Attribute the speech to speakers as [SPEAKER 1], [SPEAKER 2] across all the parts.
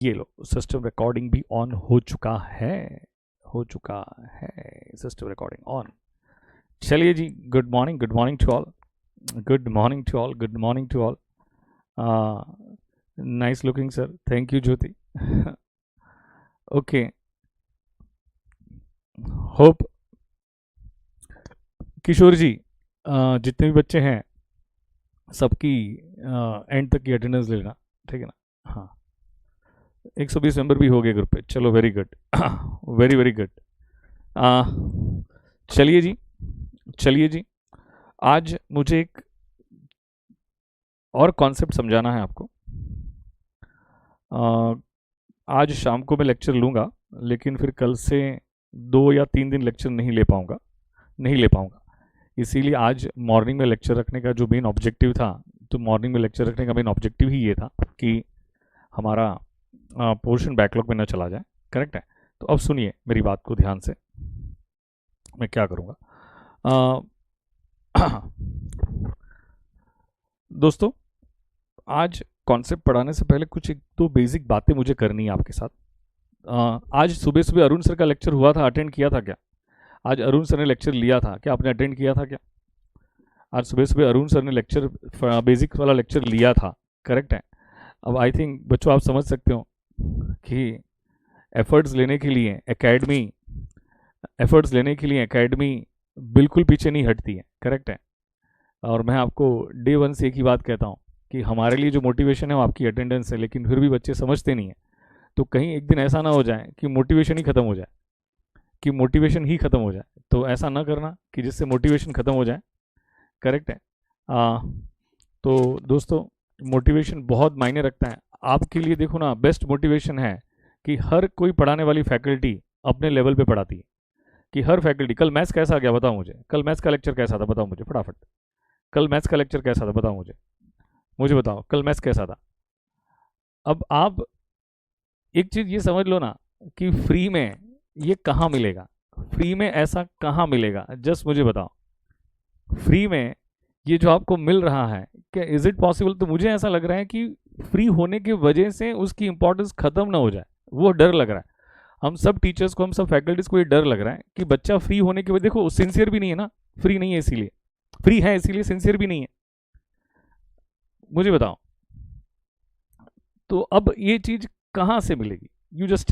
[SPEAKER 1] ये लो, system recording भी ऑन हो चुका है, सिस्टम रिकॉर्डिंग ऑन। चलिए जी, good morning to all, good morning to all. Nice looking sir, thank you Jyoti. Okay, hope Kishore ji, जितने भी बच्चे हैं सबकी एंड तक की अटेंडेंस लेना, ठीक है ना। हाँ, 120 मेंबर भी हो गए ग्रुप पे, चलो very good, very very good. चलिए जी, आज मुझे एक और कॉन्सेप्ट समझाना है आपको। आज शाम को मैं लेक्चर लूँगा, लेकिन फिर कल से 2 या 3 दिन लेक्चर नहीं ले पाऊँगा। इसीलिए आज मॉर्निंग में लेक्चर रखने का जो मेन ऑब्जेक्टिव था, तो मॉर्निंग में लेक्चर रखने का मेन ऑब्जेक्टिव ही ये था कि हमारा पोर्शन बैकलॉग में न चला जाए। करेक्ट है? तो अब सुनिए मेरी बात को ध्यान से, मैं क्या करूँगा। दोस्तों, आज कॉन्सेप्ट पढ़ाने से पहले कुछ 1-2 बेसिक बातें मुझे करनी है आपके साथ। आज सुबह सुबह अरुण सर का लेक्चर हुआ था, अटेंड किया था क्या? आज अरुण सर ने लेक्चर लिया था क्या? आपने अटेंड किया था क्या? आज सुबह सुबह अरुण सर ने लेक्चर, बेसिक वाला लेक्चर लिया था, करेक्ट है? अब आई थिंक बच्चों आप समझ सकते हो कि एफर्ट्स लेने के लिए एकेडमी बिल्कुल पीछे नहीं हटती है, करेक्ट है? और मैं आपको डे 1 से एक ही बात कहता हूँ कि हमारे लिए जो मोटिवेशन है वो आपकी अटेंडेंस है, लेकिन फिर भी बच्चे समझते नहीं है। तो कहीं एक दिन ऐसा ना हो जाए कि मोटिवेशन ही ख़त्म हो जाए, तो ऐसा ना करना कि जिससे मोटिवेशन ख़त्म हो जाए, करेक्ट है? तो दोस्तों, मोटिवेशन बहुत मायने रखता है आपके लिए। देखो ना, बेस्ट मोटिवेशन है कि हर कोई पढ़ाने वाली फैकल्टी अपने लेवल पे पढ़ाती है, कि हर फैकल्टी। कल मैथ्स कैसा गया बताओ मुझे, कल मैथ्स का लेक्चर कैसा था बताओ मुझे फटाफट। कल मैथ्स का लेक्चर कैसा था बताओ मुझे बताओ कल मैथ्स कैसा था। अब आप एक चीज़ ये समझ लो ना कि फ्री में ये कहाँ मिलेगा, फ्री में ऐसा कहाँ मिलेगा, जस्ट मुझे बताओ। फ्री में ये जो आपको मिल रहा है, क्या इज इट पॉसिबल? तो मुझे ऐसा लग रहा है कि फ्री होने की वजह से उसकी इंपॉर्टेंस खत्म ना हो जाए, वो डर लग रहा है। हम सब टीचर्स को, हम सब फैकल्टीज को ये डर लग रहा है कि बच्चा फ्री होने की वजह, देखो सिंसियर भी नहीं है ना, फ्री नहीं है इसीलिए, फ्री है इसीलिए सिंसियर भी नहीं है। मुझे बताओ, तो अब ये चीज कहां से मिलेगी? यू जस्ट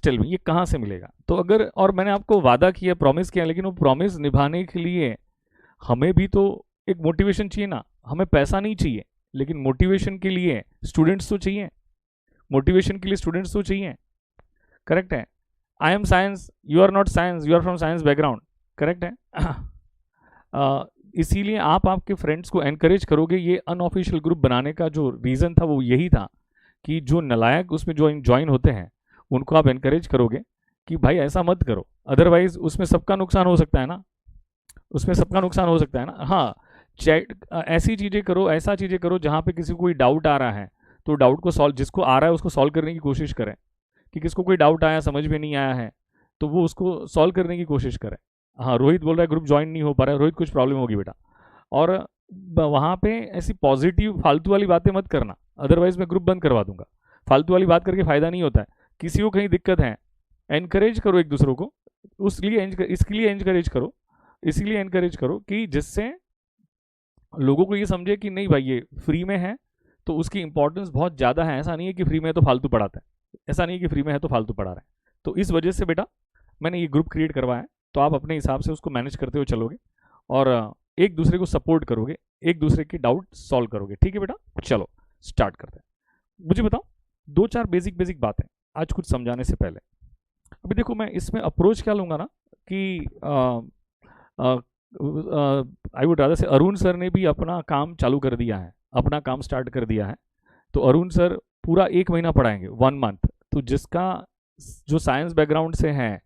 [SPEAKER 1] टेल मी, ये कहां से मिलेगा? तो अगर, और मैंने आपको वादा किया, प्रॉमिस किया, लेकिन वो प्रॉमिस निभाने के लिए हमें भी तो एक मोटिवेशन चाहिए ना। हमें पैसा नहीं चाहिए, लेकिन मोटिवेशन के लिए स्टूडेंट्स तो चाहिए, करेक्ट है? I am science, you are not science, you are from science background, correct है? इसीलिए आप आपके फ्रेंड्स को एनकरेज करोगे। ये अनऑफिशियल ग्रुप बनाने का जो रीज़न था वो यही था कि जो नलायक उसमें जो ज्वाइन होते हैं उनको आप एनकरेज करोगे कि भाई ऐसा मत करो, अदरवाइज उसमें सबका नुकसान हो सकता है ना। हाँ, चैट, ऐसी चीज़ें करो, ऐसा चीज़ें करो जहाँ पे किसी को कोई डाउट आ रहा है तो डाउट को सॉल्व, जिसको आ रहा है उसको सॉल्व करने की कोशिश करें। कि किसको कोई डाउट आया, समझ में नहीं आया है, तो वो उसको सॉल्व करने की कोशिश करें। हाँ, रोहित बोल रहा है ग्रुप ज्वाइन नहीं हो पा रहा है। रोहित, कुछ प्रॉब्लम होगी बेटा। और वहाँ पे ऐसी पॉजिटिव फालतू वाली बातें मत करना, अदरवाइज मैं ग्रुप बंद करवा दूंगा। फालतू वाली बात करके फ़ायदा नहीं होता है। किसी को कहीं दिक्कत है, एनकरेज करो एक दूसरों को, इसीलिए एनकरेज करो कि जिससे लोगों को ये समझे कि नहीं भाई, ये फ्री में है तो उसकी इंपॉर्टेंस बहुत ज़्यादा है। ऐसा नहीं है कि फ्री में है तो फालतू पढ़ाते हैं, तो इस वजह से बेटा मैंने ये ग्रुप क्रिएट करवाया है। तो आप अपने हिसाब से उसको मैनेज करते हुए चलोगे और एक दूसरे को सपोर्ट करोगे, एक दूसरे के डाउट सॉल्व करोगे, ठीक है बेटा? चलो स्टार्ट करते हैं। मुझे बताओ 2-4 बेसिक बातें आज कुछ समझाने से पहले। अभी देखो, मैं इसमें अप्रोच क्या लूँगा ना कि आई वुड रादर से अरुण सर ने भी अपना काम चालू कर दिया है, अपना काम स्टार्ट कर दिया है। तो अरुण सर पूरा 1 महीना पढ़ाएंगे, 1 मंथ। तो जिसका जो साइंस बैकग्राउंड से है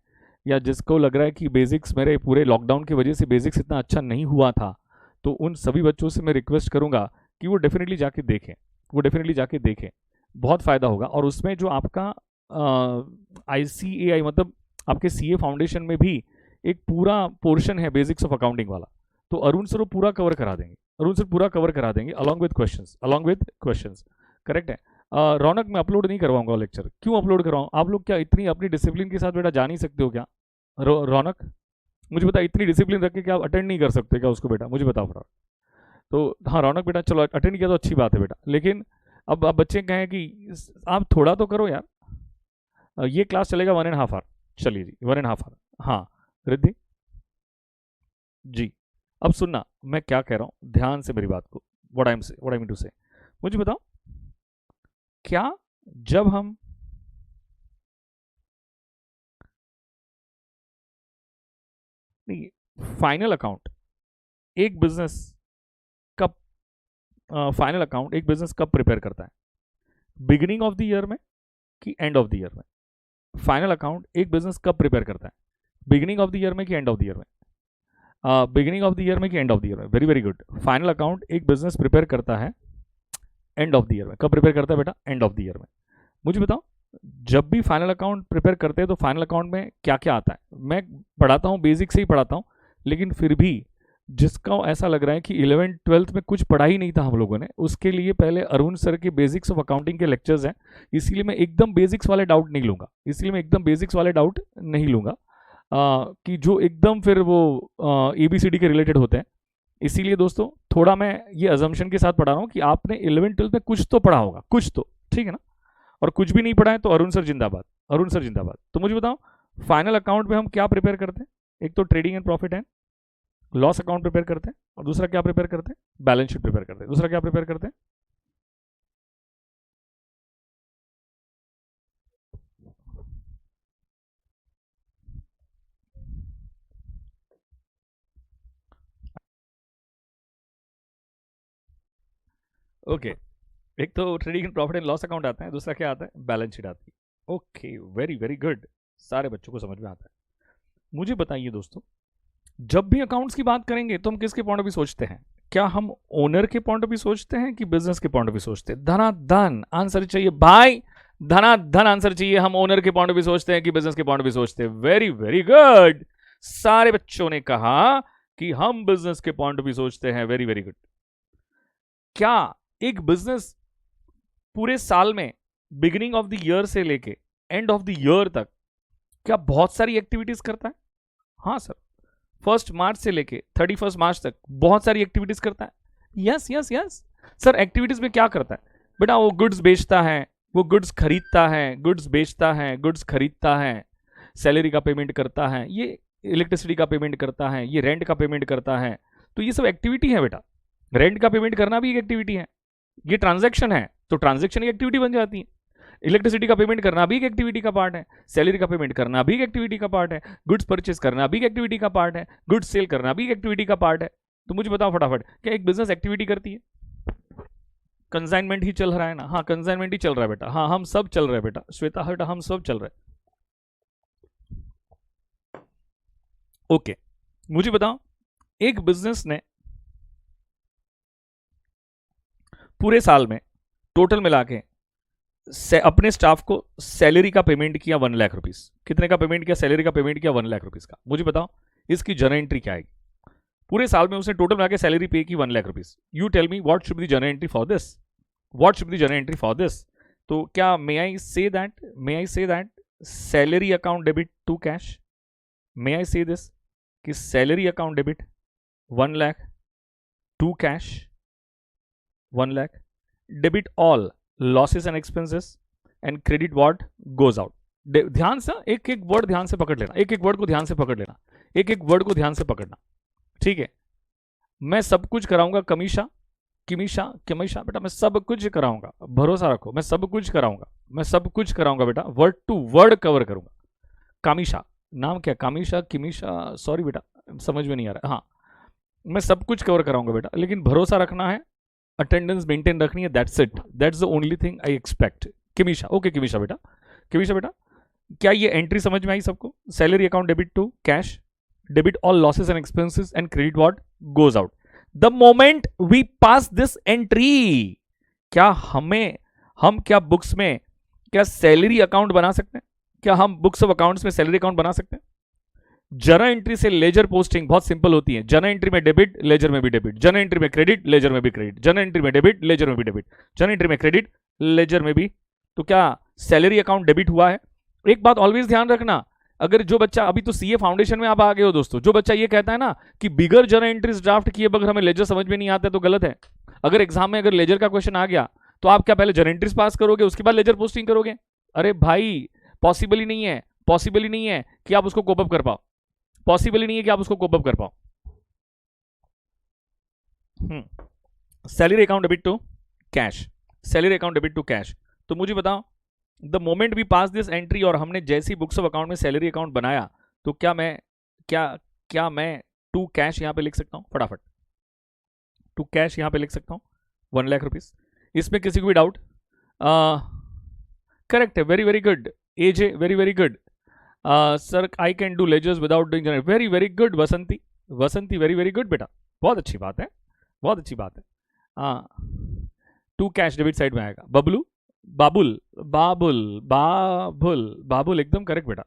[SPEAKER 1] या जिसको लग रहा है कि बेसिक्स मेरे पूरे लॉकडाउन की वजह से बेसिक्स इतना अच्छा नहीं हुआ था, तो उन सभी बच्चों से मैं रिक्वेस्ट करूंगा कि वो डेफिनेटली जाके देखें, बहुत फ़ायदा होगा। और उसमें जो आपका ICAI मतलब आपके CA फाउंडेशन में भी एक पूरा पोर्शन है बेसिक्स ऑफ अकाउंटिंग वाला, तो अरुण सर वो पूरा कवर करा देंगे, अलॉन्ग विद क्वेश्चंस। करेक्ट है। रौनक, मैं अपलोड नहीं करवाऊंगा लेक्चर। क्यों अपलोड करवाऊँ? आप लोग क्या इतनी अपनी डिसिप्लिन के साथ बेटा जा नहीं सकते हो क्या? रौनक, मुझे बता, इतनी डिसिप्लिन रख के क्या आप अटेंड नहीं कर सकते क्या उसको बेटा? मुझे बताओ फटाफट। तो हाँ रौनक बेटा, चलो अटेंड किया तो अच्छी बात है बेटा, लेकिन अब बच्चे कहें कि आप थोड़ा तो करो यार। ये क्लास चलेगा 1.5 आवर। चलिए जी, 1.5 आवर। हाँ रिद्धि जी, अब सुनना मैं क्या कह रहा हूँ, ध्यान से मेरी बात को। व्हाट आई मीन टू से, मुझे बताओ, क्या जब हम नहीं, फाइनल अकाउंट एक बिजनेस कब फाइनल अकाउंट एक बिजनेस कब प्रिपेयर करता है? बिगिनिंग ऑफ द ईयर में कि एंड ऑफ द ईयर में? फाइनल अकाउंट एक बिजनेस कब प्रिपेयर करता है? बिगिनिंग ऑफ द ईयर में कि एंड ऑफ द ईयर में? बिगिनिंग ऑफ द ईयर में कि एंड ऑफ द ईयर में? Very very good. Final account एक बिजनेस प्रिपेयर करता है एंड ऑफ द ईयर में। कब प्रिपेयर करता है बेटा? एंड ऑफ द ईयर में। मुझे बताओ, जब भी फाइनल अकाउंट प्रिपेयर करते हैं तो फाइनल अकाउंट में क्या क्या आता है? मैं पढ़ाता हूँ, बेसिक से ही पढ़ाता हूँ, लेकिन फिर भी जिसका ऐसा लग रहा है कि 11th-12th में कुछ पढ़ा ही नहीं था हम लोगों ने, उसके लिए पहले अरुण सर के बेसिक्स ऑफ अकाउंटिंग के लेक्चर्स हैं, इसलिए मैं एकदम बेसिक्स वाले डाउट नहीं लूंगा। कि जो एकदम फिर वो ABCD के रिलेटेड होते हैं। इसीलिए दोस्तों थोड़ा मैं ये अजम्पशन के साथ पढ़ा रहा हूँ कि आपने 11th-12th में कुछ तो पढ़ा होगा, कुछ तो, ठीक है ना? और कुछ भी नहीं पढ़ा है तो अरुण सर जिंदाबाद, अरुण सर जिंदाबाद। तो मुझे बताओ, फाइनल अकाउंट में हम क्या प्रिपेयर करते हैं? एक तो trading and profit and loss account prepare करते हैं, और दूसरा क्या प्रिपेयर करते हैं? बैलेंस शीट प्रिपेयर करते हैं। दूसरा क्या प्रिपेयर करते हैं? ओके, एक तो trading and profit and loss account आता है, दूसरा क्या आता है? बैलेंस शीट आती है। ओके, वेरी वेरी गुड, सारे बच्चों को समझ में आता है। मुझे बताइए दोस्तों, जब भी अकाउंट्स की बात करेंगे तो हम किसके पॉइंट ऑफ व्यू सोचते हैं? क्या हम ओनर के पॉइंट ऑफ व्यू सोचते हैं कि बिजनेस के पॉइंट ऑफ व्यू सोचते हैं? धनाधन आंसर चाहिए भाई, धनाधन आंसर चाहिए। हम ओनर के पॉइंट ऑफ व्यू सोचते हैं कि बिजनेस के पॉइंट ऑफ व्यू सोचते हैं? वेरी वेरी गुड, सारे बच्चों ने कहा कि हम बिजनेस के पॉइंट ऑफ व्यू सोचते हैं। Very very good. क्या एक बिजनेस पूरे साल में बिगिनिंग ऑफ द ईयर से लेके एंड ऑफ द ईयर तक क्या बहुत सारी एक्टिविटीज करता है? हाँ सर, 1 मार्च से लेके 31 मार्च तक बहुत सारी एक्टिविटीज करता है। Yes yes yes sir, activities में क्या करता है बेटा? वो गुड्स बेचता है, वो गुड्स खरीदता है, गुड्स बेचता है, गुड्स खरीदता है, सैलरी का पेमेंट करता है, ये इलेक्ट्रिसिटी का पेमेंट करता है, ये रेंट का पेमेंट करता है। तो ये सब एक्टिविटी है बेटा। रेंट का पेमेंट करना भी एक एक्टिविटी है, ये ट्रांजैक्शन है, तो ट्रांजैक्शन एक एक्टिविटी बन जाती है। इलेक्ट्रिसिटी का पेमेंट करना भी एक एक्टिविटी का पार्ट है, सैलरी का पेमेंट करना भी एक एक्टिविटी का पार्ट है, गुड्स परचेज करना भी एक एक्टिविटी का पार्ट है, गुड्स सेल करना भी एक एक्टिविटी का पार्ट है। तो मुझे बताओ फटाफट, क्या एक बिजनेस एक्टिविटी करती है? कंसाइनमेंट ही चल रहा है ना? हाँ कंसाइनमेंट ही चल रहा है बेटा, हाँ हम सब चल रहे हैं बेटा, श्वेता हट हम सब चल रहे हैं। ओके, मुझे बताओ, एक बिजनेस ने पूरे साल में टोटल मिला के अपने स्टाफ को सैलरी का पेमेंट किया 1 लाख रुपीस। कितने का पेमेंट किया? सैलरी का पेमेंट किया 1 लाख रुपीस का। मुझे बताओ इसकी जर्नल एंट्री क्या आएगी? पूरे साल में उसने टोटल मिला के सैलरी पे की 1 lakh rupees. You tell me what should be the journal entry for this? What should be the journal entry for this? तो क्या may I say that salary account debit to cash? May I say this कि salary account debit 1 lakh to cash 1 lakh, debit all losses and expenses and credit what goes out. ध्यान से एक एक word ध्यान से पकड़ लेना, एक एक वर्ड को ध्यान से पकड़ लेना, एक एक वर्ड को ध्यान से पकड़ना, ठीक है? मैं सब कुछ कराऊंगा, कमीशा किमीशा किमीशा बेटा, मैं सब कुछ कराऊंगा, भरोसा रखो, मैं सब कुछ कराऊंगा, मैं सब कुछ कराऊंगा बेटा, वर्ड टू वर्ड कवर करूंगा। कामिशा, नाम क्या? कामिशा किमीशा, सॉरी बेटा समझ में नहीं आ रहा। हाँ मैं सब कुछ कवर कराऊंगा बेटा, लेकिन भरोसा रखना है, अटेंडेंस मेंटेन रखनी है, that's it, that's the only thing I expect. Kimisha, okay Kimisha बेटा, किमीशा बेटा, क्या ये एंट्री समझ में आई सबको? Salary account debit to cash, debit all losses and expenses and credit what goes out. The moment we pass this entry, क्या हम क्या बुक्स में क्या सैलरी अकाउंट बना सकते हैं? क्या हम बुक्स ऑफ अकाउंट्स में सैलरी अकाउंट बना सकते हैं? जर्नल एंट्री से लेजर पोस्टिंग बहुत सिंपल होती है। जर्नल एंट्री में डेबिट, लेजर में भी डेबिट, जर्नल एंट्री में क्रेडिट, लेजर में भी क्रेडिट, जर्नल एंट्री में डेबिट, लेजर में भी डेबिट, जर्नल एंट्री में क्रेडिट, लेजर में भी। तो क्या सैलरी अकाउंट डेबिट हुआ है? एक बात ऑलवेज ध्यान रखना, अगर जो बच्चा, अभी तो सीए फाउंडेशन में आप आ गए हो दोस्तों, जो बच्चा ये कहता है ना कि बिगर जर्नल एंट्रीज ड्राफ्ट किए बगैर हमें लेजर समझ में नहीं आता है, तो गलत है। अगर एग्जाम में अगर लेजर का क्वेश्चन आ गया तो आप क्या पहले जर्नल एंट्रीज पास करोगे उसके बाद लेजर पोस्टिंग करोगे? अरे भाई पॉसिबल ही नहीं है, पॉसिबल ही नहीं है कि आप उसको कोप अप कर पाओ, पॉसिबल ही नहीं है कि आप उसको कोप अप कर पाओ। Salary account debit to cash, salary account debit to cash. तो मुझे बताओ, the moment we pass this entry, और हमने जैसी बुक्स ऑफ अकाउंट में सैलरी अकाउंट बनाया, तो क्या मैं टू कैश यहां पे लिख सकता हूं? फटाफट टू कैश यहां पे लिख सकता हूं, 1 लाख रुपीज। इसमें किसी को भी डाउट? करेक्ट है, very very good AJ, very very good sir, I can do ledgers without doing journal, very very good Vasanti, Vasanti very very good बेटा, बहुत अच्छी बात है, बहुत अच्छी बात है। टू कैश डेबिट साइड में आएगा। बबलू, बाबुल, बाबुल, बाबुल, बाबुल एकदम करेक्ट बेटा।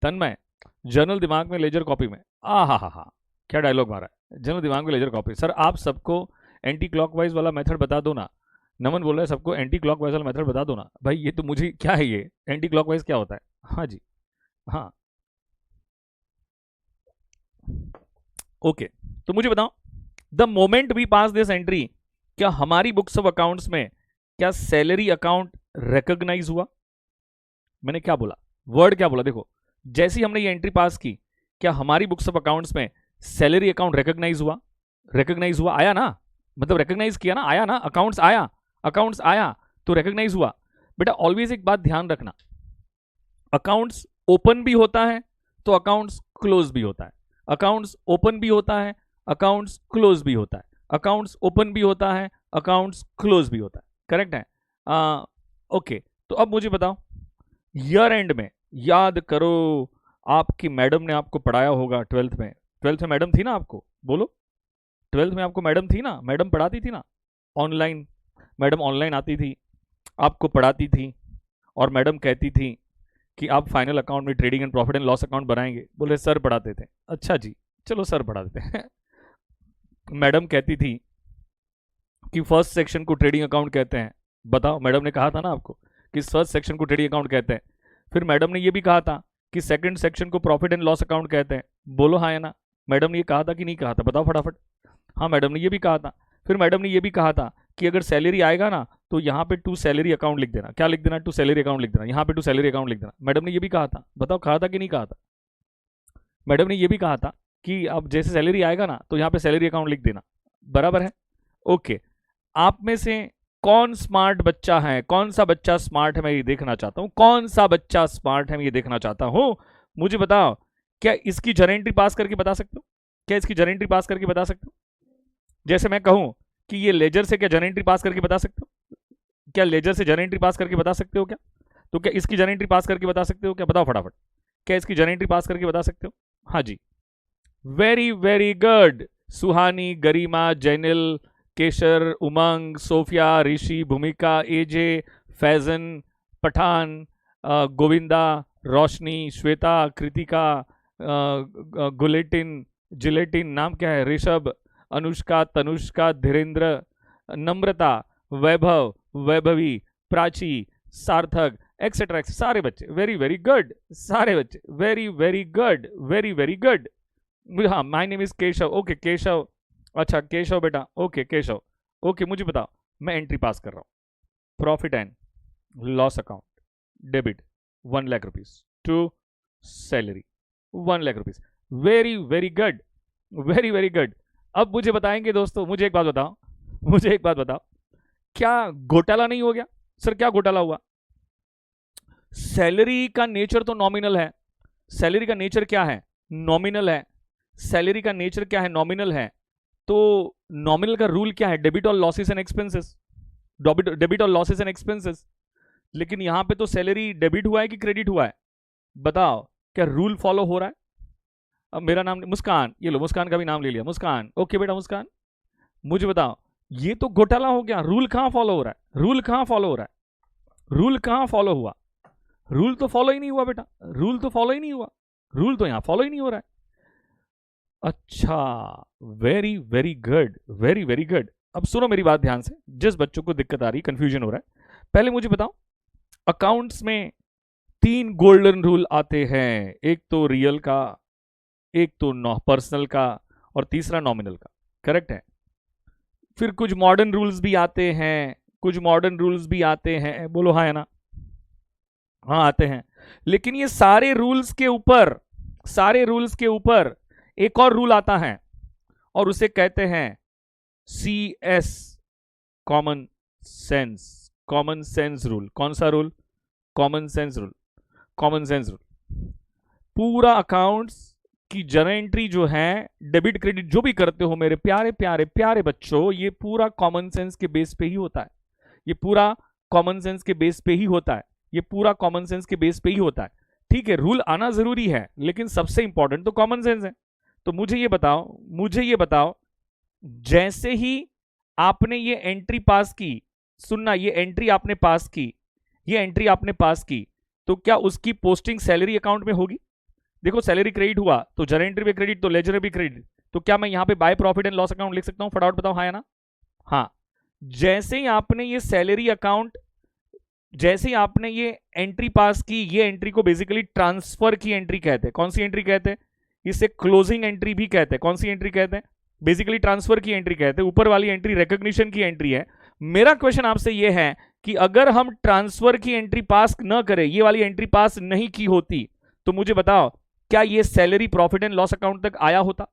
[SPEAKER 1] तन्मय, जर्नल दिमाग में लेजर कॉपी में, हा, क्या डायलॉग मारा है, जर्नल दिमाग में लेजर कॉपी। सर आप सबको एंटी क्लॉकवाइज वाला मेथड बता दो ना। नमन बोल रहा है सबको एंटी क्लॉकवाइज वाला मेथड बता दो ना। भाई ये तो मुझे क्या है, ये एंटी क्लॉकवाइज क्या होता है? हाँ जी, हाँ ओके। तो मुझे बताओ, the moment we pass this entry, क्या हमारी बुक्स ऑफ अकाउंट्स में क्या सैलरी अकाउंट रिकॉग्नाइज हुआ? मैंने क्या बोला, वर्ड क्या बोला, देखो जैसी हमने ये एंट्री पास की, क्या हमारी बुक्स ऑफ अकाउंट्स में सैलरी अकाउंट रिकॉग्नाइज हुआ? रिकॉग्नाइज हुआ, आया ना, मतलब रिकॉग्नाइज किया ना, आया ना, अकाउंट्स आया, अकाउंट्स आया तो रिकॉग्नाइज हुआ। बेटा ऑलवेज एक बात ध्यान रखना, अकाउंट्स ओपन भी होता है तो अकाउंट्स क्लोज भी होता है, अकाउंट्स ओपन भी होता है, अकाउंट्स क्लोज भी होता है, अकाउंट्स ओपन भी होता है, अकाउंट्स क्लोज भी होता है, करेक्ट है? ओके। तो अब मुझे बताओ, ईयर एंड में याद करो, आपकी मैडम ने आपको पढ़ाया होगा 12th में, 12th में मैडम थी ना आपको, बोलो 12th में आपको मैडम थी ना, मैडम पढ़ाती थी ना ऑनलाइन, मैडम ऑनलाइन आती थी, आपको पढ़ाती थी, और मैडम कहती थी कि आप फाइनल अकाउंट में trading and profit and loss account बनाएंगे। बोले सर पढ़ाते थे। अच्छा जी, चलो सर पढ़ाते थे। मैडम कहती थी कि फर्स्ट सेक्शन को ट्रेडिंग अकाउंट कहते हैं, बताओ मैडम ने कहा था ना आपको कि फर्स्ट सेक्शन को ट्रेडिंग अकाउंट कहते हैं। फिर मैडम ने ये भी कहा था कि सेकंड सेक्शन को प्रॉफिट एंड लॉस अकाउंट कहते हैं, बोलो हाँ या ना? मैडम ने ये कहा था कि नहीं कहा था, बताओ फटाफट। हाँ मैडम ने ये भी कहा था। फिर मैडम ने ये भी कहा था कि अगर सैलरी आएगा ना तो यहाँ पे टू सैलरी अकाउंट लिख देना, क्या लिख देना? टू सैलरी अकाउंट लिख देना, यहाँ पे टू सैलरी अकाउंट लिख देना। मैडम ने ये भी कहा था, बताओ कहा था कि नहीं कहा था? मैडम ने ये भी कहा था कि अब जैसे सैलरी आएगा ना तो यहाँ पे सैलरी अकाउंट लिख देना, बराबर है? ओके। आप में से कौन स्मार्ट बच्चा है, कौन सा बच्चा स्मार्ट है, मैं ये देखना चाहता हूँ, कौन सा बच्चा स्मार्ट है मैं ये देखना चाहता हूँ। मुझे बताओ, क्या इसकी जर्नल एंट्री पास करके बता सकते हो? क्या इसकी जर्नल एंट्री पास करके बता सकते हो? जैसे मैं कहूं कि ये लेजर से क्या जर्नल एंट्री पास करके बता सकते हो? क्या लेजर से जर्नल एंट्री पास करके बता सकते हो क्या? तो क्या इसकी जर्नल एंट्री पास करके बता सकते हो क्या? बताओ फटाफट, क्या इसकी जर्नल एंट्री पास करके बता सकते हो? हाँ जी, वेरी वेरी गुड। सुहानी, गरिमा, जैनिल, केशर, उमंग, सोफिया, ऋषि, भूमिका, एजे, फैजन, पठान, गोविंदा, रोशनी, श्वेता, कृतिका, गुलेटिन, जिलेटिन, नाम क्या है, ऋषभ, अनुष्का, तनुष्का, धीरेन्द्र, नम्रता, वैभव, वैभवी, प्राची, सार्थक, एक्सेट्रा, सारे बच्चे वेरी वेरी गुड, सारे बच्चे very very good, very very good. हाँ, my name is Keshav, okay Keshav, अच्छा केशव बेटा, ओके केशव, ओके। मुझे बताओ, मैं एंट्री पास कर रहा हूँ, profit and loss account debit 1 lakh rupees to salary 1 lakh rupees, very very good, very very good. अब मुझे बताएंगे दोस्तों, मुझे एक बात बताओ, मुझे एक बात बताओ, क्या घोटाला नहीं हो गया? सर क्या घोटाला हुआ? सैलरी का नेचर तो नॉमिनल है, सैलरी का नेचर क्या है? नॉमिनल है। सैलरी का नेचर क्या है? नॉमिनल है। तो नॉमिनल का रूल क्या है? डेबिट और लॉसेस एंड एक्सपेंसेस, डेबिट और लॉसेस एंड एक्सपेंसेस। लेकिन यहां पे तो सैलरी डेबिट हुआ है कि क्रेडिट हुआ है? बताओ, क्या रूल फॉलो हो रहा है? अब मेरा नाम मुस्कान, ये लो मुस्कान का भी नाम ले लिया, मुस्कान, ओके बेटा मुस्कान। मुझे बताओ, ये तो घोटाला हो गया, रूल कहां फॉलो हो रहा है? रूल कहां फॉलो हो रहा है? रूल कहां फॉलो हुआ? रूल तो फॉलो ही नहीं हुआ बेटा, रूल तो फॉलो ही नहीं हुआ, रूल तो यहां फॉलो ही नहीं हो रहा है। अच्छा, very very good, very very good. अब सुनो मेरी बात ध्यान से, जिस बच्चों को दिक्कत आ रही, कंफ्यूजन हो रहा है, पहले मुझे बताओ, अकाउंट्स में 3 गोल्डन रूल आते हैं, एक तो रियल का, एक तो पर्सनल का, और तीसरा नॉमिनल का, करेक्ट है। फिर कुछ मॉडर्न रूल्स भी आते हैं, कुछ मॉडर्न रूल्स भी आते हैं, बोलो हाँ है ना? हाँ आते हैं। लेकिन ये सारे रूल्स के ऊपर एक और रूल आता है और उसे कहते हैं CS, कॉमन सेंस रूल। कौन सा rule? Common sense rule. Common sense rule पूरा अकाउंट्स की जर्नल एंट्री जो है, डेबिट क्रेडिट जो भी करते हो मेरे प्यारे प्यारे प्यारे बच्चों, ये पूरा कॉमन सेंस के बेस पे ही होता है। ये पूरा कॉमन सेंस के बेस पे ही होता है। ये पूरा कॉमन सेंस के बेस पे ही होता है। ठीक है, रूल आना जरूरी है, लेकिन सबसे इंपॉर्टेंट तो कॉमन सेंस है। तो मुझे ये बताओ, जैसे ही आपने ये एंट्री पास की, सुनना, ये एंट्री आपने पास की, तो क्या उसकी पोस्टिंग सैलरी अकाउंट में होगी? देखो, सैलरी क्रेडिट हुआ तो जर्नल एंट्री पे क्रेडिट, तो लेजर भी क्रेडिट। तो क्या मैं यहां पे by profit and loss account लिख सकता हूं? फटाफट बताओ, हाँ या ना? हाँ। जैसे ही आपने ये सैलरी अकाउंट, जैसे ही आपने ये एंट्री पास की, ये एंट्री को बेसिकली ट्रांसफर की एंट्री कहते हैं। कौन सी एंट्री कहते हैं? इसे क्लोजिंग एंट्री भी कहते हैं। कौन सी एंट्री कहते हैं? बेसिकली ट्रांसफर की एंट्री कहते हैं। ऊपर वाली एंट्री रिकॉग्निशन की एंट्री है। मेरा क्वेश्चन आपसे ये है कि अगर हम ट्रांसफर की एंट्री पास न करें, ये वाली एंट्री पास नहीं की होती, तो मुझे बताओ, क्या ये salary profit and loss account तक आया होता?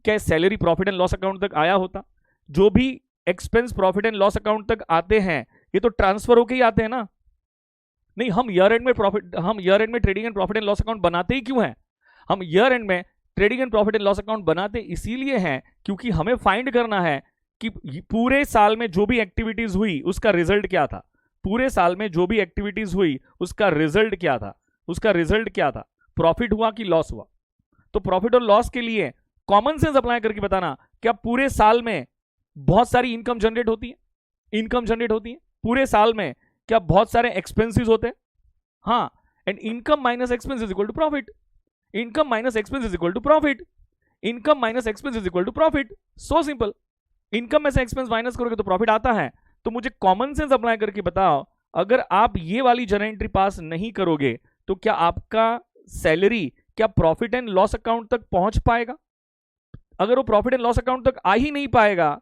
[SPEAKER 1] क्या salary profit and loss account तक आया होता? जो भी expense profit and loss account तक आते हैं, ये तो ट्रांसफर होके ही आते हैं ना? नहीं, हम ईयर एंड में trading and profit and loss account बनाते ही क्यों हैं? हम ईयर एंड में trading and profit and loss account बनाते इसीलिए हैं क्योंकि हमें फाइंड करना है कि पूरे साल में जो भी एक्टिविटीज हुई उसका रिजल्ट क्या था। पूरे साल में जो भी एक्टिविटीज हुई उसका रिजल्ट क्या था? प्रॉफिट हुआ कि लॉस हुआ? तो प्रॉफिट और लॉस के लिए कॉमन सेंस अप्लाई करके बताना, क्या पूरे साल में बहुत सारी इनकम जनरेट होती है? पूरे साल में क्या बहुत सारे एक्सपेंसेस होते हैं? हाँ। And income minus expense is equal to profit. So simple. Income में से एक्सपेंस माइनस करोगे तो प्रॉफिट आता है। तो मुझे कॉमन सेंस अप्लाई करके बताओ, अगर आप ये वाली जर्नल एंट्री पास नहीं करोगे तो क्या आपका सैलरी क्या प्रॉफिट एंड लॉस अकाउंट तक पहुंच पाएगा? अगर वो प्रॉफिट एंड लॉस अकाउंट तक आ ही नहीं पाएगा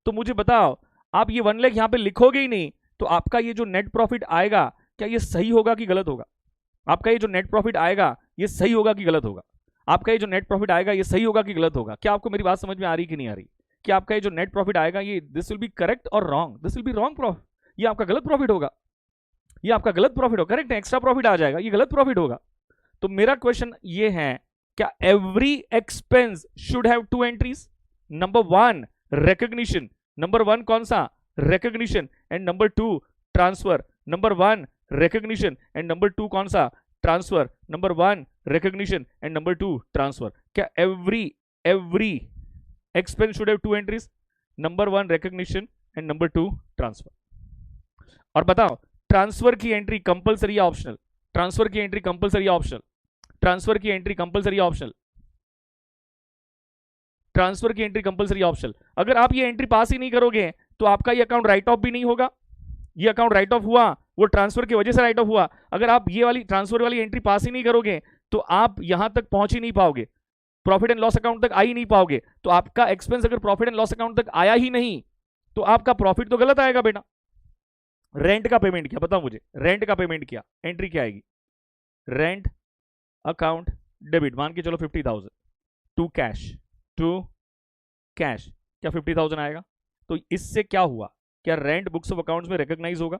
[SPEAKER 1] तो मुझे बताओ, आप ये 1 लाख यहां पे लिखोगे ही नहीं, तो आपका ये जो नेट प्रॉफिट आएगा, क्या ये सही होगा कि गलत होगा? आपका ये जो नेट प्रॉफिट आएगा ये सही होगा कि गलत होगा? क्या आपको मेरी बात समझ में आ रही कि नहीं आ रही? कि आपका ये जो नेट प्रॉफिट आएगा, ये दिस विल बी करेक्ट और wrong? This will be wrong profit. ये आपका गलत प्रॉफिट होगा। करेक्ट है, एक्स्ट्रा प्रॉफिट आ जाएगा, ये गलत प्रॉफिट होगा। तो मेरा क्वेश्चन ये है, क्या every expense should have 2 entries? Number 1 recognition, number 1 कौन सा? Recognition, and number 2 transfer. Number 1 recognition and number 2 कौन सा? Transfer. Number 1 recognition and number 2 transfer. क्या every expense should have 2 entries? Number 1 recognition and number 2 transfer. और बताओ, transfer की entry compulsory या optional? Transfer की एंट्री कंपलसरी या optional? Transfer की एंट्री कंपलसरी या ऑप्शनल? ट्रांसफर की एंट्री कंपलसरी या ऑप्शनल? अगर आप ये एंट्री पास ही नहीं करोगे तो आपका ये अकाउंट राइट ऑफ भी नहीं होगा। ये अकाउंट राइट ऑफ हुआ, वो ट्रांसफर की वजह से राइट ऑफ हुआ। अगर आप ये वाली ट्रांसफर वाली एंट्री पास ही नहीं करोगे तो आप यहां तक पहुंच ही नहीं पाओगे, प्रॉफिट एंड लॉस अकाउंट तक आ ही नहीं पाओगे। तो आपका एक्सपेंस अगर प्रॉफिट एंड लॉस अकाउंट तक आया ही नहीं तो आपका प्रॉफिट तो गलत आएगा बेटा। रेंट का पेमेंट किया, बताओ मुझे, रेंट का पेमेंट किया, एंट्री क्या आएगी? रेंट अकाउंट डेबिट, मान के चलो 50,000 टू कैश, क्या 50,000 आएगा? तो इससे क्या हुआ? क्या रेंट बुक्स ऑफ अकाउंट्स में रिकॉग्नाइज होगा?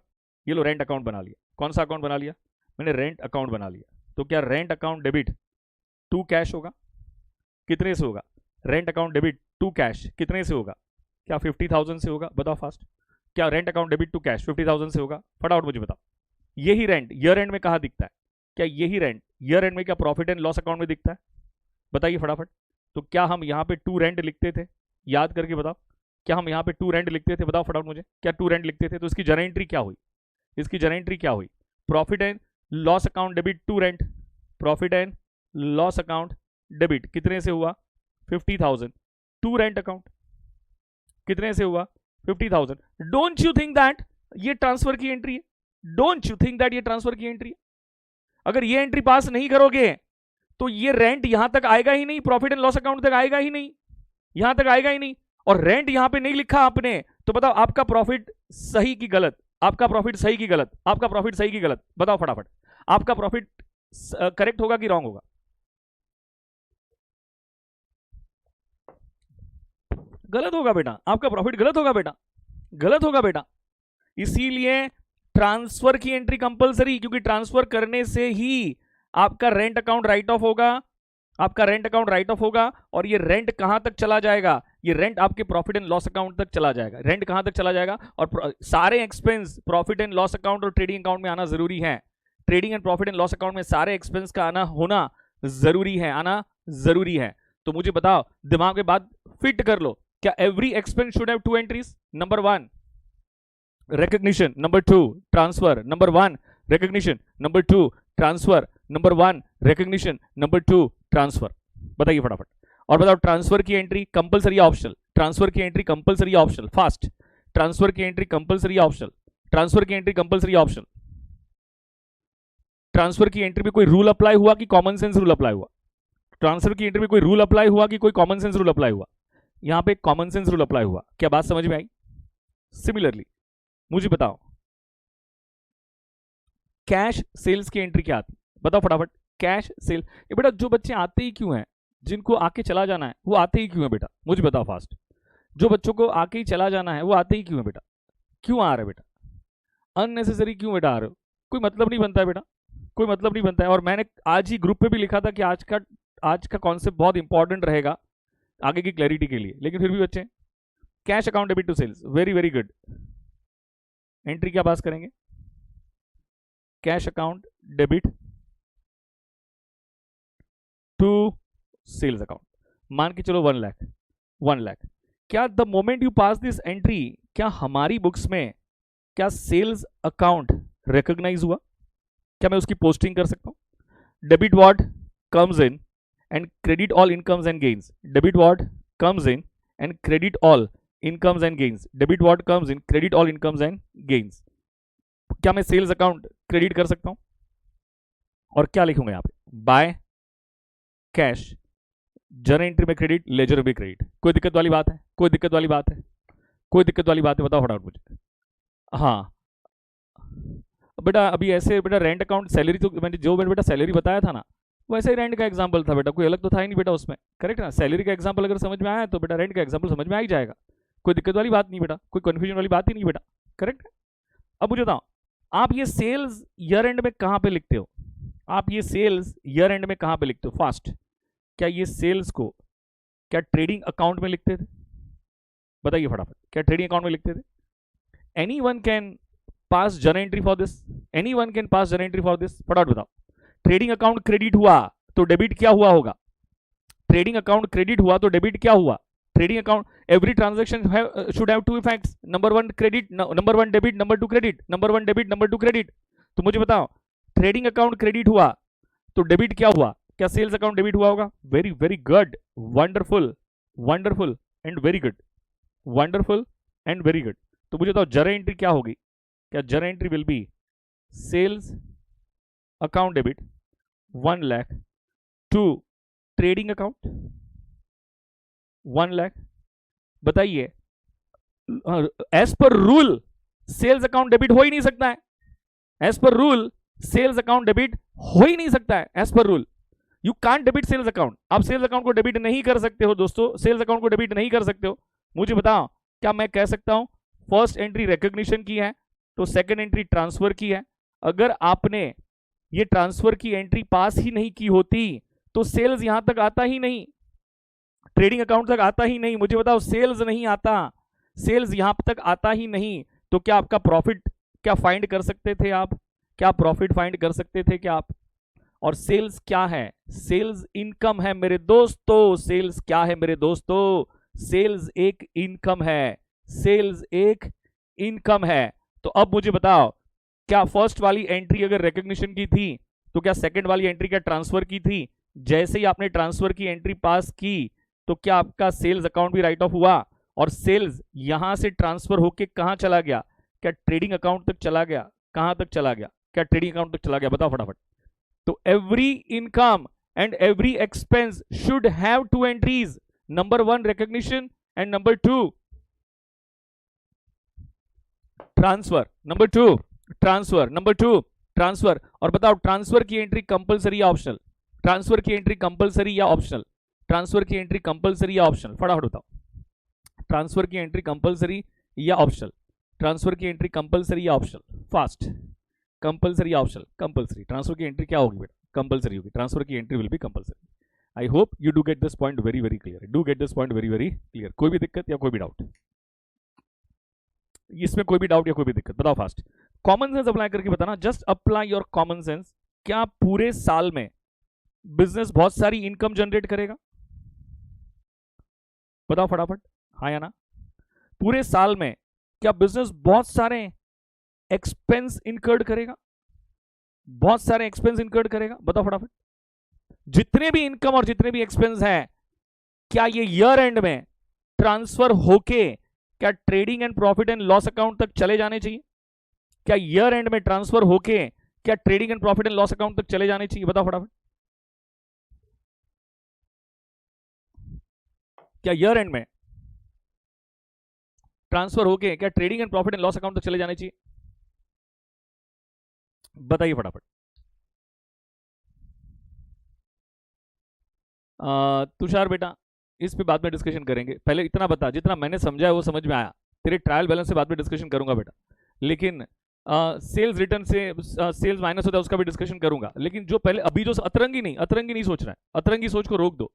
[SPEAKER 1] ये लो, रेंट अकाउंट बना लिया। कौन सा अकाउंट बना लिया? मैंने रेंट अकाउंट बना लिया। तो क्या rent account debit to cash होगा? कितने से होगा? Rent account debit to cash कितने से होगा? क्या 50,000 से होगा? बताओ फास्ट। क्या rent account debit to cash 50,000 से होगा? फटाफट मुझे बताओ। यही रेंट ईयर एंड में कहां दिखता है? क्या यही रेंट ईयर एंड में क्या प्रॉफिट एंड लॉस अकाउंट में दिखता है? बताइए फटाफट। तो क्या हम यहाँ पे टू रेंट लिखते थे? याद करके बताओ, क्या हम यहाँ पे टू रेंट लिखते थे? बताओ फटाफट मुझे, क्या टू रेंट लिखते थे? तो इसकी जर्नल एंट्री क्या हुई? Profit and loss account debit to rent, profit and loss account debit कितने से हुआ? 50,000 टू रेंट अकाउंट कितने से हुआ? 50,000। डोंट यू थिंक दैट ये ट्रांसफर की एंट्री है, डोंट यू थिंक दैट ये ट्रांसफर की एंट्री है? अगर ये एंट्री पास नहीं करोगे तो ये रेंट यहां तक आएगा ही नहीं, प्रॉफिट एंड लॉस अकाउंट तक आएगा ही नहीं, यहां तक आएगा ही नहीं। और रेंट यहां पे नहीं लिखा आपने, तो बताओ आपका प्रॉफिट सही की गलत, आपका प्रॉफिट सही की गलत, आपका प्रॉफिट सही की गलत, बताओ फटाफट। आपका प्रॉफिट करेक्ट होगा कि रॉन्ग होगा? गलत होगा बेटा, आपका प्रॉफिट गलत होगा बेटा, गलत होगा बेटा। इसीलिए ट्रांसफर की एंट्री कंपलसरी, क्योंकि ट्रांसफर करने से ही आपका रेंट अकाउंट राइट ऑफ होगा, आपका रेंट अकाउंट राइट ऑफ होगा। और ये रेंट कहां तक चला जाएगा? ये रेंट आपके प्रॉफिट एंड लॉस अकाउंट तक चला जाएगा। रेंट कहां तक चला जाएगा? और सारे expense profit and loss account और ट्रेडिंग अकाउंट में आना जरूरी है। Trading and profit and loss account में सारे एक्सपेंस का आना होना जरूरी है, आना जरूरी है। तो मुझे बताओ, दिमाग में बात फिट कर लो, क्या every expense should have 2 entries? Number 1 recognition, number 2 transfer, number 1 recognition, number 2 transfer, number 1 recognition, number 2 transfer। बताइए फटाफट। और बताओ ट्रांसफर की एंट्री कंपलसरी ऑप्शनल? ट्रांसफर की entry compulsory optional? Fast. Transfer की एंट्री कंपलसरी ऑप्शनल? ट्रांसफर की entry compulsory optional? Transfer की entry में कोई रूल अप्लाई हुआ कि कॉमन सेंस रूल अप्लाई हुआ? ट्रांसफर की एंट्री में कोई रूल अप्लाई हुआ कि कोई कॉमन सेंस रूल अप्लाई हुआ? यहां पे कॉमन सेंस रूल अप्लाई हुआ। क्या बात समझ में आई? सिमिलरली मुझे बताओ, कैश सेल्स की एंट्री क्या आती? बताओ फटाफट। कैश सेल, ये बेटा जो बच्चे आते ही क्यों हैं, जिनको आके चला जाना है वो आते ही क्यों है बेटा? मुझे बताओ फास्ट। जो बच्चों को आके ही चला जाना है वो आते ही क्यों है बेटा? क्यों आ रहे बेटा? अननेसेसरी क्यों बेटा आ रहे हो? कोई मतलब नहीं बनता है बेटा, कोई मतलब नहीं बनता है। और मैंने आज ही ग्रुप पे भी लिखा था कि आज का कॉन्सेप्ट बहुत इंपॉर्टेंट रहेगा आगे की क्लैरिटी के लिए, लेकिन फिर भी बच्चे, cash account debit to sales, very very good. Entry क्या पास करेंगे? Cash account debit to sales account. मान के चलो 1 लाख, 1 लाख। क्या the moment you pass this entry, क्या हमारी बुक्स में क्या सेल्स अकाउंट रिकॉग्नाइज हुआ? क्या मैं उसकी पोस्टिंग कर सकता हूं? Debit what comes in and credit all incomes and gains. Debit what comes in and credit all incomes and gains. Debit what comes in credit all incomes and gains. क्या मैं sales account credit कर सकता हूं? और क्या लिखूंगा यहां पे? बाय कैश, जर्नल एंट्री में क्रेडिट, लेजर में क्रेडिट। कोई दिक्कत वाली बात है? कोई दिक्कत वाली बात है? कोई दिक्कत वाली बात है? बताओ फटाफट मुझे। हाँ बेटा, अभी ऐसे बेटा रेंट अकाउंट सैलरी, तो मैंने जो बेटा सैलरी बताया था ना, वैसे ही रेंट का एग्जांपल था बेटा, कोई अलग तो था ही नहीं बेटा उसमें। करेक्ट ना? सैलरी का एग्जांपल अगर समझ में आया तो बेटा रेंट का एग्जांपल समझ में आ ही जाएगा। कोई दिक्कत वाली बात नहीं बेटा, कोई कंफ्यूजन वाली बात ही नहीं बेटा। करेक्ट? अब मुझे बताओ, आप ये सेल्स ईयर एंड में कहां पे लिखते हो? आप ये सेल्स ईयर एंड में कहां पे लिखते हो? फास्ट। क्या ये सेल्स को क्या ट्रेडिंग अकाउंट में लिखते थे? बताइए फटाफट, क्या ट्रेडिंग अकाउंट में लिखते थे? Anyone can pass journal entry for this, anyone can pass journal entry for this. फटाफट बताओ। ट्रेडिंग अकाउंट क्रेडिट हुआ तो डेबिट क्या हुआ होगा? ट्रेडिंग अकाउंट क्रेडिट हुआ तो डेबिट क्या हुआ? Trading account, every transaction should have 2 effects, number 1 credit, number 1 debit, number 2 credit, number 1 debit, number 2 credit. तो मुझे बताओ, ट्रेडिंग अकाउंट क्रेडिट हुआ तो डेबिट क्या हुआ? क्या सेल्स अकाउंट डेबिट हुआ होगा? Very very good, wonderful, wonderful and very good, wonderful and very good. तो मुझे बताओ जर्नल एंट्री क्या होगी? क्या journal entry will be sales account debit 1 lakh to trading account 1 lakh. बताइए, as per rule sales account debit हो ही नहीं सकता है। As per rule sales account debit हो ही नहीं सकता है। As per rule you can't debit sales account. आप सेल्स अकाउंट को डेबिट नहीं कर सकते हो दोस्तों, सेल्स अकाउंट को डेबिट नहीं कर सकते हो। मुझे बताओ, क्या मैं कह सकता हूं फर्स्ट एंट्री रिकॉग्निशन की है तो सेकंड एंट्री ट्रांसफर की है? अगर आपने ये ट्रांसफर की एंट्री पास ही नहीं की होती तो सेल्स यहां तक आता ही नहीं, ट्रेडिंग अकाउंट तक आता ही नहीं। मुझे बताओ, सेल्स नहीं आता, सेल्स यहां तक आता ही नहीं, तो क्या आपका प्रॉफिट क्या फाइंड कर सकते थे आप? क्या प्रॉफिट फाइंड कर सकते थे क्या आप? और सेल्स क्या है? सेल्स इनकम है मेरे दोस्तों। सेल्स क्या है मेरे दोस्तों? सेल्स एक इनकम है, सेल्स एक इनकम है। तो अब मुझे बताओ, क्या फर्स्ट वाली एंट्री अगर रिकॉग्निशन की थी तो क्या सेकंड वाली एंट्री क्या ट्रांसफर की थी? जैसे ही आपने ट्रांसफर की एंट्री पास की तो क्या आपका सेल्स अकाउंट भी राइट ऑफ हुआ? और सेल्स यहां से ट्रांसफर होके कहां चला गया? क्या ट्रेडिंग अकाउंट तक चला गया? कहां तक चला गया? क्या ट्रेडिंग अकाउंट तक चला गया? बताओ फटाफट। तो every income and every expense should have to entries, number 1 recognition and number 2 transfer, number 2 transfer, number 2 transfer. और बताओ ट्रांसफर की एंट्री कंपलसरी या ऑप्शनल? ट्रांसफर की एंट्री कंपलसरी या ऑप्शनल? ट्रांसफर की एंट्री कंपलसरी या ऑप्शनल? फटाफट बताओ। ट्रांसफर की एंट्री कंपलसरी या ऑप्शनल? ट्रांसफर की एंट्री कंपलसरी या ऑप्शनल? फास्ट। कंपलसरी या ऑप्शनल? कंपलसरी। ट्रांसफर की एंट्री क्या होगी बेटा? कंपलसरी होगी। ट्रांसफर की entry will B compulsory. I hope you do get this point very very clear. Do get this point very very clear. कोई भी दिक्कत या कोई भी डाउट? इसमें कोई भी डाउट या कोई भी दिक्कत? बताओ फास्ट। कॉमन सेंस अप्लाई करके बताना। Just apply your common sense. क्या पूरे साल में बिजनेस बहुत सारी इनकम जनरेट करेगा? बताओ फटाफट, हाँ या ना? पूरे साल में क्या बिजनेस बहुत सारे एक्सपेंस इनकर्ड करेगा? बहुत सारे एक्सपेंस इनकर्ड करेगा? बताओ फटाफट। जितने भी इनकम और जितने भी एक्सपेंस हैं, क्या ये ईयर एंड में ट्रांसफर होके क्या trading and profit and loss account तक चले जाने चाहिए? क्या ईयर एंड में ट्रांसफर होके क्या trading and profit and loss account तक चले जाने चाहिए? बताओ फटाफट। क्या ईयर एंड में ट्रांसफर होके क्या trading and profit and loss account तक चले जाने चाहिए? बताइए फटाफट। तुषार बेटा, इस पे बाद में डिस्कशन करेंगे। पहले इतना बता, जितना मैंने समझा है वो समझ में आया। तेरे ट्रायल बैलेंस से बाद में डिस्कशन करूंगा बेटा। लेकिन सेल्स रिटर्न से सेल्स माइनस होता है उसका भी डिस्कशन करूंगा। लेकिन जो पहले अभी जो अतरंगी नहीं सोच रहा है, अतरंगी सोच को रोक दो।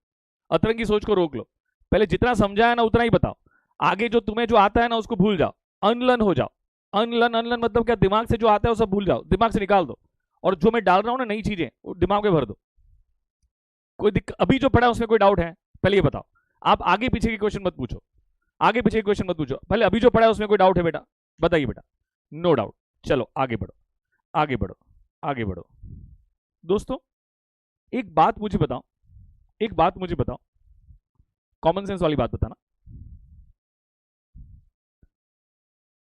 [SPEAKER 1] अतरंगी सोच को रोक लो। पहले जितना समझा है ना उतना ही बताओ। आगे जो तुम्हें जो आता है ना उसको भूल जाओ, अनलर्न हो जाओ। अनलर्न, अनलर्न मतलब क्या? दिमाग से जो आता है वो सब भूल जाओ, दिमाग से निकाल दो। और जो मैं डाल रहा हूं ना नई चीजें, वो दिमाग में भर दो। कोई दिक्कत? अभी जो पढ़ा है उसमें कोई डाउट है? पहले ये बताओ। आप आगे पीछे की क्वेश्चन मत पूछो, आगे पीछे की क्वेश्चन मत पूछो। पहले अभी जो पढ़ा है उसमें कोई डाउट है बेटा? बताइए बेटा। No doubt. चलो आगे बढ़ो, आगे बढ़ो, आगे बढ़ो। दोस्तों एक बात मुझे बताओ, एक बात मुझे बताओ, कॉमन सेंस वाली बात बताना।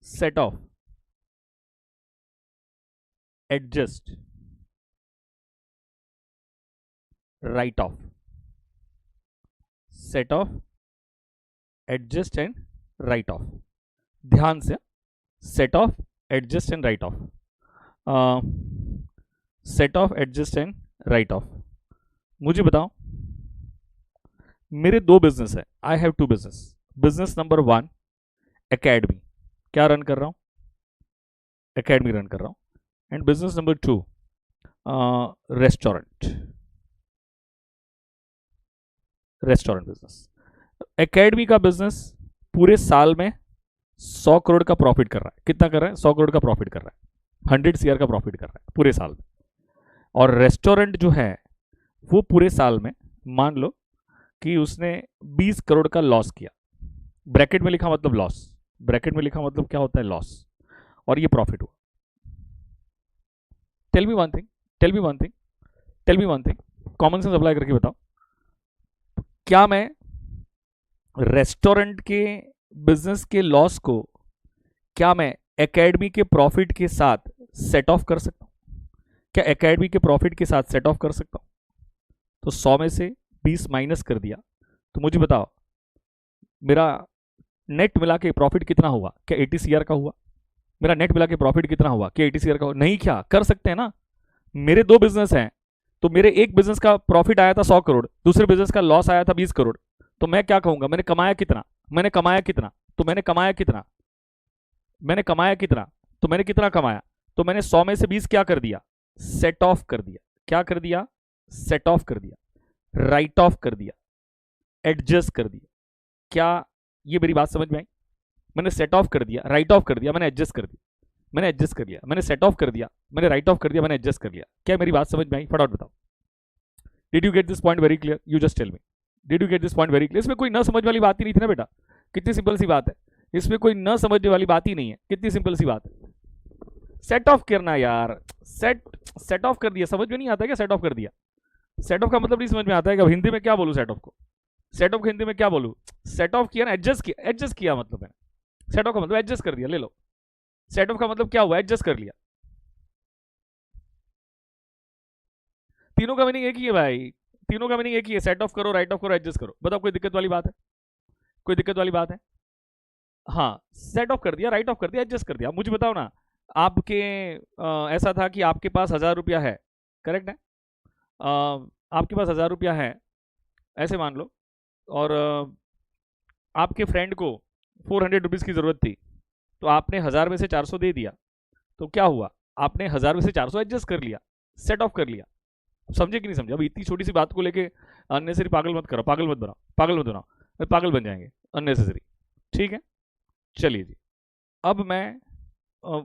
[SPEAKER 1] Set off, adjust, write off, set off, adjust and write off. ध्यान से, set off, adjust and write off, set off, adjust and write off. मुझे बताओ, मेरे दो बिजनेस है। I have two business. Business number 1 academy, क्या run कर रहा हूं? एकेडमी रन कर रहा हूं। And business number 2 restaurant, restaurant business. Academy का बिजनेस पूरे साल में 100 करोड़ का प्रॉफिट कर रहा है। कितना कर रहा है? 100 करोड़ का प्रॉफिट कर रहा है। 100 CR का प्रॉफिट कर रहा है पूरे साल में। और रेस्टोरेंट जो है वो पूरे साल में मान लो कि उसने 20 करोड़ का लॉस किया। ब्रैकेट में लिखा मतलब लॉस, ब्रैकेट में लिखा मतलब क्या होता है? लॉस। और ये प्रॉफिट हुआ। Tell me one thing, tell me one thing, tell me one thing, common sense apply करके बताओ। क्या मैं रेस्टोरेंट के बिजनेस के लॉस को क्या मैं एकेडमी के प्रॉफिट के साथ सेट ऑफ कर सकता हूं? क्या एकेडमी के प्रॉफिट के साथ सेट ऑफ कर सकता हूं? तो 100 में से 20 माइनस कर दिया तो मुझे बताओ मेरा नेट मिला के प्रॉफिट कितना हुआ? क्या 80 CR का हुआ? मेरा नेट मिला के प्रॉफिट कितना हुआ? क्या 80 CR का हुआ? नहीं, क्या कर सकते हैं ना? मेरे दो बिजनेस हैं, तो मेरे एक बिजनेस का प्रॉफिट आया था 100 करोड़, दूसरे बिजनेस का लॉस आया था 20 करोड़। तो मैं क्या कहूंगा? मैंने कमाया कितना? मैंने कमाया कितना? तो मैंने कमाया कितना? मैंने कमाया कितना? तो मैंने कितना कमाया? तो मैंने 100 में से 20 क्या कर दिया? सेट ऑफ कर दिया। क्या कर दिया? सेट ऑफ कर दिया, राइट ऑफ कर दिया, एडजस्ट कर दिया। क्या ये मेरी बात समझ में आई? मैंने सेट ऑफ कर दिया, राइट ऑफ कर दिया, मैंने एडजस्ट कर दिया, मैंने एडजस्ट कर लिया, मैंने सेट ऑफ कर दिया, मैंने राइट ऑफ कर दिया, मैंने एडजस्ट कर लिया। क्या मेरी बात समझ में आई? फटाफट बताओ। Did you get this point very clear? You just tell me, did you get this point very clear? इसमें कोई ना समझ वाली बात ही नहीं थी ना बेटा। कितनी सिंपल सी बात है, इसमें कोई ना समझने वाली बात ही नहीं है। कितनी सिंपल सी बात है। सेट ऑफ करना यार, सेट ऑफ कर दिया। समझ में नहीं आता क्या सेट ऑफ कर दिया? सेट ऑफ का मतलब नहीं समझ में आता है क्या? हिंदी में क्या बोलूं सेट ऑफ को? सेट ऑफ को हिंदी में क्या बोलूं? सेट ऑफ किया ना, एडजस्ट किया, एडजस्ट किया मतलब है सेट ऑफ का मतलब एडजस्ट कर दिया। ले लो, सेट ऑफ का मतलब क्या हुआ, एडजस्ट कर लिया। तीनों का मीनिंग एक ही है भाई, तीनों का मीनिंग एक ही है, सेट ऑफ करो, राइट ऑफ करो, एडजस्ट करो। बताओ कोई दिक्कत वाली बात है, कोई दिक्कत वाली बात है? हाँ, सेट ऑफ कर दिया, राइट ऑफ कर दिया, एडजस्ट कर दिया। मुझे बताओ ना, आपके ऐसा था कि आपके पास 1000 रुपया है, करेक्ट है? आपके पास 1000 रुपया है, ऐसे मान लो, और आपके फ्रेंड को 400 रुपीज़ की ज़रूरत थी, तो आपने 1000 में से 400 दे दिया। तो क्या हुआ, आपने 1000 में से 400 एडजस्ट कर लिया, सेट ऑफ कर लिया। समझे कि नहीं समझे? अब इतनी छोटी सी बात को लेके अननेसेसरी पागल मत करो, पागल मत बनाओ, पागल मत बनाओ, पागल बन जाएंगे अननेसेसरी। ठीक है, चलिए जी। अब मैं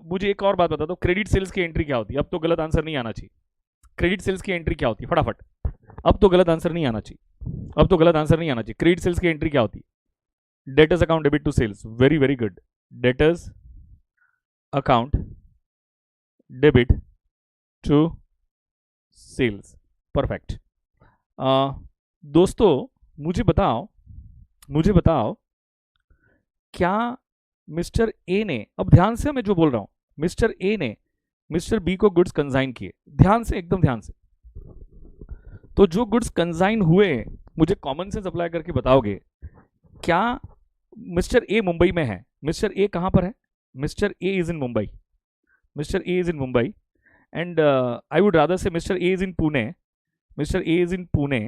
[SPEAKER 1] मुझे एक और बात बता दो, क्रेडिट सेल्स की एंट्री क्या होती है? अब तो गलत आंसर नहीं आना चाहिए। क्रेडिट सेल्स की एंट्री क्या होती है, फटाफट, अब तो गलत आंसर नहीं आना चाहिए, अब तो गलत आंसर नहीं आना चाहिए। क्रेडिट सेल्स की एंट्री क्या होती है? Debtors account debit to sales, very very good. Debtors account debit to sales, perfect. दोस्तों मुझे बताओ, मुझे बताओ, क्या मिस्टर ए ने, अब ध्यान से मैं जो बोल रहा हूं, मिस्टर ए ने मिस्टर बी को गुड्स कंसाइन किए, ध्यान से, एकदम ध्यान से। तो जो गुड्स कंसाइन हुए, मुझे कॉमन सेंस अप्लाई करके बताओगे, क्या मिस्टर ए मुंबई में है? मिस्टर ए कहां पर है? Mister A is in Mumbai, Mister A is in Mumbai, and I would rather say Mister A is in Pune, Mister A is in Pune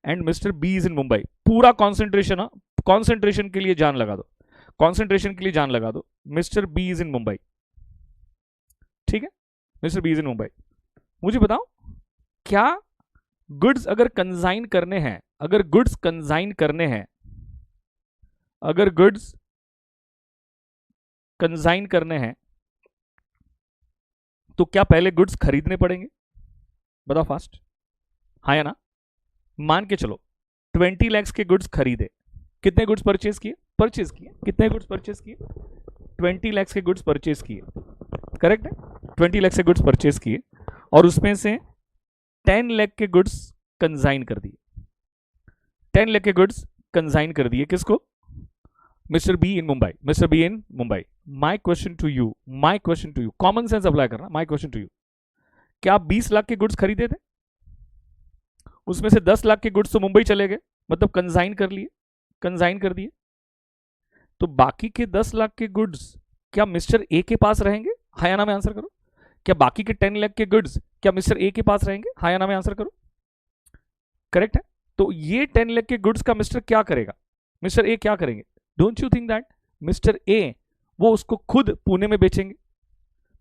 [SPEAKER 1] and Mister B is in Mumbai. पूरा concentration, concentration के लिए जान लगा दो, कॉन्सेंट्रेशन के लिए जान लगा दो, mister B is in Mumbai. ठीक है, mister B is in Mumbai. मुझे बताओ, क्या गुड्स अगर कंसाइन करने हैं, अगर गुड्स कंसाइन करने हैं, अगर गुड्स कंसाइन करने हैं, तो क्या पहले गुड्स खरीदने पड़ेंगे? बताओ फास्ट, हाँ या ना? मान के चलो 20 लाख के गुड्स खरीदे, कितने गुड्स परचेज किए? परचेज किए, कितने गुड्स परचेज किए? 20 लाख के गुड्स परचेज किए, करेक्ट है? 20 लाख से गुड्स परचेज किए, और उसमें से 10 लाख के गुड्स कंसाइन कर दिए, 10 लाख के गुड्स कंसाइन कर दिए, किसको? Mister B in Mumbai, mister B in Mumbai. My question to you, my question to you, common sense apply करना, माई क्वेश्चन टू यू, क्या आप 20 लाख के गुड्स खरीदे थे? उसमें से 10 लाख के गुड्स तो मुंबई चले गए, मतलब कंसाइन कर लिए, कंसाइन कर दिए, तो बाकी के 10 लाख के गुड्स क्या मिस्टर ए के पास रहेंगे? हाँ या ना में आंसर करो। क्या बाकी के 10 लाख के गुड्स क्या मिस्टर ए के पास रहेंगे? हाँ या ना में आंसर करो। करेक्ट है? तो ये 10 लाख के गुड्स का मिस्टर क्या करेगा? मिस्टर ए क्या करेंगे? Don't you think that mister A वो उसको खुद पुणे में बेचेंगे?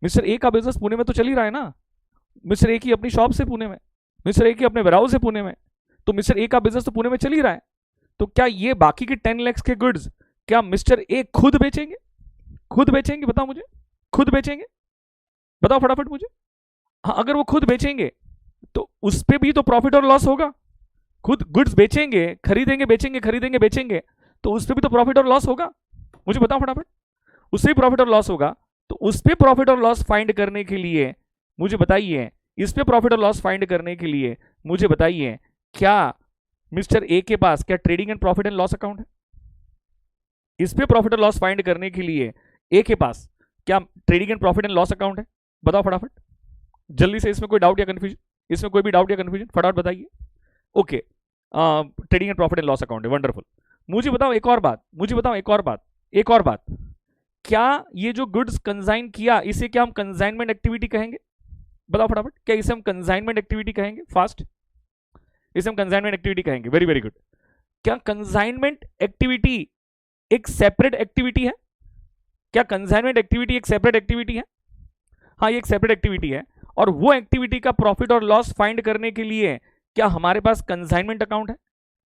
[SPEAKER 1] मिस्टर ए का बिजनेस पुणे में तो चल ही रहा है ना, मिस्टर ए की अपनी शॉप से पुणे में, मिस्टर ए की अपने वेयरहाउस से पुणे में, तो मिस्टर ए का बिजनेस तो पुणे में चल ही रहा है। तो क्या ये बाकी के 10 लाख के गुड्स क्या मिस्टर ए खुद बेचेंगे? खुद बेचेंगे? बताओ मुझे, खुद बेचेंगे? बताओ फटाफट मुझे। हाँ, अगर वो खुद बेचेंगे तो उस पर भी तो प्रॉफिट और लॉस होगा। खुद गुड्स बेचेंगे, खरीदेंगे, बेचेंगे, खरीदेंगे, बेचेंगे, तो उस पर भी तो प्रॉफिट और लॉस होगा। मुझे बताओ फटाफट, उससे भी प्रॉफिट और लॉस होगा। तो उस पर प्रॉफिट और लॉस फाइंड करने के लिए मुझे बताइए, इस पे प्रॉफिट और लॉस फाइंड करने के लिए मुझे बताइए, क्या मिस्टर ए के पास क्या trading and profit and loss account है? इस पे प्रॉफिट और लॉस फाइंड करने के लिए ए के पास क्या trading and profit and loss account है? बताओ फटाफट, जल्दी से। इसमें कोई डाउट या कंफ्यूजन? इसमें कोई भी डाउट या कंफ्यूजन फटाफट बताइए। Okay, trading and profit and loss account है, वंडरफुल। मुझे बताओ एक और बात, मुझे बताओ एक और बात, एक और बात, क्या ये जो गुड्स कंसाइन किया इसे क्या हम कंसाइनमेंट एक्टिविटी कहेंगे? बताओ फटाफट, क्या इसे हम कंसाइनमेंट एक्टिविटी कहेंगे? फास्ट, इसे हम कंसाइनमेंट एक्टिविटी कहेंगे, वेरी वेरी गुड। क्या कंसाइनमेंट एक्टिविटी एक सेपरेट एक्टिविटी है? क्या कंसाइनमेंट एक्टिविटी एक सेपरेट एक्टिविटी है? हाँ, ये एक सेपरेट एक्टिविटी है, और वो एक्टिविटी का प्रॉफिट और लॉस फाइंड करने के लिए क्या हमारे पास कंसाइनमेंट अकाउंट है?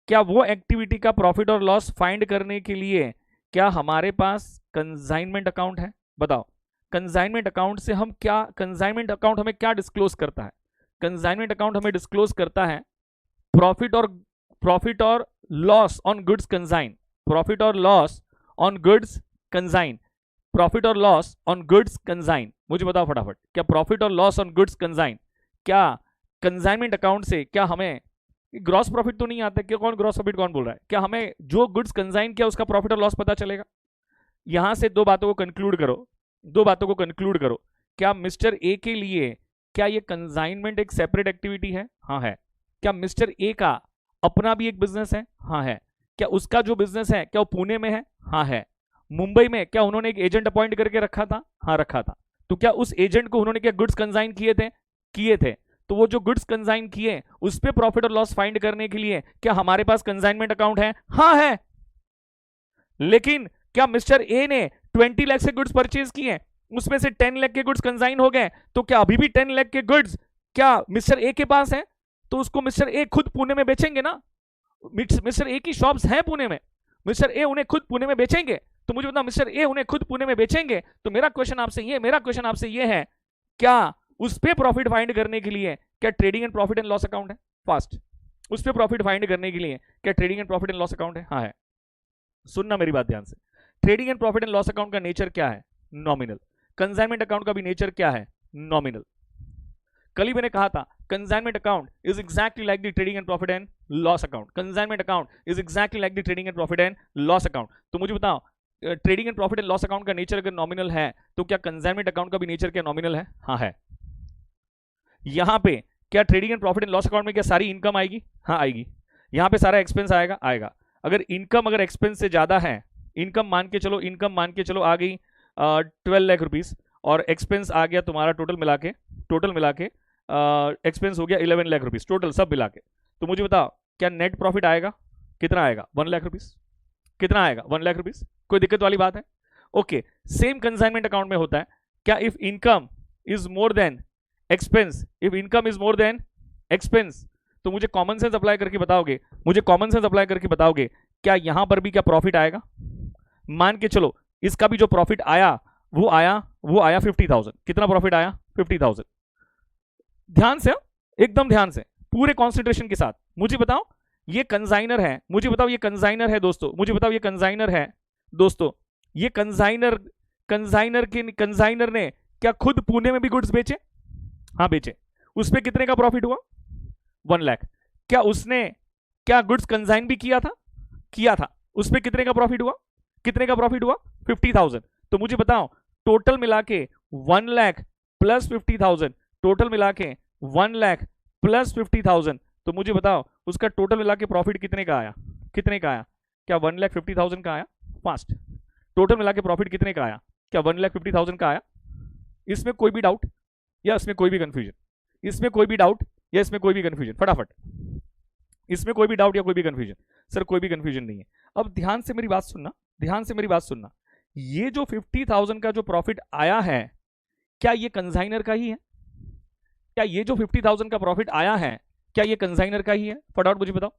[SPEAKER 1] क्या वो एक्टिविटी का प्रॉफिट और लॉस फाइंड करने के लिए क्या हमारे पास कंसाइनमेंट अकाउंट है? बताओ, कंसाइनमेंट अकाउंट से हम क्या, कंसाइनमेंट अकाउंट हमें क्या डिस्क्लोज करता है? कंसाइनमेंट अकाउंट हमें डिस्क्लोज करता है प्रॉफिट और loss on goods consign, profit और loss on goods consign, profit और लॉस ऑन गुड्स कंसाइन। मुझे बताओ फटाफट, क्या प्रॉफिट और लॉस ऑन गुड्स कंसाइन, क्या कंसाइनमेंट अकाउंट से क्या हमें ग्रॉस प्रॉफिट तो नहीं आता? क्या, कौन ग्रॉस प्रॉफिट कौन बोल रहा है? क्या हमें जो गुड्स कंसाइन किया उसका प्रॉफिट और लॉस पता चलेगा? यहां से दो बातों को कंक्लूड करो, दो बातों को कंक्लूड करो। क्या मिस्टर ए के लिए क्या ये कंसाइनमेंट एक सेपरेट एक्टिविटी है? हाँ है। क्या मिस्टर ए का अपना भी एक बिजनेस है? हाँ है। क्या उसका जो बिजनेस है क्या वो पुणे में है? हाँ है। मुंबई में क्या उन्होंने एक एजेंट अपॉइंट करके रखा था? हाँ रखा था। तो क्या उस एजेंट को उन्होंने क्या गुड्स कंसाइन किए थे? किए थे। तो वो जो गुड्स कंसाइन किए उस पे प्रॉफिट और लॉस फाइंड करने के लिए क्या हमारे पास कंसाइनमेंट अकाउंट है? हाँ है। लेकिन क्या मिस्टर ए ने 20 लाख से गुड्स परचेज किए, उसमें से 10 लाख के गुड्स कंसाइन हो गए, तो क्या अभी भी 10 लाख के गुड्स क्या मिस्टर ए के पास है? तो उसको मिस्टर ए खुद पुणे में बेचेंगे ना। मिस्टर ए की शॉप्स हैं पुणे में, मिस्टर ए उन्हें खुद पुणे में बेचेंगे। तो मुझे बताओ मिस्टर ए उन्हें खुद पुणे में बेचेंगे, तो मेरा क्वेश्चन आपसे ये है क्या उस पे प्रॉफिट फाइंड करने के लिए क्या trading and profit and loss account है? फास्ट। उस पे प्रॉफिट फाइंड करने के लिए क्या trading and profit and loss account है? हाँ है। सुनना मेरी बात ध्यान से। Trading and profit and loss account का नेचर क्या है? नॉमिनल। कंसाइनमेंट अकाउंट का भी नेचर क्या है? नॉमिनल। कल ही मैंने कहा था consignment account is exactly like the trading and profit and loss account. Consignment account is exactly like the trading and profit and loss account. तो मुझे बताओ trading and profit and loss account का nature अगर nominal है तो क्या consignment account का भी नेचर क्या नॉमिनल है? हाँ है। यहां पे क्या trading and profit and loss account में क्या सारी इनकम आएगी? हाँ आएगी। यहां पे सारा एक्सपेंस आएगा? आएगा। अगर इनकम अगर एक्सपेंस से ज्यादा है, इनकम मान के चलो आ गई 12 लाख रुपीस और एक्सपेंस आ गया तुम्हारा टोटल मिला के एक्सपेंस हो गया 11 लाख रुपीस टोटल सब मिला के। तो मुझे बताओ क्या नेट प्रॉफिट आएगा? कितना आएगा? 1 लाख रुपीस। कितना आएगा? 1 लाख रुपीस। कोई दिक्कत वाली बात है? ओके। सेम कंसाइनमेंट अकाउंट में होता है क्या if income is more than expense, if income is more than expense, तो मुझे कॉमन सेंस अप्लाई करके बताओगे क्या यहां पर भी क्या प्रॉफिट आएगा? मान के चलो इसका भी जो प्रॉफिट आया वो आया 50,000। कितना प्रॉफिट आया? 50,000। ध्यान से, एकदम ध्यान से, पूरे कॉन्सेंट्रेशन के साथ मुझे बताओ ये कंसाइनर है, दोस्तों ये कंसाइनर ने क्या खुद पुणे में भी गुड्स बेचे? हाँ बेचे। उस पे कितने का प्रॉफिट हुआ? 1 लाख। क्या उसने क्या गुड्स कंसाइन भी किया था? उस पे कितने का प्रॉफिट हुआ? 50,000। तो मुझे बताओ टोटल मिला के 1 लाख प्लस 50,000, टोटल मिला के 1 लाख प्लस 50,000, तो मुझे बताओ उसका टोटल मिला के प्रॉफिट कितने का आया? क्या 1,50,000 का आया? फास्ट। टोटल मिला के प्रॉफिट कितने का आया? क्या 1,50,000 का आया? इसमें कोई भी डाउट या इसमें कोई भी कंफ्यूजन? फटाफट। इसमें कोई भी डाउट या कोई भी कंफ्यूजन? सर कोई भी कंफ्यूजन नहीं है। अब ध्यान से मेरी बात सुनना, ये जो 50,000 का जो प्रॉफिट आया है क्या ये कंसाइनर का ही है? क्या ये जो 50,000 का प्रॉफिट आया है क्या ये कंसाइनर का ही है? फटाफट मुझे बताओ।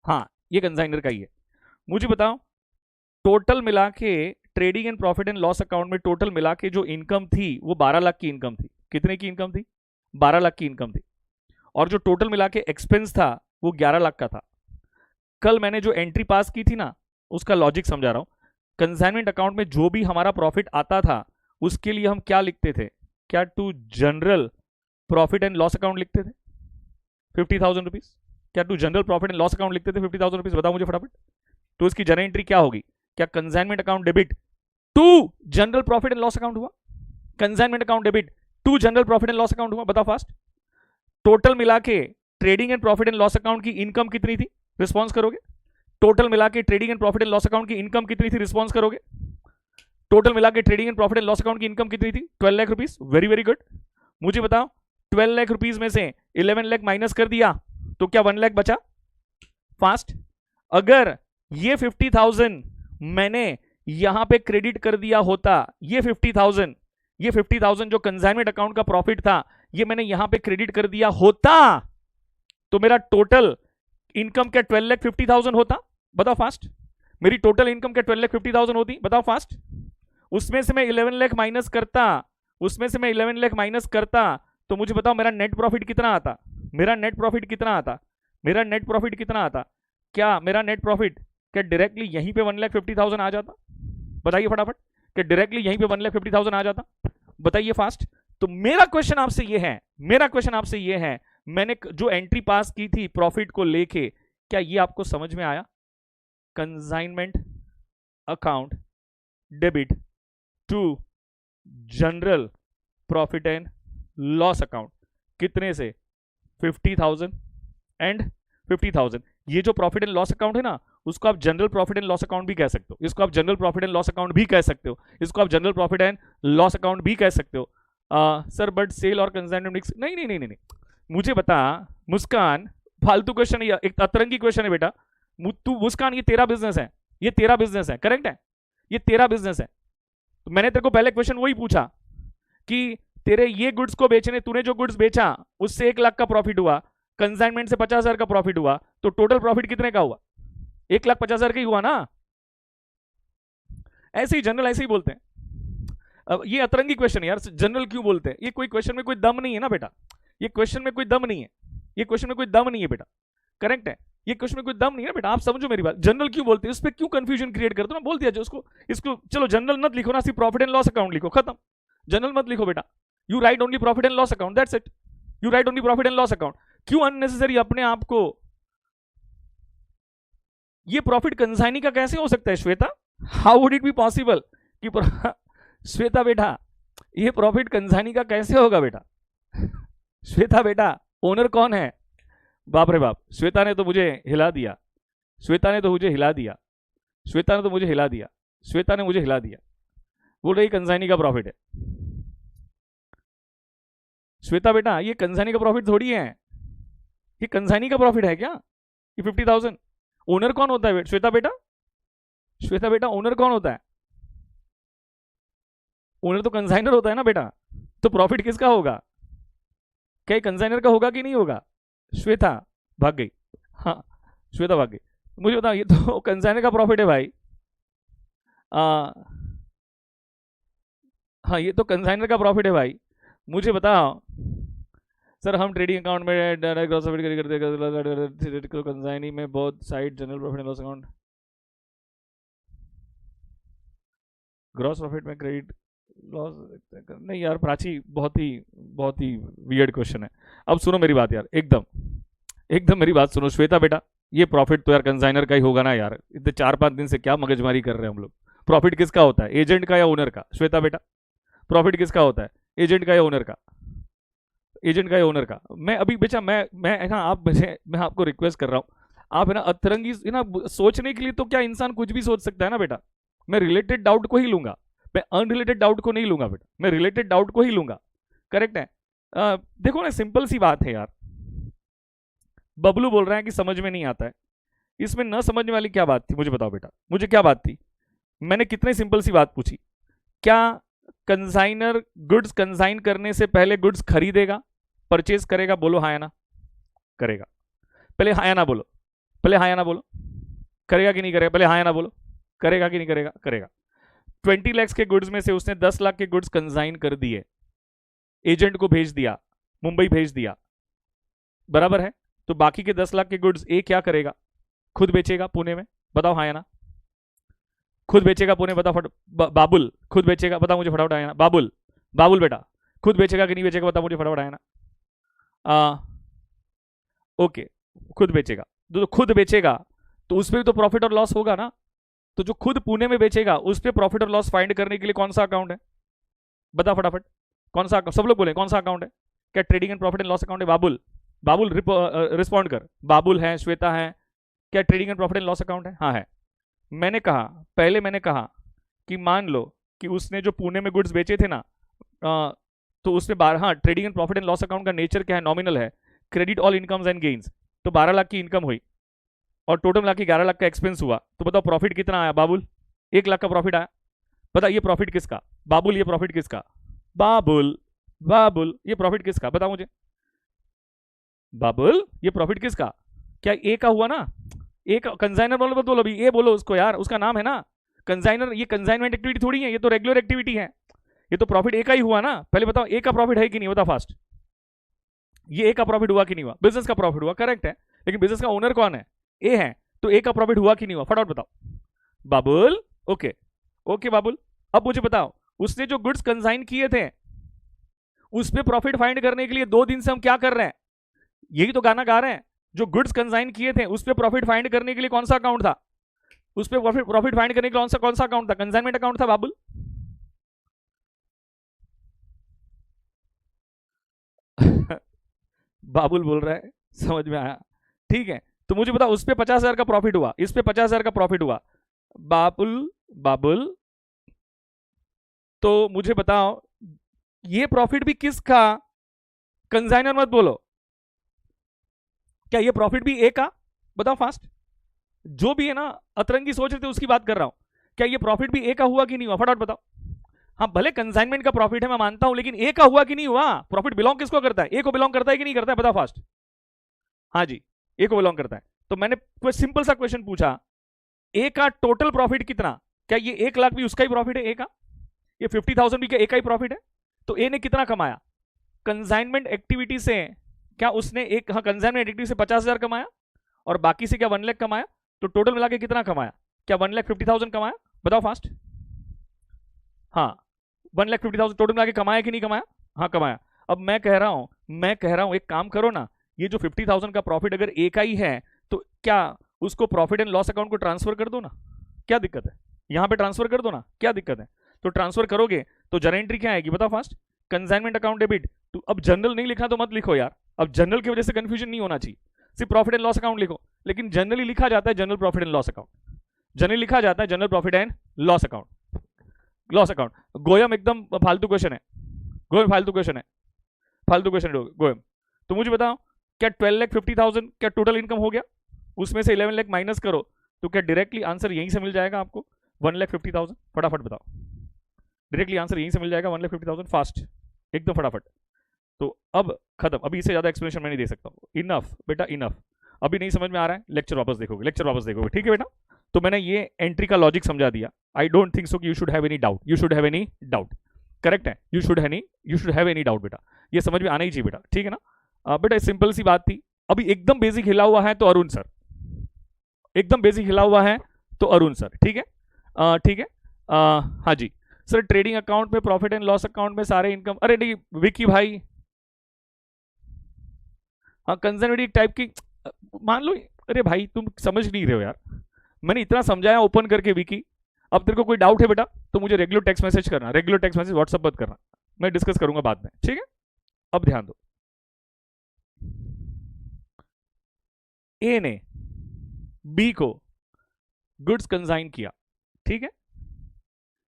[SPEAKER 1] हाँ ये कंसाइनर का ही है। मुझे बताओ टोटल मिला के trading and profit and loss account में टोटल मिला के जो इनकम थी वो 12 लाख की इनकम थी। कितने की इनकम थी? 12 लाख की इनकम थी। और जो टोटल मिला के एक्सपेंस था वो 11 लाख का था। कल मैंने जो एंट्री पास की थी ना उसका लॉजिक समझा रहा हूं। कंसाइनमेंट अकाउंट में जो भी हमारा प्रॉफिट आता था उसके लिए हम क्या लिखते थे? क्या to general profit and loss account लिखते थे 50,000 रुपीज? क्या to general profit and loss account लिखते थे 50,000 रुपीज? बताओ मुझे फटाफट। तो इसकी जनरल एंट्री क्या होगी? क्या consignment account debit to general profit and loss account हुआ? Consignment account debit to general profit and loss account हुआ? बताओ फास्ट। टोटल मिला के trading and profit and loss account की इनकम कितनी थी? रिस्पॉन्स करोगे। टोटल मिला के trading and profit and loss account की इनकम कितनी थी? रिस्पॉन्स करोगे। टोटल मिला के trading and profit and loss account की इनकम कितनी थी? 12 lakh rupees. Very very good. मुझे बताओ 12 लाख रुपीज में से 11 लाख माइनस कर दिया तो क्या 1 लाख बचा? फास्ट। अगर ये 50,000 मैंने यहां पे क्रेडिट कर दिया होता, ये 50,000 जो कंसाइनमेंट अकाउंट का प्रॉफिट था ये मैंने यहां पे क्रेडिट कर दिया होता तो मेरा टोटल इनकम क्या 12,50,000 होता? बताओ फास्ट। मेरी टोटल इनकम क्या 12,50,000 होती? बताओ फास्ट। उसमें से मैं 11 लाख माइनस करता तो मुझे बताओ मेरा नेट प्रॉफिट कितना आता? मेरा नेट प्रॉफिट कितना आता? क्या मेरा नेट प्रॉफिट क्या डायरेक्टली यहीं पे 1,50,000 आ जाता? बताइए फटाफट। क्या डायरेक्टली यहीं पे 1,50,000 आ जाता? बताइए फास्ट। तो मेरा क्वेश्चन आपसे ये है मैंने जो एंट्री पास की थी प्रॉफिट को लेके क्या ये आपको समझ में आया? Consignment account debit to general profit and loss account. कितने से? 50,000 एंड 50,000। ये जो प्रॉफिट एंड लॉस अकाउंट है ना, उसको आप general profit and loss account भी कह सकते हो, इसको आप general profit and loss account भी कह सकते हो, इसको आप general profit and loss account भी कह सकते हो। सर बट सेल और कंसाइनमेंट मिक्स, नहीं नहीं नहीं नहीं, मुझे बता मुस्कान, फालतू क्वेश्चन है, एक अतरंगी क्वेश्चन है बेटा। तू मुस्कान, ये तेरा बिजनेस है, ये तेरा बिजनेस है, करेक्ट है, ये तेरा बिजनेस है। तो मैंने तेरे को पहले क्वेश्चन वही पूछा कि तेरे ये गुड्स को बेचने, तूने जो गुड्स बेचा उससे 1 लाख का प्रॉफिट हुआ, कंसाइनमेंट से 50,000 का प्रॉफिट हुआ, तो टोटल प्रॉफिट कितने का हुआ? 1,50,000 का ही हुआ ना। ऐसे ही जनरल ऐसे ही बोलते हैं। अब ये अतरंगी क्वेश्चन यार, जनरल क्यों बोलते हैं? ये कोई क्वेश्चन में कोई दम नहीं है ना बेटा, ये क्वेश्चन में कोई दम नहीं है, ये क्वेश्चन में कोई दम नहीं है बेटा, करेक्ट है, ये क्वेश्चन में कोई दम नहीं है बेटा। आप समझो मेरी बात, जनरल क्यों बोलते हैं, उस पर क्यों कंफ्यूजन क्रिएट करते हो ना, बोल दिया जो उसको, इसको चलो जनरल मत लिखो ना, सिर्फ प्रॉफिट एंड लॉस अकाउंट लिखो, खत्म। जनरल मत लिखो बेटा, you right only profit and loss account, that's it, you right only profit and loss account. क्यों अननेसेसरी अपने आप को, ये प्रॉफिट कंसाइनी का कैसे हो सकता है Shweta? How would it be possible कि श्वेता बेटा ये प्रॉफिट कंसाइनी का कैसे होगा बेटा? श्वेता बेटा ओनर कौन है? बाप रे बाप, श्वेता ने तो मुझे हिला दिया, श्वेता ने तो मुझे हिला दिया, श्वेता ने तो मुझे हिला दिया, श्वेता ने मुझे हिला दिया, बोल रही कंसाइनी का प्रॉफिट है। श्वेता बेटा ये कंसाइनी का प्रॉफिट थोड़ी है, ये कंसाइनी का प्रॉफिट है क्या? ये 50,000 ओनर कौन होता है श्वेता बेटा? श्वेता बेटा ओनर कौन होता है? ओनर तो कंसाइनर होता है ना बेटा, तो प्रॉफिट किसका होगा? क्या कंसाइनर का होगा कि नहीं होगा? श्वेता भाग गई, हाँ श्वेता भाग गई। मुझे बताओ, ये तो कंसाइनर का प्रॉफिट है भाई। हाँ ये तो कंसाइनर का प्रॉफिट है भाई, मुझे बताओ। सर हम ट्रेडिंग अकाउंट में डायरेक्ट ग्रॉस प्रॉफिट करते, कंसाइनी में बहुत side general profit and loss account, gross profit में क्रेडिट लॉस नहीं यार प्राची, बहुत ही वियर्ड क्वेश्चन है। अब सुनो मेरी बात यार, एकदम एकदम मेरी बात सुनो श्वेता बेटा, ये प्रॉफिट तो यार कंसाइनर का ही होगा ना यार, इतने 4-5 दिन से क्या मगजमारी कर रहे हैं हम लोग। प्रॉफिट किसका होता है, एजेंट का या ओनर का? श्वेता बेटा प्रॉफिट किसका होता है, एजेंट का या ओनर का? एजेंट का या ओनर का? मैं अभी बेचा मैं है ना, आप मैं आपको रिक्वेस्ट कर रहा हूँ, आप है ना अतरंगी है ना सोचने के लिए, तो क्या इंसान कुछ भी सोच सकता है ना बेटा। मैं रिलेटेड डाउट को ही लूंगा, मैं अनरिलेटेड डाउट को नहीं लूंगा बेटा, मैं रिलेटेड डाउट को ही लूंगा, करेक्ट है। देखो ना सिंपल सी बात है यार, बबलू बोल रहे हैं कि समझ में नहीं आता है, इसमें न समझने वाली क्या बात थी मुझे बताओ बेटा, मुझे क्या बात थी? मैंने कितनी सिंपल सी बात पूछी, क्या कंसाइनर गुड्स कंसाइन करने से पहले गुड्स खरीदेगा, परचेज करेगा? बोलो हाँ या ना। करेगा, पहले हाँ या ना बोलो, पहले हाँ या ना बोलो, करेगा कि नहीं करेगा? पहले हाँ या ना बोलो, करेगा कि नहीं करेगा? करेगा। 20 लाख के गुड्स में से उसने 10 लाख के गुड्स कंसाइन कर दिए, एजेंट को भेज दिया, मुंबई भेज दिया, बराबर है। तो बाकी के 10 लाख के गुड्स ए क्या करेगा? खुद बेचेगा पुणे में, बताओ हाँ या ना। खुद बेचेगा पुणे, बताओ बाबुल खुद बेचेगा, बताओ मुझे फटाफट आया ना। बाबुल, बाबुल बेटा खुद बेचेगा कि नहीं बेचेगा, बताओ मुझे फटाफट आया ना। ओके खुद बेचेगा, तो खुद बेचेगा तो उस पर भी तो प्रॉफिट और लॉस होगा ना। तो जो खुद पुणे में बेचेगा उस पर प्रॉफिट और लॉस फाइंड करने के लिए कौन सा अकाउंट है? बता फटाफट कौन सा, सब लोग बोले कौन सा अकाउंट है? क्या trading and profit and loss account है? बाबुल, बाबुल रिस्पॉन्ड कर, बाबुल है, श्वेता है, क्या trading and profit and loss account है? हाँ है। मैंने कहा, पहले मैंने कहा कि मान लो कि उसने जो पुणे में गुड्स बेचे थे ना, तो उसमें 12, हाँ trading and profit and loss account का नेचर क्या है? नॉमिनल है, credit all incomes and gains. तो 12 लाख की इनकम हुई और टोटल मिला के 11 लाख का एक्सपेंस हुआ, तो बताओ प्रॉफिट कितना आया बाबुल? 1 लाख का प्रॉफिट आया। बता ये प्रॉफिट किसका? बाबुल ये प्रॉफिट किसका? बाबुल, बाबुल ये प्रॉफिट किसका? बता मुझे बाबुल ये प्रॉफिट किसका? क्या ए का हुआ ना? ए का कंसाइनर बोलो, बोलो अभी ए बोलो उसको यार, उसका नाम है ना कंसाइनर। ये कंसाइनमेंट एक्टिविटी थोड़ी है, ये तो रेगुलर एक्टिविटी है, ये तो प्रॉफिट ए का ही हुआ ना। पहले बताओ ए का प्रॉफिट है कि नहीं, बता फास्ट। ये ए का प्रॉफिट हुआ कि नहीं हुआ? बिजनेस का प्रॉफिट हुआ, करेक्ट है, लेकिन बिजनेस का ओनर कौन है? ए है, तो ए का प्रॉफिट हुआ कि नहीं हुआ? फटाफट बताओ बाबुल। ओके ओके बाबुल, अब मुझे बताओ उसने जो गुड्स कंसाइन किए थे उस पे प्रॉफिट फाइंड करने के लिए 2 दिन से हम क्या कर रहे हैं? यही तो गाना गा रहे हैं। जो गुड्स कंसाइन किए थे उस पे प्रॉफिट फाइंड करने के लिए कौन सा अकाउंट था? उस पे प्रॉफिट फाइंड करने के लिए कौन सा अकाउंट था? कंसाइनमेंट अकाउंट था बाबुल। बाबुल बोल रहा है, समझ में आया, ठीक है। तो मुझे बताओ उस पे 50,000 का प्रॉफिट हुआ, इस पे 50,000 का प्रॉफिट हुआ, बाबुल बाबुल, तो मुझे बताओ ये प्रॉफिट भी किसका, कंसाइनर मत बोलो, क्या ये प्रॉफिट भी ए का, बताओ फास्ट, जो भी है ना अतरंगी सोच रहे थे उसकी बात कर रहा हूं, क्या ये प्रॉफिट भी ए का हुआ कि नहीं हुआ, फटाफट बताओ। हाँ भले कंसाइनमेंट का प्रॉफिट है मैं मानता हूं, लेकिन ए का हुआ कि नहीं हुआ, प्रॉफिट बिलोंग किसको करता है, ए को बिलोंग करता है कि नहीं करता है, बताओ फास्ट। हाँ जी, ए को बिलोंग करता है। तो मैंने सिंपल सा क्वेश्चन पूछा, ए का टोटल प्रॉफिट कितना, क्या ये 1,00,000 भी उसका ही प्रॉफिट है ए का, ये 50,000 भी क्या ए का ही प्रॉफिट है, तो ए ने कितना कमाया कंसाइनमेंट एक्टिविटी से, क्या उसने एक, हाँ कंसाइनमेंट एक्टिविटी से 50,000 कमाया और बाकी से क्या 1,00,000 कमाया, तो टोटल मिला के कितना कमाया, क्या 1,50,000 कमाया, बताओ फास्ट। हाँ 1,50,000 टोटल मिला के कमाया कि नहीं कमाया, हाँ कमाया। अब मैं कह रहा हूं एक काम करो ना, ये जो 50,000 का प्रॉफिट अगर ए का ही है तो क्या उसको प्रॉफिट एंड लॉस अकाउंट को ट्रांसफर कर दो ना, क्या दिक्कत है, यहां पे ट्रांसफर कर दो ना, क्या दिक्कत है। तो ट्रांसफर करोगे तो जर्नल एंट्री क्या आएगी, बताओ फास्ट, कंसाइनमेंट अकाउंट डेबिट। तो अब जनरल नहीं लिखा तो मत लिखो यार, अब जनरल की वजह से कंफ्यूजन नहीं होना चाहिए, सिर्फ प्रॉफिट एंड लॉस अकाउंट लिखो, लेकिन जनरली लिखा जाता है general profit and loss account, generally लिखा जाता है general profit and loss account, loss account. गोयम एकदम फालतू क्वेश्चन है, गोयम फालतू क्वेश्चन है, फालतू क्वेश्चन है गोयम। तो मुझे बताओ क्या 12,50,000 क्या टोटल इनकम हो गया, उसमें से 11 लाख माइनस करो तो क्या डायरेक्टली आंसर यहीं से मिल जाएगा आपको 1,50,000, फटाफट बताओ, डायरेक्टली आंसर यहीं से मिल जाएगा 1,50,000, फास्ट एकदम फटाफट। तो अब खत्म, अभी इससे ज्यादा एक्सप्लेनेशन मैं नहीं दे सकता, इनफ बेटा इनफ, अभी नहीं समझ में आ रहा है लेक्चर वापस देखोगे, लेक्चर वापस देखोगे, ठीक है बेटा। तो मैंने ये एंट्री का लॉजिक समझा दिया, आई डोंट थिंक सो कि you should have any doubt, you should have any doubt, correct है, you should have any doubt बेटा, ये समझ में आना ही चाहिए बेटा, ठीक है ना। बेटा सिंपल सी बात थी, अभी एकदम बेसिक हिला हुआ है तो अरुण सर, एकदम बेसिक हिला हुआ है तो अरुण सर, ठीक है, ठीक है। हाँ जी सर, ट्रेडिंग अकाउंट में प्रॉफिट एंड लॉस अकाउंट में सारे इनकम, अरे नहीं विकी भाई, हाँ कंजर्वेटिव टाइप की, मान लो, अरे भाई तुम समझ नहीं रहे हो यार, मैंने इतना समझाया ओपन करके विकी, अब तेरे को कोई डाउट है बेटा तो मुझे रेगुलर टेक्स्ट मैसेज करना, रेगुलर टेक्स्ट मैसेज व्हाट्सएप पर करना, मैं डिस्कस करूंगा बाद में, ठीक है। अब ध्यान दो, ए ने बी को गुड्स कंसाइन किया, ठीक है,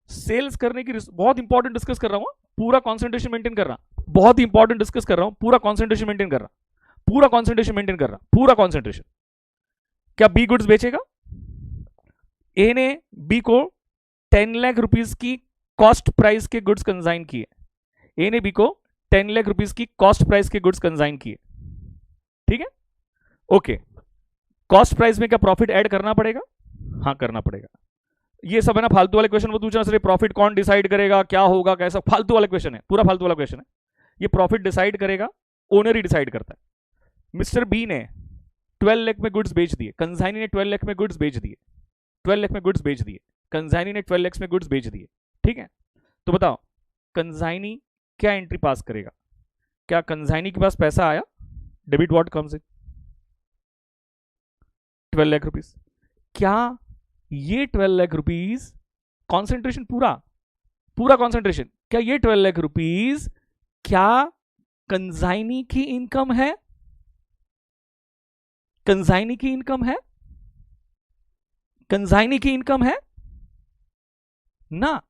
[SPEAKER 1] सेल्स करने की बहुत इंपॉर्टेंट डिस्कस कर रहा हूं, पूरा कॉन्सेंट्रेशन मेंटेन कर रहा, बहुत इंपॉर्टेंट डिस्कस कर रहा हूं, पूरा कॉन्सेंट्रेशन मेंटेन कर रहा, पूरा कॉन्सेंट्रेशन मेंटेन कर रहा, पूरा कॉन्सेंट्रेशन। क्या बी गुड्स बेचेगा, ए ने बी को 10 लाख रुपीस की कॉस्ट प्राइस के गुड्स कंसाइन किए, ए ने बी को 10 लाख रुपीस की कॉस्ट प्राइस के गुड्स कंसाइन किए, ठीक है, ओके। कॉस्ट प्राइस में क्या प्रॉफिट ऐड करना पड़ेगा, हाँ करना पड़ेगा। ये सब है ना फालतू वाले क्वेश्चन, वो पूछना सर प्रॉफिट कौन डिसाइड करेगा, क्या होगा कैसा, फालतू वाला क्वेश्चन है, पूरा फालतू वाला क्वेश्चन है। ये प्रॉफिट डिसाइड करेगा, ओनर ही डिसाइड करता है। मिस्टर बी ने 12 लाख में गुड्स बेच दिए, कंसाइनी ने 12 लाख में गुड्स बेच दिए, 12 लाख में गुड्स बेच दिए, कंसाइनी ने 12 लाख में गुड्स बेच दिए, ठीक है। तो बताओ कंसाइनी क्या एंट्री पास करेगा, क्या कंसाइनी के पास पैसा आया, debit what comes in 12 lakh rupees, क्या ये 12 लाख रुपीस कॉन्सेंट्रेशन, पूरा पूरा कॉन्सेंट्रेशन, क्या ये 12 लाख रुपीस क्या कंसाइनी की इनकम है, कंसाइनी की इनकम है, कंसाइनी की इनकम है ना,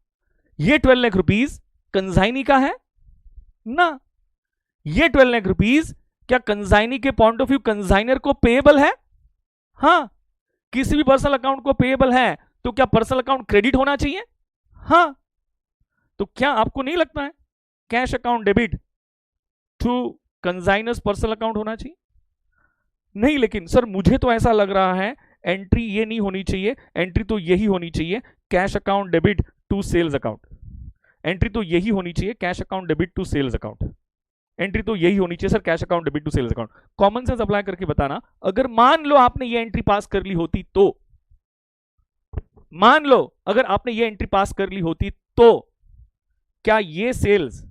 [SPEAKER 1] ये 12 लाख रुपीस कंसाइनी का है ना, ये 12 लाख रुपीस क्या कंसाइनी के पॉइंट ऑफ व्यू कंसाइनर को पेएबल है, हाँ किसी भी पर्सनल अकाउंट को पेएबल है तो क्या पर्सनल अकाउंट क्रेडिट होना चाहिए, हाँ। तो क्या आपको नहीं लगता है cash account debit to consignors personal account होना चाहिए, नहीं, लेकिन सर मुझे तो ऐसा लग रहा है एंट्री ये नहीं होनी चाहिए, एंट्री तो यही होनी चाहिए, cash account debit to sales account, entry तो यही होनी चाहिए, cash account debit to sales account, entry तो यही होनी चाहिए sir, cash account debit to sales account. Common sense apply करके बताना, अगर मान लो आपने ये एंट्री पास कर ली होती तो, मान लो अगर आपने ये एंट्री पास कर ली होती तो क्या ये सेल्स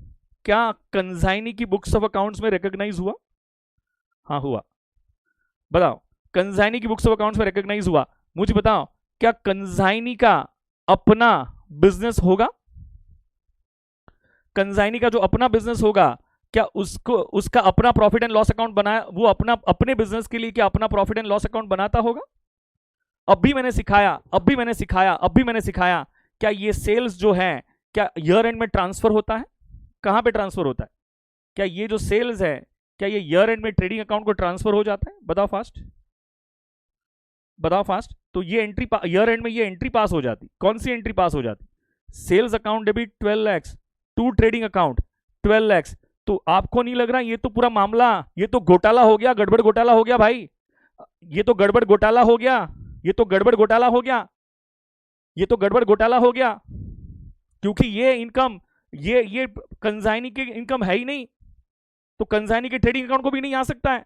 [SPEAKER 1] क्या कंसाइनी की बुक्स ऑफ अकाउंट्स में रिकॉग्नाइज हुआ, हाँ हुआ, बताओ कंसाइनी की बुक्स ऑफ अकाउंट्स में रिकॉग्नाइज हुआ। मुझे बताओ क्या कंसाइनी का अपना बिजनेस होगा, कंसाइनी का जो अपना बिजनेस होगा क्या उसको उसका अपना प्रॉफिट एंड लॉस अकाउंट बनाया, वो अपना अपने बिजनेस के लिए क्या अपना प्रॉफिट एंड लॉस अकाउंट बनाता होगा? अब भी मैंने सिखाया, क्या ये सेल्स जो है क्या ईयर एंड में ट्रांसफर होता है? कहां पे ट्रांसफर होता है? क्या ये जो सेल्स है क्या ये ईयर एंड में ट्रेडिंग अकाउंट को ट्रांसफर हो जाता है? बताओ फास्ट, बताओ फास्ट। तो ये एंट्री ईयर एंड में ये एंट्री पास हो जाती, कौन सी एंट्री पास हो जाती? Sales account debit 12 lakh to trading account 12 lakh. तो आपको नहीं लग रहा ये तो पूरा मामला, ये तो घोटाला हो गया, गड़बड़ घोटाला हो गया भाई, ये तो गड़बड़ घोटाला हो गया, ये तो गड़बड़ घोटाला हो गया, ये तो गड़बड़ घोटाला हो गया, क्योंकि ये इनकम ये कंसाइनी की इनकम है ही नहीं, तो कंसाइनी के ट्रेडिंग अकाउंट को भी नहीं आ सकता है,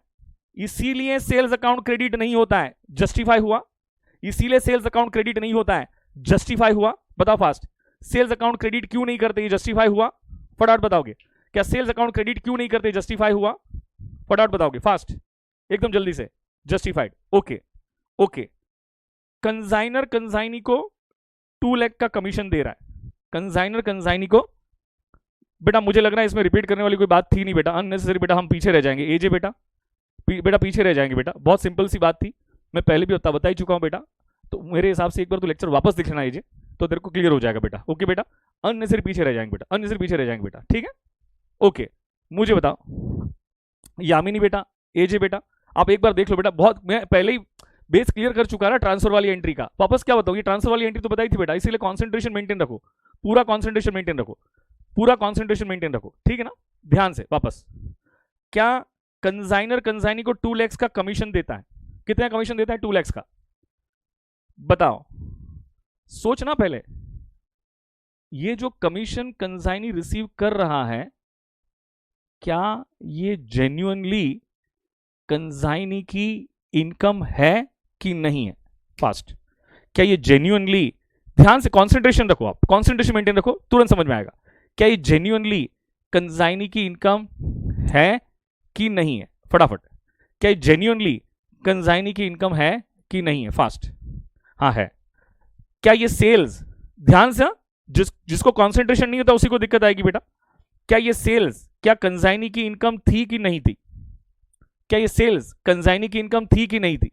[SPEAKER 1] इसीलिए सेल्स अकाउंट क्रेडिट नहीं होता है। जस्टिफाई हुआ? इसीलिए सेल्स अकाउंट क्रेडिट नहीं होता है, जस्टिफाई हुआ? बताओ फास्ट, सेल्स अकाउंट क्रेडिट क्यों नहीं करते? ये जस्टिफाई हुआ? फटाफट बताओगे क्या सेल्स अकाउंट क्रेडिट क्यों नहीं करते? जस्टिफाई हुआ? फटाफट बताओगे फास्ट, एकदम जल्दी से। Justified, okay okay. Consignor consignee को 2 लाख का कमीशन दे रहा है, कंसाइनर कंसाइनी को। बेटा मुझे लग रहा है इसमें रिपीट करने वाली कोई बात थी नहीं बेटा, अननेसेसरी बेटा, हम पीछे रह जाएंगे। एजे बेटा बेटा पीछे रह जाएंगे बेटा, बहुत सिंपल सी बात थी, मैं पहले भी बता ही चुका हूं बेटा, तो मेरे हिसाब से एक बार तो लेक्चर वापस दिखना एजे, तो तेरे को क्लियर हो जाएगा बेटा। ओके बेटा, अननेसेसरी पीछे रह जाएंगे बेटा, अननेसेसरी पीछे रह जाएंगे बेटा, ठीक है? ओके, मुझे बताओ यामिनी बेटा, एजे बेटा, आप एक बार देख लो बेटा, बहुत मैं पहले ही बेस क्लियर कर चुका ना ट्रांसफर वाली एंट्री का, वापस क्या बताऊं? ये ट्रांसफर वाली एंट्री तो बताई थी बेटा, इसीलिए कॉन्सेंट्रेशन मेंटेन रखो, पूरा कॉन्सेंट्रेशन मेंटेन रखो, पूरा कॉन्सेंट्रेशन मेंटेन रखो, ठीक है ना? ध्यान से वापस, क्या कंसाइनर कंसाइनी को 2 लाख का कमीशन देता है? कितना कमीशन देता है? 2 लाख का। बताओ, सोचना पहले, ये जो कमीशन कंसाइनी रिसीव कर रहा है क्या ये जेन्युइनली कंसाइनी की इनकम है कि नहीं है? फास्ट, क्या ये जेन्युइनली, ध्यान से कॉन्सेंट्रेशन रखो, आप कॉन्सेंट्रेशन मेंटेन रखो, तुरंत समझ में आएगा, क्या ये जेन्युइनली कंसाइनी की इनकम है कि नहीं है? फटाफट, क्या ये जेन्युइनली कंसाइनी की इनकम है कि नहीं है? फास्ट, हाँ है। क्या ये सेल्स, ध्यान से, जिसको कॉन्सेंट्रेशन नहीं होता उसी को दिक्कत आएगी बेटा, क्या ये सेल्स क्या कंसाइनी की इनकम थी कि नहीं थी? क्या ये सेल्स कंसाइनी की इनकम थी कि नहीं थी?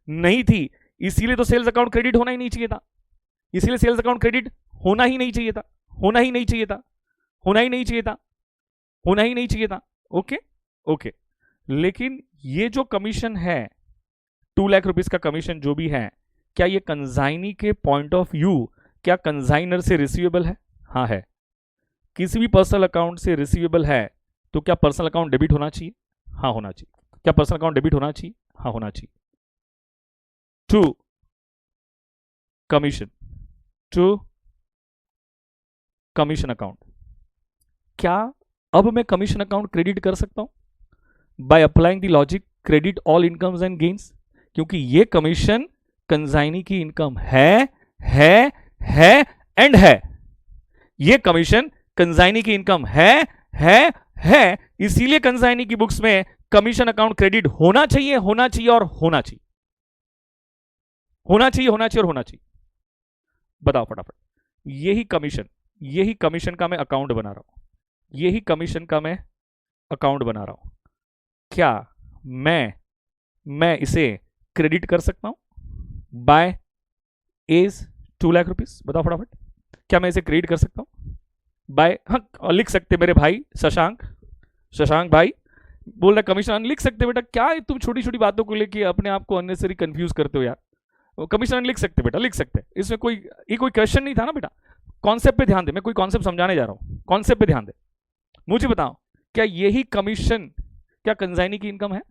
[SPEAKER 1] नहीं थी, इसीलिए तो सेल्स अकाउंट क्रेडिट होना ही नहीं चाहिए था, इसीलिए सेल्स अकाउंट क्रेडिट होना ही नहीं चाहिए था, होना ही नहीं चाहिए था, होना ही नहीं चाहिए था, होना ही नहीं चाहिए था। ओके ओके, लेकिन ये जो कमीशन है 2 लाख रुपीस का कमीशन जो भी है, क्या ये कंसाइनी के पॉइंट ऑफ व्यू क्या कंसाइनर से रिसीवेबल है? हाँ है। किसी भी पर्सनल अकाउंट से रिसीवेबल है तो क्या पर्सनल अकाउंट डेबिट होना चाहिए? हाँ होना चाहिए। क्या पर्सनल अकाउंट डेबिट होना चाहिए? हाँ होना चाहिए। To commission, to commission account, क्या अब मैं कमीशन अकाउंट क्रेडिट कर सकता हूं by applying the logic credit all incomes and gains? क्योंकि ये कमीशन कंसाइनी की इनकम है एंड है, ये कमीशन कंसाइनी की इनकम है, इसीलिए कंसाइनी की बुक्स में कमीशन अकाउंट क्रेडिट होना चाहिए, होना चाहिए और होना चाहिए, होना चाहिए, होना चाहिए और होना चाहिए। बताओ फटाफट, यही कमीशन का मैं अकाउंट बना रहा हूं, यही कमीशन का मैं अकाउंट बना रहा हूं, क्या मैं इसे क्रेडिट कर सकता हूं बाय एज 2 लाख रुपीस? बताओ फटाफट, क्या मैं इसे क्रेडिट कर सकता हूं बाय, हाँ लिख सकते मेरे भाई शशांक भाई बोल रहा कमीशन लिख सकते बेटा, क्या तुम छोटी छोटी बातों को लेके अपने आप को अननेसेसरी कंफ्यूज करते हो यार, कमीशन लिख सकते बेटा, लिख सकते, इसमें कोई क्वेश्चन नहीं था ना बेटा, कॉन्सेप्ट पे ध्यान दे, मैं कोई कॉन्सेप्ट समझाने जा रहा हूं, कॉन्सेप्ट पे ध्यान दे। मुझे बताओ, क्या यही कमीशन क्या कंसाइनी की इनकम है?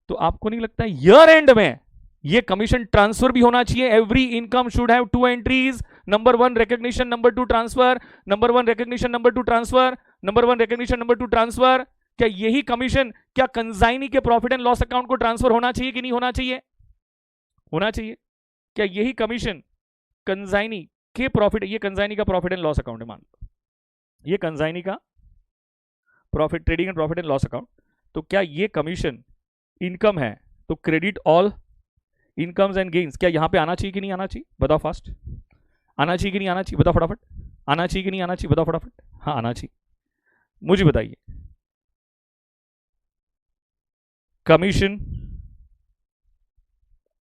[SPEAKER 1] तो आपको नहीं लगता ईयर एंड में ये कमीशन ट्रांसफर भी होना चाहिए? Every income should have 2 entries, number 1 recognition, number 2 transfer, number 1 recognition, number 2 transfer, number 1 recognition, number 2 transfer. क्या यही कमीशन क्या कंसाइनी के प्रॉफिट एंड लॉस अकाउंट को ट्रांसफर होना चाहिए कि नहीं होना चाहिए? होना चाहिए। क्या यही कमीशन कंसाइनी के प्रॉफिट, ये कंसाइनी का प्रॉफिट एंड लॉस अकाउंट है, मान लो ये कंसाइनी का profit, trading and profit and loss account, तो क्या ये कमीशन इनकम है तो credit all incomes and gains, क्या यहां पे आना चाहिए कि नहीं आना चाहिए? बताओ फास्ट, आना चाहिए कि नहीं आना चाहिए? बताओ फटाफट, आना चाहिए कि नहीं आना चाहिए? बताओ फटाफट। हाँ आना चाहिए। मुझे बताइए कमीशन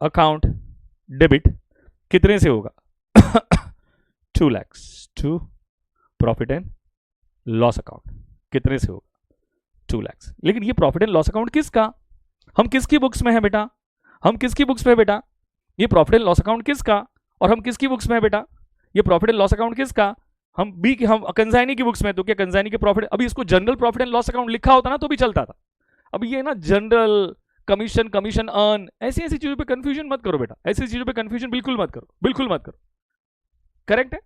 [SPEAKER 1] अकाउंट डेबिट कितने से होगा? 2 lakh. To profit and loss account कितने से होगा? 2 लाख। लेकिन ये प्रॉफिट एंड लॉस अकाउंट किसका? हम किसकी बुक्स में है बेटा? हम किसकी बुक्स में है बेटा? ये प्रॉफिट एंड लॉस अकाउंट किसका? और हम किसकी बुक्स में है बेटा? ये प्रॉफिट एंड लॉस अकाउंट किसका? हम कंजाइनी की बुक्स में। तो क्या कंजाइनी के प्रॉफिट, अभी इसको general profit and loss account लिखा होता ना तो भी चलता था। अब ये ना जनरल, कमीशन, कमीशन अर्न, ऐसी ऐसी चीजों पे कंफ्यूजन मत करो बेटा। ऐसी चीजों पे कंफ्यूजन बिल्कुल मत करो, बिल्कुल मत करो। करेक्ट है?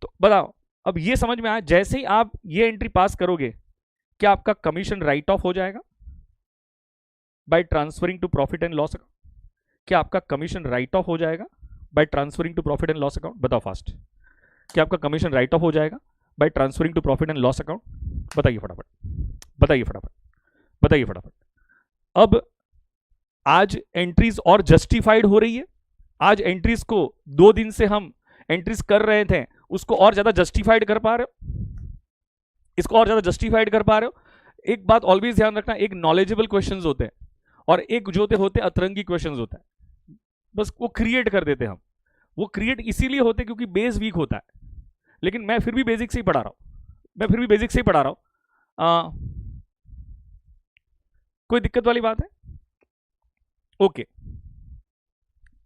[SPEAKER 1] तो बताओ, अब ये समझ में आया, जैसे ही आप ये एंट्री पास करोगे क्या आपका कमीशन राइट ऑफ हो जाएगा by transferring to profit and loss account? क्या आपका कमीशन राइट ऑफ हो जाएगा by transferring to profit and loss account? बताओ फास्ट। क्या आपका कमीशन राइट ऑफ हो जाएगा by transferring to profit and loss account? बताइए फटाफट, बताइए फटाफट, बताइए फटाफट। अब आज एंट्रीज और जस्टिफाइड हो रही है। आज एंट्रीज को 2 दिन से हम एंट्रीज कर रहे थे, उसको और ज्यादा जस्टिफाइड कर पा रहे हो? इसको और ज्यादा जस्टिफाइड कर पा रहे हो? एक बात ऑलवेज ध्यान रखना, एक नॉलेजेबल क्वेश्चंस होते हैं और एक जो होते अतरंगी क्वेश्चंस होता है। बस वो क्रिएट कर देते हम। वो क्रिएट इसीलिए होते क्योंकि बेस वीक होता है। लेकिन मैं फिर भी बेसिक से ही पढ़ा रहा हूं, मैं फिर भी बेसिक से ही पढ़ा रहा हूं। कोई दिक्कत वाली बात है? Okay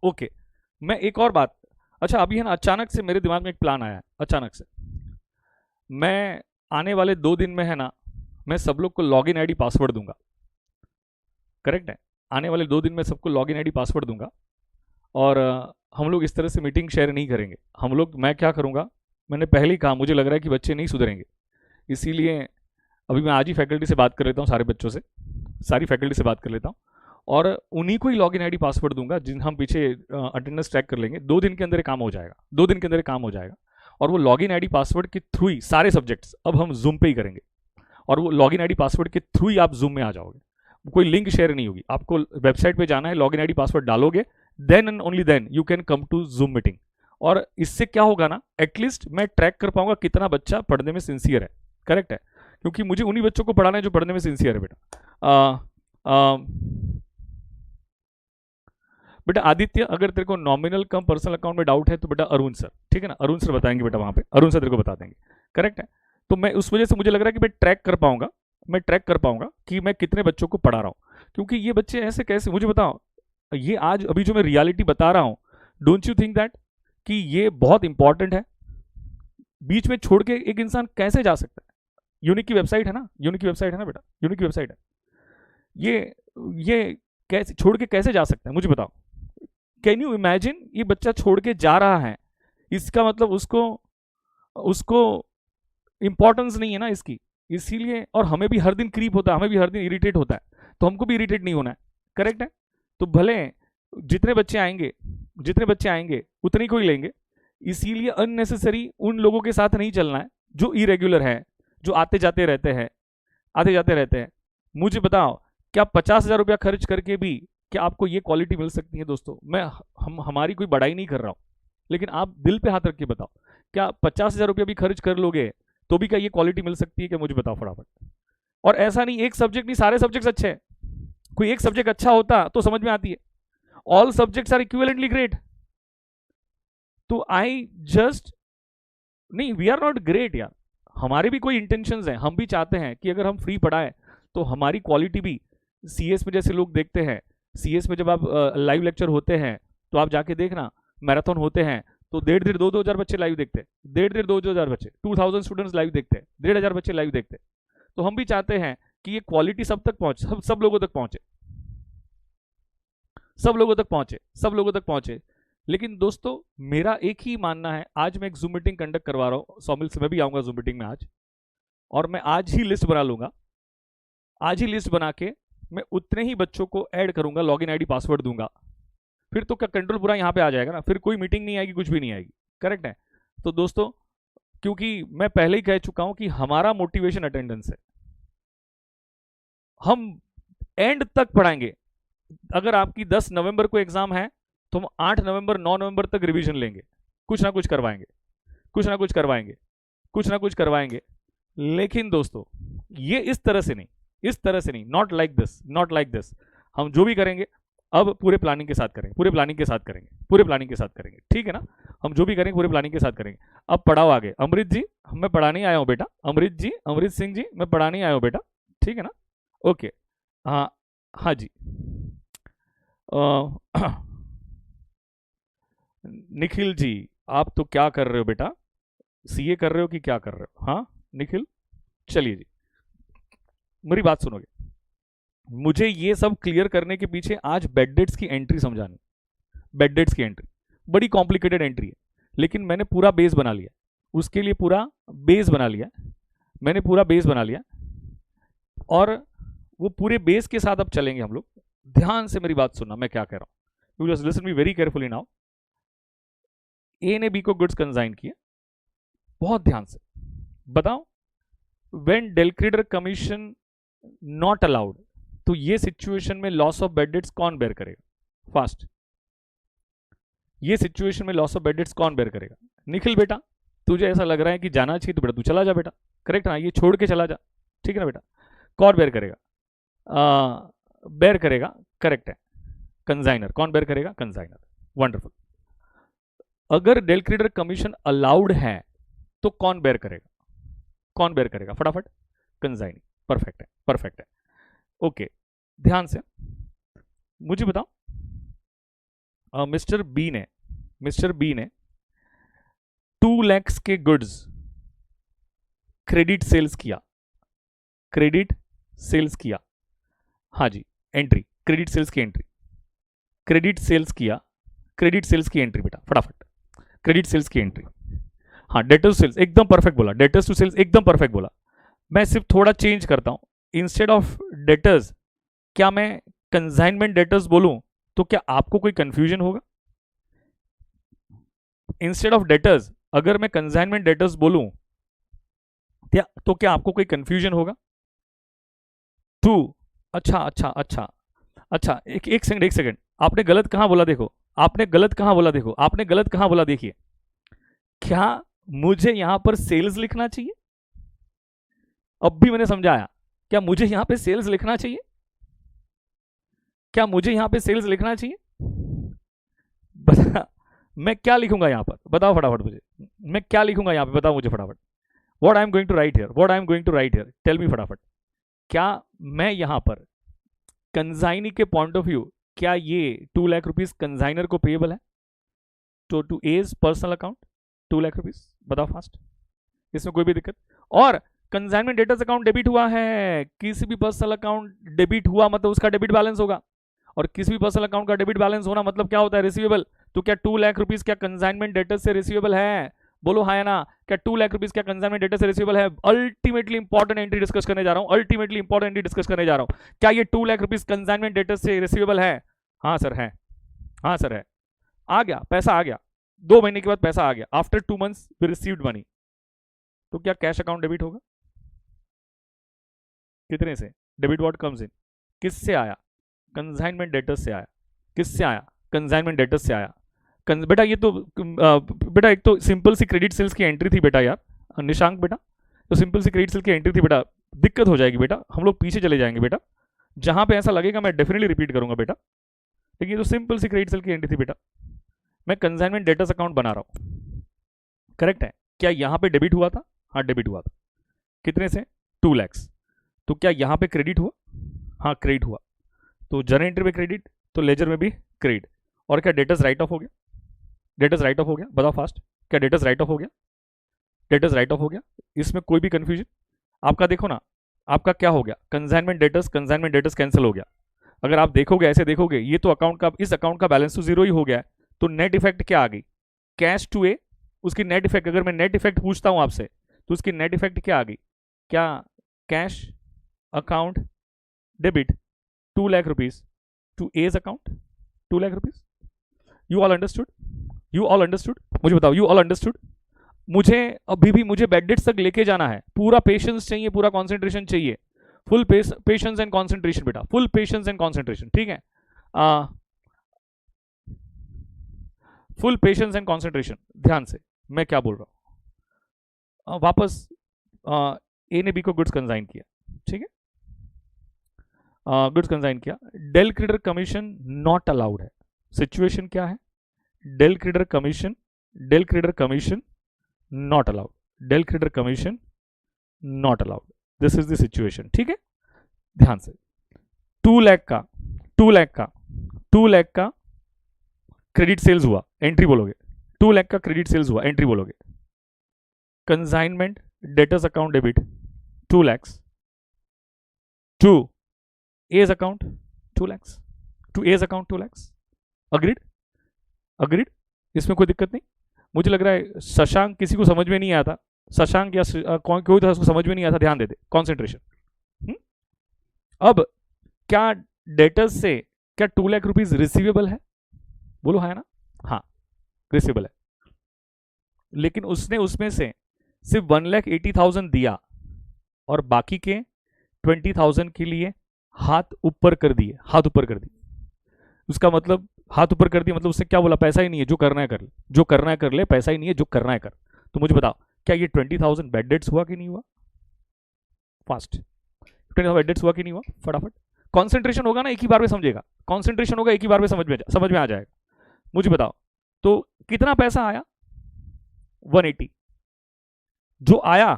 [SPEAKER 1] okay. मैं एक और बात, अच्छा अभी है ना, अचानक से मेरे दिमाग में एक प्लान आया है। अचानक से मैं आने वाले 2 दिन में है ना, मैं सब लोग को लॉगिन आईडी पासवर्ड दूंगा। करेक्ट है? आने वाले 2 दिन में सबको लॉगिन आईडी पासवर्ड दूंगा और हम लोग इस तरह से मीटिंग शेयर नहीं करेंगे। हम लोग, मैं क्या करूंगा, मैंने पहले ही कहा, मुझे लग रहा है कि बच्चे नहीं सुधरेंगे, इसीलिए अभी मैं आज ही फैकल्टी से बात कर लेता हूँ, सारे बच्चों से, सारी फैकल्टी से बात कर लेता हूँ और उन्हीं को ही लॉगिन आईडी पासवर्ड दूंगा जिन हम पीछे अटेंडेंस ट्रैक कर लेंगे। 2 दिन के अंदर काम हो जाएगा, 2 दिन के अंदर काम हो जाएगा। और वो लॉगिन आईडी पासवर्ड के थ्रू ही सारे सब्जेक्ट्स अब हम जूम पे ही करेंगे और वो लॉगिन आईडी पासवर्ड के थ्रू ही आप जूम में आ जाओगे। कोई लिंक शेयर नहीं होगी, आपको वेबसाइट पे जाना है, लॉगिन आईडी पासवर्ड डालोगे, then and only then you can come to Zoom meeting. और इससे क्या होगा ना, एटलीस्ट मैं ट्रैक कर पाऊंगा कितना बच्चा पढ़ने में सिंसियर है। करेक्ट है? क्योंकि मुझे उन्हीं बच्चों को पढ़ाना है जो पढ़ने में सिंसियर है बेटा। बेटा आदित्य, अगर तेरे को नॉमिनल कम पर्सनल अकाउंट में डाउट है तो बेटा अरुण सर, ठीक है ना, अरुण सर बताएंगे बेटा, वहां पे अरुण सर तेरे को बता देंगे। करेक्ट है? तो मैं उस वजह से मुझे लग रहा है कि मैं ट्रैक कर पाऊंगा, मैं ट्रैक कर पाऊंगा कि मैं कितने बच्चों को पढ़ा रहा हूं। क्योंकि ये बच्चे ऐसे कैसे, मुझे बताओ, ये आज अभी जो मैं रियलिटी बता रहा हूं, डोंट यू थिंक दैट कि ये बहुत इंपॉर्टेंट है? बीच में छोड़ के एक इंसान कैसे जा सकता है? यूनिक की वेबसाइट है ना, यूनिक की वेबसाइट है ना बेटा, यूनिक की वेबसाइट है। ये कैसे छोड़ के कैसे जा सकता है, मुझे बताओ। कैन यू इमेजिन, ये बच्चा छोड़ के जा रहा है, इसका मतलब उसको उसको इंपॉर्टेंस नहीं है ना इसकी, इसीलिए। और हमें भी हर दिन क्रीप होता है, हमें भी हर दिन इरिटेट होता है, तो हमको भी इरिटेट नहीं होना है। करेक्ट है? तो भले जितने बच्चे आएंगे, जितने बच्चे आएंगे उतने को ही लेंगे, इसीलिए अननेसेसरी उन लोगों के साथ नहीं चलना है जो इरेगुलर है, जो आते जाते रहते हैं, आते जाते रहते हैं। मुझे बताओ, क्या 50,000 रुपया खर्च करके भी क्या आपको ये क्वालिटी मिल सकती है? दोस्तों मैं हमारी कोई बड़ाई नहीं कर रहा हूँ, लेकिन आप दिल पे हाथ रख के बताओ, क्या 50,000 रुपया भी खर्च कर लोगे तो भी क्या ये क्वालिटी मिल सकती है? क्या मुझे बताओ फटाफट। और ऐसा नहीं, एक सब्जेक्ट नहीं, सारे सब्जेक्ट्स अच्छे हैं। कोई एक सब्जेक्ट अच्छा होता तो समझ में आती है। All subjects are equivalently great. तो आई जस्ट नहीं, वी आर नॉट ग्रेट यार, हमारे भी कोई इंटेंशंस हैं, हम भी चाहते हैं कि अगर हम फ्री पढ़ाएं तो हमारी क्वालिटी भी सीएस में जैसे लोग देखते हैं। सीएस में जब आप लाइव लेक्चर होते हैं तो आप जाके देखना, मैराथन होते हैं तो 1.5 2 2 हजार बच्चे लाइव देखते हैं, 1.5 2 2 हजार बच्चे, 2000 स्टूडेंट्स लाइव देखते हैं, 1,500 बच्चे लाइव देखते हैं। तो हम भी चाहते हैं कि ये क्वालिटी सब तक पहुंचे, सब लोगों तक पहुंचे, सब लोगों तक पहुंचे, सब लोगों तक पहुंचे। लेकिन दोस्तों मेरा एक ही मानना है, आज मैं एक जूम मीटिंग कंडक्ट करवा रहा हूँ, सौमिल से मैं भी आऊंगा जूम मीटिंग में आज, और मैं आज ही लिस्ट बना लूंगा। आज ही लिस्ट बना के मैं उतने ही बच्चों को ऐड करूंगा, लॉगिन आईडी पासवर्ड दूंगा, फिर तो क्या कंट्रोल पूरा यहाँ पे आ जाएगा ना, फिर कोई मीटिंग नहीं आएगी, कुछ भी नहीं आएगी। करेक्ट है? तो दोस्तों क्योंकि मैं पहले ही कह चुका हूं कि हमारा मोटिवेशन अटेंडेंस है, हम एंड तक पढ़ाएंगे। अगर आपकी 10 नवंबर को एग्जाम है तो हम 8 नवंबर 9 नवंबर तक रिवीजन लेंगे, कुछ ना कुछ करवाएंगे, कुछ ना कुछ करवाएंगे, कुछ ना कुछ करवाएंगे। लेकिन दोस्तों ये इस तरह से नहीं, इस तरह से नहीं, not like this, not like this. हम जो भी करेंगे अब पूरे प्लानिंग के साथ करेंगे, पूरे प्लानिंग के साथ करेंगे, पूरे प्लानिंग के साथ करेंगे, ठीक है ना। हम जो भी करेंगे पूरे प्लानिंग के साथ करेंगे। अब पढ़ाओ आगे। अमृत जी मैं पढ़ाने ही आया हूँ बेटा, अमृत जी, अमृत सिंह जी मैं पढ़ाने ही आया हूँ बेटा, ठीक है ना। ओके हाँ, हाँ जी। निखिल जी आप तो क्या कर रहे हो बेटा, सीए कर रहे हो कि क्या कर रहे हो? हाँ निखिल, चलिए जी मेरी बात सुनोगे। मुझे ये सब क्लियर करने के पीछे आज बेड डेट्स की एंट्री समझानी। बेड डेट्स की एंट्री बड़ी कॉम्प्लिकेटेड एंट्री है, लेकिन मैंने पूरा बेस बना लिया, उसके लिए पूरा बेस बना लिया, मैंने पूरा बेस बना लिया, और वो पूरे बेस के साथ अब चलेंगे हम लोग। ध्यान से मेरी बात सुनना मैं क्या कह रहा हूँ, you just listen me very carefully now. A ने बी को गुड्स कंसाइन किए, बहुत ध्यान से बताओ। When del creditor commission not allowed, तो ये सिचुएशन में लॉस ऑफ बेड डेट्स कौन बेयर करेगा? फास्ट, ये सिचुएशन में लॉस ऑफ बेड डेट्स कौन बेयर करेगा? निखिल बेटा तुझे ऐसा लग रहा है कि जाना चाहिए तो बेटा तू चला जा बेटा, करेक्ट ना, ये छोड़ के चला जा, ठीक है ना बेटा। कौन बेयर करेगा? बेयर करेगा, करेक्ट है, कंसाइनर। कौन बेयर करेगा? Consignor, wonderful. अगर डेल क्रेडिटर कमीशन अलाउड है तो कौन बेयर करेगा? कौन बेयर करेगा फटाफट? कंसाइनी, परफेक्ट है, परफेक्ट है। ओके ध्यान से मुझे बताओ, मिस्टर बी ने 2 lakhs के गुड्स क्रेडिट सेल्स किया, क्रेडिट सेल्स किया, हाँ जी एंट्री, क्रेडिट सेल्स की एंट्री, क्रेडिट सेल्स किया, क्रेडिट सेल्स की एंट्री बेटा फटाफट, क्रेडिट सेल्स की एंट्री। हाँ डेटर्स सेल्स एकदम परफेक्ट बोला, डेटर्स टू सेल्स एकदम परफेक्ट बोला। मैं सिर्फ थोड़ा चेंज करता हूं, इंस्टेड ऑफ डेटर्स क्या मैं कंसाइनमेंट डेटर्स बोलूं तो क्या आपको कोई कंफ्यूजन होगा? इंस्टेड ऑफ डेटर्स अगर मैं कंसाइनमेंट डेटर्स बोलूं तो क्या आपको कोई कंफ्यूजन होगा? टू, अच्छा अच्छा अच्छा अच्छा, एक सेकंड, एक सेकंड, आपने गलत कहां बोला देखो, आपने गलत कहां बोला देखो, आपने गलत कहां बोला देखिए। क्या मुझे यहां पर सेल्स लिखना चाहिए? अब भी मैंने समझाया, क्या मुझे यहां पे सेल्स लिखना चाहिए? क्या मुझे यहां पे सेल्स लिखना चाहिए? बता, मैं क्या लिखूंगा यहां पर, बताओ फटाफट मुझे, मैं क्या लिखूंगा यहां पे, बताओ मुझे फटाफट। What I am going to write here, what I am going to write here, tell me फटाफट। क्या मैं यहां पर कंसाइनी के पॉइंट ऑफ व्यू, क्या ये 2 लाख रुपीज कंसाइनर को पेएबल है? तो to A's personal account 2 lakh rupees, बताओ फास्ट, इसमें कोई भी दिक्कत? और कंसाइनमेंट डेटर्स अकाउंट डेबिट हुआ है, किसी भी पर्सनल अकाउंट डेबिट हुआ मतलब उसका डेबिट बैलेंस होगा, और किसी भी पर्सनल अकाउंट का डेबिट बैलेंस होना मतलब क्या होता है? रिसीवेबल। तो क्या 2 लाख रुपीज क्या कंसाइनमेंट डेटर्स से रिसीवेबल है? बोलो हाँ या ना, क्या 2 लाख रुपीज क्या कंसाइनमेंट डेटर्स से रिसीवेबल है? अल्टीमेटली इंपॉर्टेंट एंट्री डिस्कस करने जा रहा हूं, अल्टीमेटली इंपॉर्टेंट एंट्री डिस्कस करने जा रहा हूं। क्या ये 2 लाख रुपीज कंसाइनमेंट डेटर्स से रिसीवेबल है? हाँ सर है, हाँ सर है। आ गया पैसा, आ गया 2 महीने के बाद पैसा आ गया, after 2 months we received money, तो क्या कैश अकाउंट डेबिट होगा? कितने से डेबिट? व्हाट कम्स इन, किससे आया? कंसाइनमेंट डेटर्स से आया। किससे आया? कंसाइनमेंट डेटर्स से आया। बेटा ये तो बेटा एक तो सिंपल सी क्रेडिट सेल्स की एंट्री थी बेटा यार, निशांक बेटा, तो सिंपल सी क्रेडिट सेल की एंट्री थी बेटा, दिक्कत हो जाएगी बेटा, हम लोग पीछे चले जाएंगे बेटा, जहां पे ऐसा लगेगा मैं डेफिनेटली रिपीट करूंगा बेटा, लेकिन ये तो सिंपल सी क्रेडिट सेल की एंट्री थी बेटा। मैं कंसाइनमेंट डेटर्स अकाउंट बना रहा हूं, करेक्ट है। क्या यहां पे डेबिट हुआ था? हाँ डेबिट हुआ था, कितने से? 2 lakhs। तो क्या यहां पे क्रेडिट हुआ? हाँ क्रेडिट हुआ, तो जर्नल एंट्री में क्रेडिट, तो लेजर में भी क्रेडिट। और क्या डेटर्स राइट ऑफ हो गया? डेटर्स राइट ऑफ हो गया, बताओ फास्ट, क्या डेटर्स राइट ऑफ हो गया? डेटर्स राइट ऑफ हो गया, इसमें कोई भी कंफ्यूजन? आपका देखो ना, आपका क्या हो गया? कंसाइनमेंट डेटर्स कैंसिल हो गया। अगर आप देखोगे, ऐसे देखोगे, ये तो अकाउंट का, इस अकाउंट का बैलेंस तो जीरो ही हो गया, तो नेट इफेक्ट क्या आ गई? कैश टू ए, उसकी नेट इफेक्ट, अगर मैं नेट इफेक्ट पूछता हूं आपसे तो उसकी नेट इफेक्ट क्या आ गई? क्या cash account debit 2 lakh rupees to as account 2 lakh rupees. You all understood? You all understood? मुझे बताओ, यू ऑल अंडरस्टूड? मुझे अभी भी मुझे बेड डेट्स तक लेके जाना है, पूरा पेशेंस चाहिए, पूरा कॉन्सेंट्रेशन चाहिए, फुल पेशेंस एंड कॉन्सेंट्रेशन बेटा, फुल पेशेंस एंड कॉन्सेंट्रेशन, ठीक है? फुल पेशेंस एंड कॉन्सेंट्रेशन, ध्यान से मैं क्या बोल रहा हूं। वापस ए ने बी को गुड्स कंसाइन किया, ठीक है? गुड्स कंसाइन किया, del creditor commission not allowed है। सिचुएशन क्या है? Del creditor commission not allowed, del creditor commission not allowed, this is the situation. ठीक है, ध्यान से 2 लाख का क्रेडिट सेल्स हुआ, एंट्री बोलोगे। 2 लाख का क्रेडिट सेल्स हुआ, एंट्री बोलोगे। Consignment debtors account debit 2 lakhs to as account 2 lakhs, to as account 2 lakhs। Agreed? इसमें कोई दिक्कत नहीं। मुझे लग रहा है शशांक किसी को समझ में नहीं आया था, शशांक या कोई था उसको समझ में नहीं आया था, ध्यान देते, कॉन्सेंट्रेशन। अब क्या डेटर्स से क्या 2 लाख रुपीज रिसीवेबल है? बोलो है ना? हाँ रिसीवेबल है, लेकिन उसने उसमें से सिर्फ 1,80,000 दिया और बाकी के 20,000 के लिए हाथ ऊपर कर दिए। उसका मतलब हाथ ऊपर कर दिया मतलब उससे क्या बोला? पैसा ही नहीं है, जो करना है कर ले, पैसा ही नहीं है, जो करना है कर। तो मुझे बताओ क्या ये 20,000 बैड डेट्स हुआ कि नहीं हुआ? फास्ट 20,000 बैड डेट्स हुआ कि नहीं हुआ? फटाफट। कॉन्सेंट्रेशन होगा ना एक ही बार में समझेगा, कॉन्सेंट्रेशन होगा एक ही बार में समझ में आ जाएगा। मुझे बताओ तो कितना पैसा आया? 180 जो आया,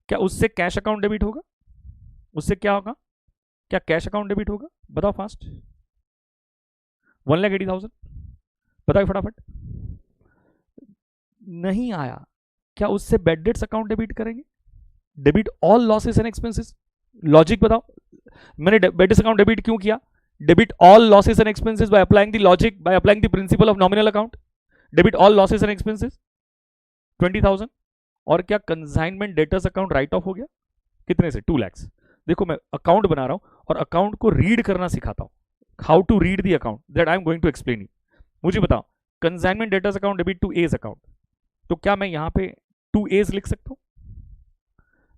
[SPEAKER 1] क्या उससे कैश अकाउंट डेबिट होगा? उससे क्या होगा? क्या कैश अकाउंट डेबिट होगा? बताओ फास्ट। 1,80,000 बताओ फटाफट। नहीं आया, क्या उससे बैड डेट्स अकाउंट डेबिट करेंगे? Debit all losses and expenses. Logic बताओ, मैंने बैड डेट्स अकाउंट डेबिट क्यों किया? Debit all losses and expenses bye applying the logic, bye applying the principle of nominal account. Debit all losses and expenses 20,000। और क्या consignment debtors account right off हो गया? कितने से? 2 lakhs। देखो मैं अकाउंट बना रहा हूं और अकाउंट को रीड करना सिखाता हूं, how to read the account, that I am going to explain you. मुझे बताओ consignment debtors account debit to as account, तो क्या मैं यहां पे टू एज लिख सकता हूं?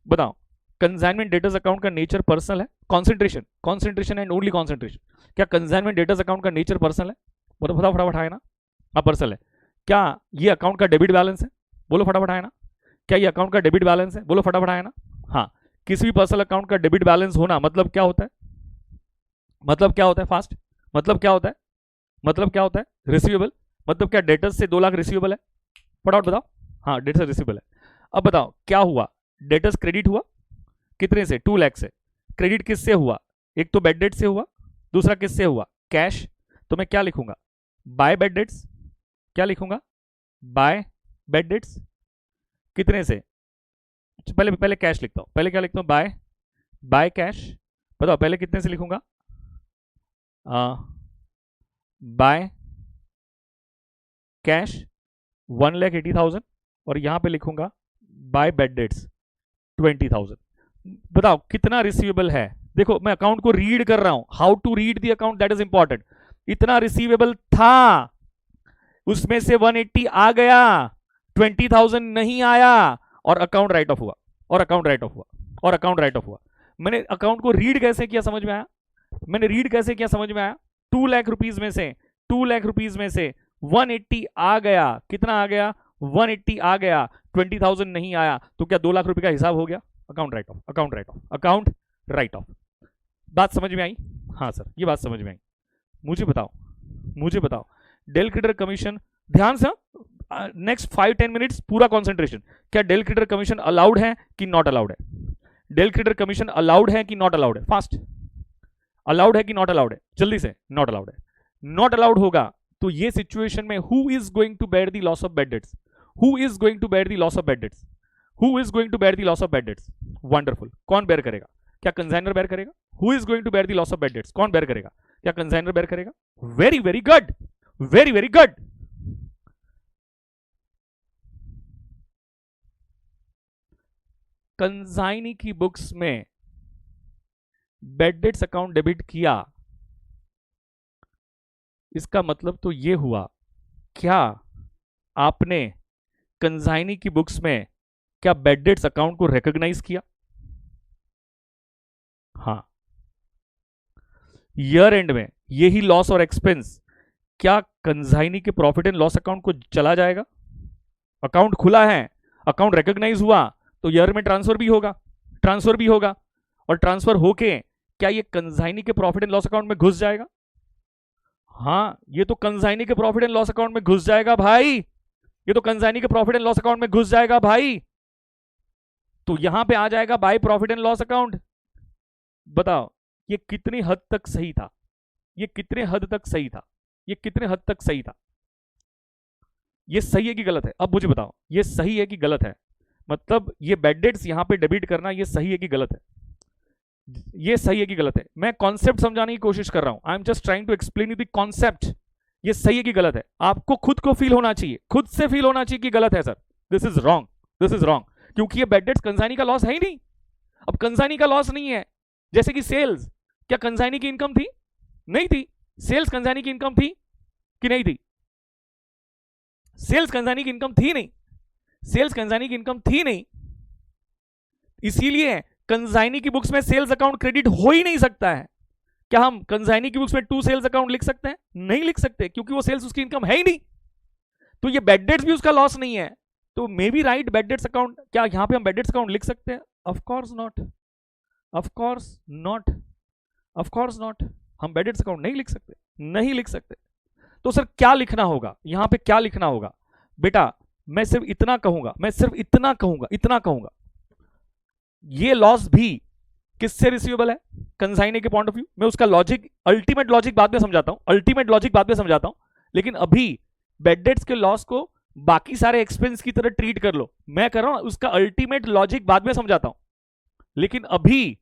[SPEAKER 1] बताओ कंसाइनमेंट डेटर्स अकाउंट का नेचर पर्सनल है? Concentration and only concentration. क्या कंसाइनमेंट डेटर्स अकाउंट का नेचर पर्सनल है? बताओ फटाफट, है ना? हाँ पर्सनल है। क्या ये अकाउंट का डेबिट बैलेंस है? बोलो फटाफट, है ना? क्या ये अकाउंट का डेबिट बैलेंस है? बोलो फटाफट, है ना? हाँ। किसी भी पर्सनल अकाउंट का डेबिट बैलेंस होना मतलब क्या होता है? फास्ट मतलब क्या होता है? रिसीवेबल। मतलब क्या डेटर्स से 2 लाख रिसीवेबल है? फटाफट बताओ। हाँ डेटर्स रिसीवेबल है। अब बताओ क्या हुआ? डेटर्स क्रेडिट हुआ कितने से? 2 लाख से। क्रेडिट किससे हुआ? एक तो बैड डेट से हुआ, दूसरा किससे हुआ? कैश। तो मैं क्या लिखूंगा? By bad debts. क्या लिखूंगा? By bad debts. कितने से? पहले कैश लिखता हूं। पहले क्या लिखता हूं? By cash. बताओ पहले कितने से लिखूंगा? बाय कैश 1,80,000 और यहां पे लिखूंगा बाय बैड डेट्स 20,000। बताओ कितना रिसीवेबल है? देखो मैं अकाउंट को रीड कर रहा हूं, how to read the account, that is important. इतना रिसीवेबल था, उसमें से 180 आ गया, 20,000 नहीं आया और अकाउंट राइट ऑफ हुआ। मैंने अकाउंट को रीड कैसे किया समझ में आया? 2 लाख रुपीज में से 180 आ गया। कितना आ गया? 180 आ गया, 20,000 नहीं आया, तो क्या 2 लाख रुपए का हिसाब हो गया? Account right of. बात समझ में आई? हाँ सर ये बात समझ में आई। मुझे बताओ डेल क्रेडिटर कमीशन, ध्यान से नेक्स्ट 5-10 मिनट्स पूरा कॉन्सेंट्रेशन। क्या डेल क्रेडिटर कमीशन अलाउड है कि नॉट अलाउड है? डेल क्रेडिटर कमीशन अलाउड है कि नॉट अलाउड है? फास्ट। अलाउड है कि नॉट अलाउड है? जल्दी से। नॉट अलाउड है। नॉट अलाउड होगा तो ये सिचुएशन में who is going to bear the loss of bad debts? Wonderful. कौन बेयर करेगा? क्या कंसाइनर बेयर करेगा? Who is going to bear the loss of bad dates? कौन बेयर करेगा? क्या कंसाइनर बेयर करेगा? Very very good, very very good. Consignee की books में बैड डेट्स अकाउंट डेबिट किया, इसका मतलब तो ये हुआ, क्या आपने कंसाइनी की बुक्स में क्या बैड डेट्स अकाउंट को रिकॉग्नाइज किया? हाँ। ईयर एंड में यही लॉस और एक्सपेंस क्या कंसाइनी के प्रॉफिट एंड लॉस अकाउंट को चला जाएगा? अकाउंट खुला है, अकाउंट रिकॉग्नाइज हुआ तो ईयर में ट्रांसफर भी होगा और ट्रांसफर होके क्या ये कंसाइनी के प्रॉफिट एंड लॉस अकाउंट में घुस जाएगा? हाँ, ये तो कंसाइनी के प्रॉफिट एंड लॉस अकाउंट में घुस जाएगा भाई, ये तो कंसाइनी के प्रॉफिट एंड लॉस अकाउंट में घुस जाएगा भाई। तो यहां पे आ जाएगा by profit and loss account. बताओ ये कितनी हद तक सही था, ये कितने हद तक सही था, ये कितने हद तक सही था? ये सही है कि गलत है? अब मुझे बताओ ये सही है कि गलत है? मतलब ये बैड डेट्स यहां पे डेबिट करना ये सही है कि गलत है? ये सही है कि गलत है? मैं कॉन्सेप्ट समझाने की कोशिश कर रहा हूं, I am just trying to explain you the concept. ये सही है कि गलत है? आपको खुद को फील होना चाहिए, खुद से फील होना चाहिए कि गलत है sir, this is wrong, this is wrong, क्योंकि ये बैड डेट्स कंसाइनी का लॉस है ही नहीं। अब कंसाइनी का लॉस नहीं है, जैसे कि सेल्स, क्या कंसाइनी की इनकम थी? नहीं थी। सेल्स कंसाइनी की इनकम थी कि नहीं थी? सेल्स कंसाइनी की इनकम थी नहीं, सेल्स कंसाइनी की इनकम थी नहीं, इसीलिए कंसाइनी की बुक्स में सेल्स अकाउंट क्रेडिट हो ही नहीं सकता है। क्या हम कंसाइनी की बुक्स में टू सेल्स अकाउंट लिख सकते हैं? नहीं लिख सकते, क्योंकि वो सेल्स उसकी इनकम है ही नहीं। तो ये बैड डेट्स भी उसका लॉस नहीं है। तो may be right bad debts account, क्या यहां पे हम बैड डेट्स अकाउंट लिख सकते हैं? Of course not, of course not, of course not, हम बैड डेट्स अकाउंट नहीं लिख सकते, नहीं लिख सकते। तो सर क्या लिखना होगा यहां पे, क्या लिखना होगा? बेटा मैं सिर्फ इतना कहूंगा, मैं सिर्फ इतना कहूंगा, इतना कहूंगा, ये लॉस भी किससे रिसीवेबल है कंसाइनी के पॉइंट ऑफ व्यू? मैं उसका लॉजिक, अल्टीमेट लॉजिक बाद में समझाता हूं, अल्टीमेट लॉजिक बाद में समझाता हूं, लेकिन अभी बैड डेट्स के लॉस को बाकी सारे एक्सपेंस की तरह ट्रीट कर लो। मैं कर रहा हूं उसका अल्टीमेट लॉजिक बाद में समझाता हूं, लेकिन अभी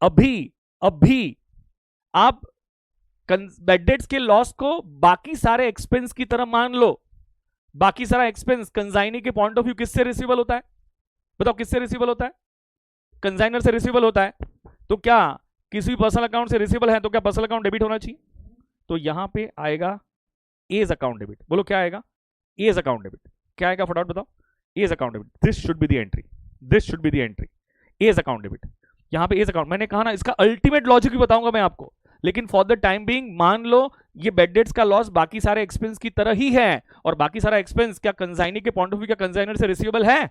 [SPEAKER 1] अभी अभी आप बैड डेट्स के लॉस को बाकी सारे एक्सपेंस की तरह मान लो। बाकी सारा एक्सपेंस कंसाइनी के पॉइंट ऑफ व्यू किससे रिसीवेबल होता है? बताओ किससे रिसीवेबल होता है? कंसाइनर से रिसीवेबल होता है। तो क्या किसी भी पर्सनल अकाउंट से रिसीवेबल है तो क्या पर्सनल अकाउंट डेबिट होना चाहिए? तो यहां पे आएगा एज अकाउंट डेबिट। बोलो क्या आएगा? A's account debit. क्या आएगा फटाफट बताओ? A's account debit. This should be the entry, this should be the entry, A's account debit. यहां पे एज अकाउंट, मैंने कहा ना इसका अल्टीमेट लॉजिक भी बताऊंगा मैं आपको, लेकिन फॉर द टाइम बीइंग मान लो ये बैड डेट्स का लॉस बाकी सारे एक्सपेंस की तरह ही है। और बाकी सारा एक्सपेंस क्या कंसाइनी के पॉइंट ऑफ व्यू क्या कंसाइनर से रिसीवेबल है?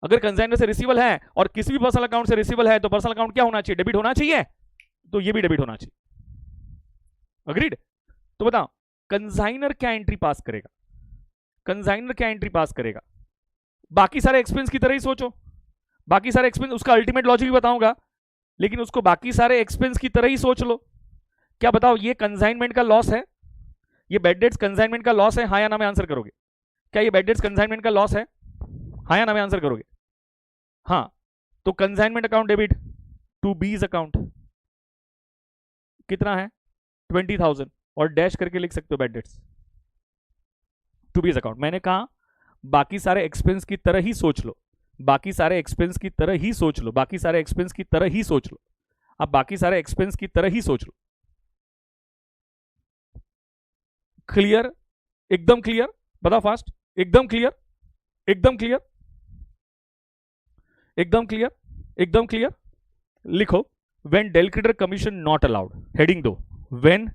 [SPEAKER 1] अगर कंसाइनर से रिसीवेबल है और किसी भी पर्सनल अकाउंट से रिसीवेबल है तो पर्सनल अकाउंट क्या होना चाहिए? डेबिट होना चाहिए। तो ये भी डेबिट होना चाहिए। अग्रीड? तो बताओ कंसाइनर क्या एंट्री पास करेगा? कंसाइनर क्या एंट्री पास करेगा? बाकी सारे एक्सपेंस की तरह ही सोचो, बाकी सारे एक्सपेंस, उसका अल्टीमेट लॉजिक भी बताऊंगा, लेकिन उसको बाकी सारे एक्सपेंस की तरह ही सोच लो। क्या बताओ ये कंसाइनमेंट का लॉस है? ये बैड डेट्स कंसाइनमेंट का लॉस है? हाँ या ना में आंसर करोगे? क्या ये बैड डेट्स कंसाइनमेंट का लॉस है? हाँ या ना में आंसर करोगे? हाँ। तो consignment account debit to B's account कितना है? 20,000 और डैश करके लिख सकते हो bad debts to B's account. मैंने कहा बाकी सारे एक्सपेंस की तरह ही सोच लो, बाकी सारे एक्सपेंस की तरह ही सोच लो, बाकी सारे एक्सपेंस की तरह ही सोच लो, अब बाकी सारे एक्सपेंस की तरह ही सोच लो। क्लियर? एकदम क्लियर? बताओ फास्ट। एकदम क्लियर? एकदम क्लियर? एकदम क्लियर? एकदम क्लियर? लिखो when del creditor commission not allowed, heading दो when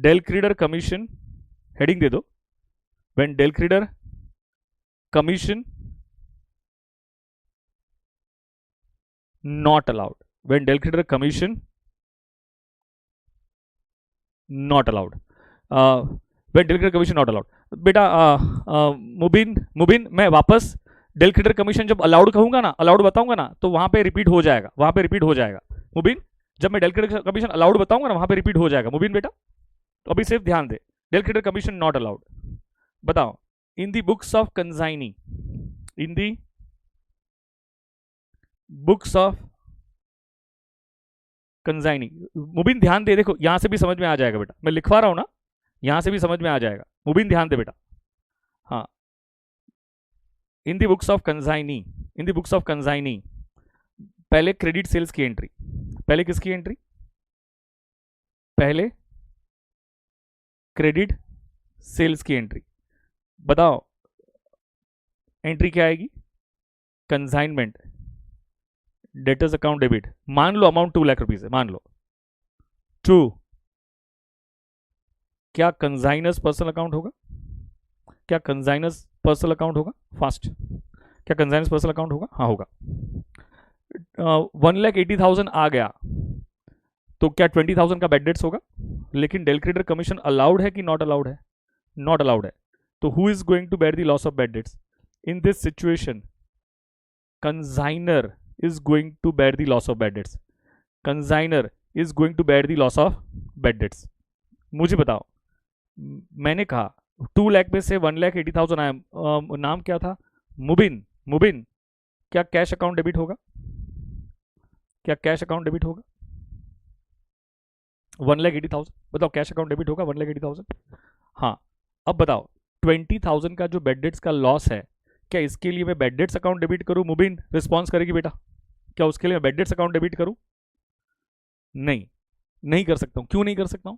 [SPEAKER 1] del creditor commission, heading दे दो when del creditor commission not allowed, when del creditor commission not allowed, when del creditor commission not allowed. बेटा मुबिन मैं वापस del creditor commission जब allowed कहूंगा ना, allowed बताऊंगा ना, तो वहां पे रिपीट हो जाएगा, वहां पे रिपीट हो जाएगा। मुबिन जब मैं डेल क्रेडिटर कमीशन अलाउड बताऊंगा ना वहां पे रिपीट हो जाएगा मुबिन बेटा। तो अभी सिर्फ ध्यान दे, del creditor commission not allowed. बताओ in the books of consignee, in the books of consignee, Mubin ध्यान दे, देखो यहां से भी समझ में आ जाएगा बेटा, मैं लिखवा रहा हूं ना, यहां से भी समझ में आ जाएगा। मुबिन ध्यान दे बेटा। हाँ, in the books of consignee, in the books of consignee पहले क्रेडिट सेल्स की एंट्री, पहले किसकी एंट्री? पहले क्रेडिट सेल्स की एंट्री। बताओ एंट्री क्या आएगी? Consignment debtors account debit. मान लो अमाउंट 2 लाख रुपीज है, मान लो 2, क्या कंसाइनर्स पर्सनल अकाउंट होगा? क्या कंसाइनर्स पर्सनल अकाउंट होगा? फास्ट, क्या कंसाइनर्स पर्सनल अकाउंट होगा? हाँ होगा। 1,80,000 आ गया तो क्या 20,000 का बैड डेट्स होगा? लेकिन डेल क्रेडिटर कमीशन अलाउड है कि नॉट अलाउड है? नॉट अलाउड है। तो who is going to bear the loss of bad debts? In this situation consignor is going to bear the loss of bad debts. Consigner is going to bear the loss of bad debts. मुझे बताओ, मैंने कहा 2 लाख में से 1,80,000 आया, नाम क्या था? मुबिन। मुबिन, क्या कैश अकाउंट डेबिट होगा? क्या कैश अकाउंट डेबिट होगा? 1,80,000, बताओ कैश अकाउंट डेबिट होगा 1,80,000? हाँ। अब बताओ 20,000 का जो बैड डेट्स का लॉस है, क्या इसके लिए मैं बैड डेट्स अकाउंट डेबिट करूं? मुबिन रिस्पॉन्स करेगी बेटा, क्या उसके लिए मैं बैड डेट्स अकाउंट डेबिट करूं? नहीं, नहीं कर सकता हूं। क्यों नहीं कर सकता हूं?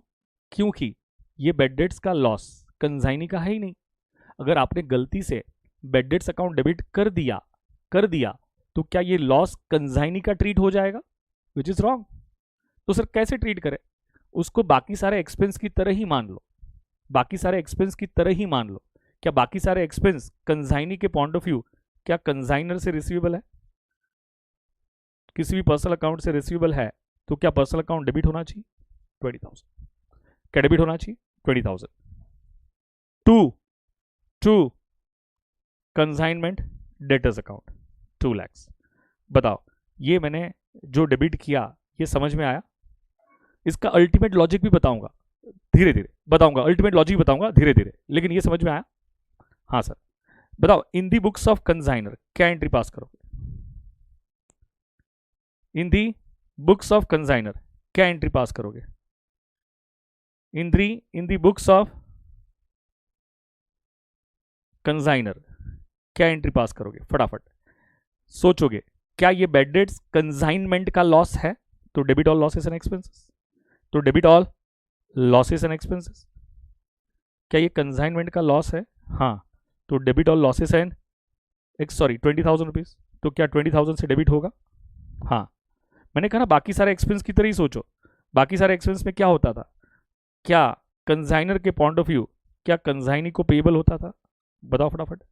[SPEAKER 1] क्योंकि ये बैड डेट्स का लॉस कंसाइनी का है ही नहीं। अगर आपने गलती से बैड डेट्स अकाउंट डेबिट कर दिया तो क्या ये लॉस कंसाइनी का ट्रीट हो जाएगा? Which is wrong. तो सर कैसे ट्रीट करें उसको? बाकी सारे एक्सपेंस की तरह ही मान लो, बाकी सारे एक्सपेंस की तरह ही मान लो। क्या बाकी सारे एक्सपेंस कंसाइनी के पॉइंट ऑफ व्यू क्या कंसाइनर से रिसीवेबल है? किसी भी पर्सनल अकाउंट से रिसीवेबल है तो क्या पर्सनल अकाउंट डेबिट होना चाहिए? 20,000। क्या डेबिट होना चाहिए? 20,000। To consignment debtors account 2 lakhs। बताओ ये मैंने जो डेबिट किया ये समझ में आया? इसका अल्टीमेट लॉजिक भी बताऊंगा, धीरे धीरे बताऊंगा, अल्टीमेट लॉजिक बताऊंगा धीरे धीरे, लेकिन ये समझ में आया? हाँ सर। बताओ in the books of consignor क्या एंट्री पास करोगे? In the books of consignor क्या एंट्री पास करोगे? In the books of consignor क्या एंट्री पास करोगे? फटाफट सोचोगे। क्या ये बैड डेट्स कंसाइनमेंट का लॉस है? तो debit all losses and expenses, तो debit all losses and expenses. क्या ये कंसाइनमेंट का लॉस है? हाँ, तो debit all losses and 20,000 rupees. तो क्या 20,000 से डेबिट होगा? हाँ। मैंने कहा ना बाकी सारे एक्सपेंस की तरह ही सोचो। बाकी सारे एक्सपेंस में क्या होता था? क्या कंसाइनर के पॉइंट ऑफ व्यू क्या कंसाइनी को पेबल होता था? बताओ फटाफट।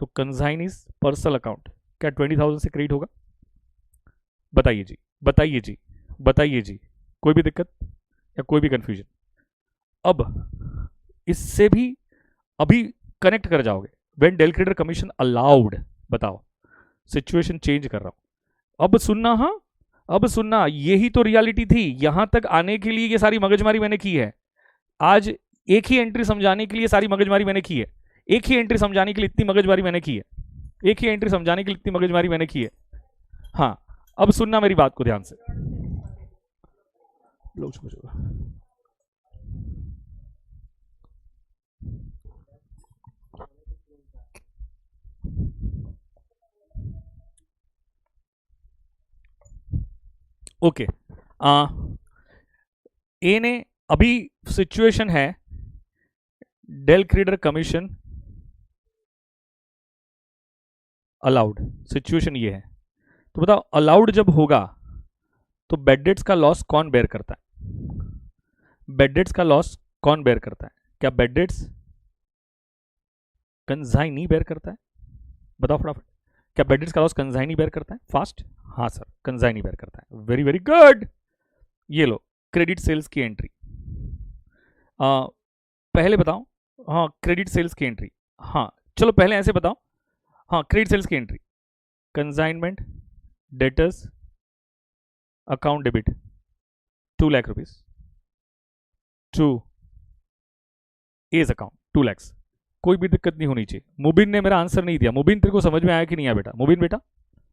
[SPEAKER 1] तो कंसाइनीज पर्सनल अकाउंट क्या 20,000 से क्रेडिट होगा? बताइए जी, बताइए जी, बताइए जी, कोई भी दिक्कत या कोई भी कंफ्यूजन? अब इससे भी अभी कनेक्ट कर जाओगे। When del creditor commission allowed, बताओ सिचुएशन चेंज कर रहा हूं। अब सुनना, हाँ अब सुनना, यही तो रियलिटी थी। यहां तक आने के लिए ये सारी मगजमारी मैंने की है। आज एक ही एंट्री समझाने के लिए सारी मगजमारी मैंने की है। एक ही एंट्री समझाने के लिए इतनी मगजमारी मैंने की है। एक ही एंट्री समझाने के लिए इतनी मगजमारी मैंने की है। हाँ, अब सुनना मेरी बात को ध्यान से। ओके, ए ने अभी सिचुएशन है del creditor commission allowed, situation ये है। तो बताओ अलाउड जब होगा तो बैड डेट्स का लॉस कौन बेयर करता है? बैड डेट्स का लॉस कौन बेयर करता है? क्या बैड डेट्स कंसाइनी बेयर करता है? बताओ फटाफट। क्या बैड डेट्स का लॉस कंसाइनी बेयर करता है? फास्ट, हाँ सर कंसाइनी बेयर करता है। Very very good. ये लो क्रेडिट सेल्स की एंट्री। पहले बताओ, हाँ क्रेडिट सेल्स की एंट्री, हाँ चलो पहले ऐसे बताओ, हाँ क्रेडिट सेल्स की entry, consignment debtors account debit 2 lakh rupees to as account 2 lakhs। कोई भी दिक्कत नहीं होनी चाहिए। मुबिन ने मेरा आंसर नहीं दिया। मुबिन तेरे को समझ में आया कि नहीं आया बेटा? मुबिन बेटा